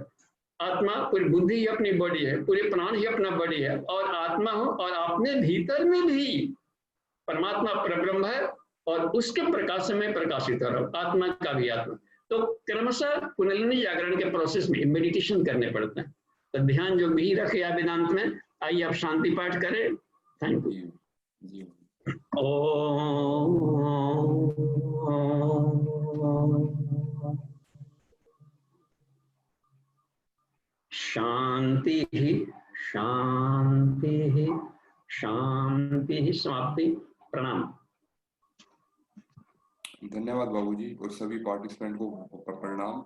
S1: आत्मा पूरी बुद्धि ही अपनी बॉडी है, पूरे प्राण ही अपना बॉडी है, और आत्मा हो और अपने भीतर में भी परमात्मा परब्रह्म है और उसके प्रकाश में प्रकाशित हो रहा है, आत्मा का भी आत्मा। तो क्रमशः कुंडलिनी जागरण के प्रोसेस में मेडिटेशन करने पड़ते हैं। तो ध्यान जो भी रखे आप वेदांत में। आइए आप शांति पाठ करें। Thank you. शांति शांति शांति। समाप्ति। प्रणाम।
S2: धन्यवाद बाबूजी और सभी पार्टिसिपेंट को प्रणाम।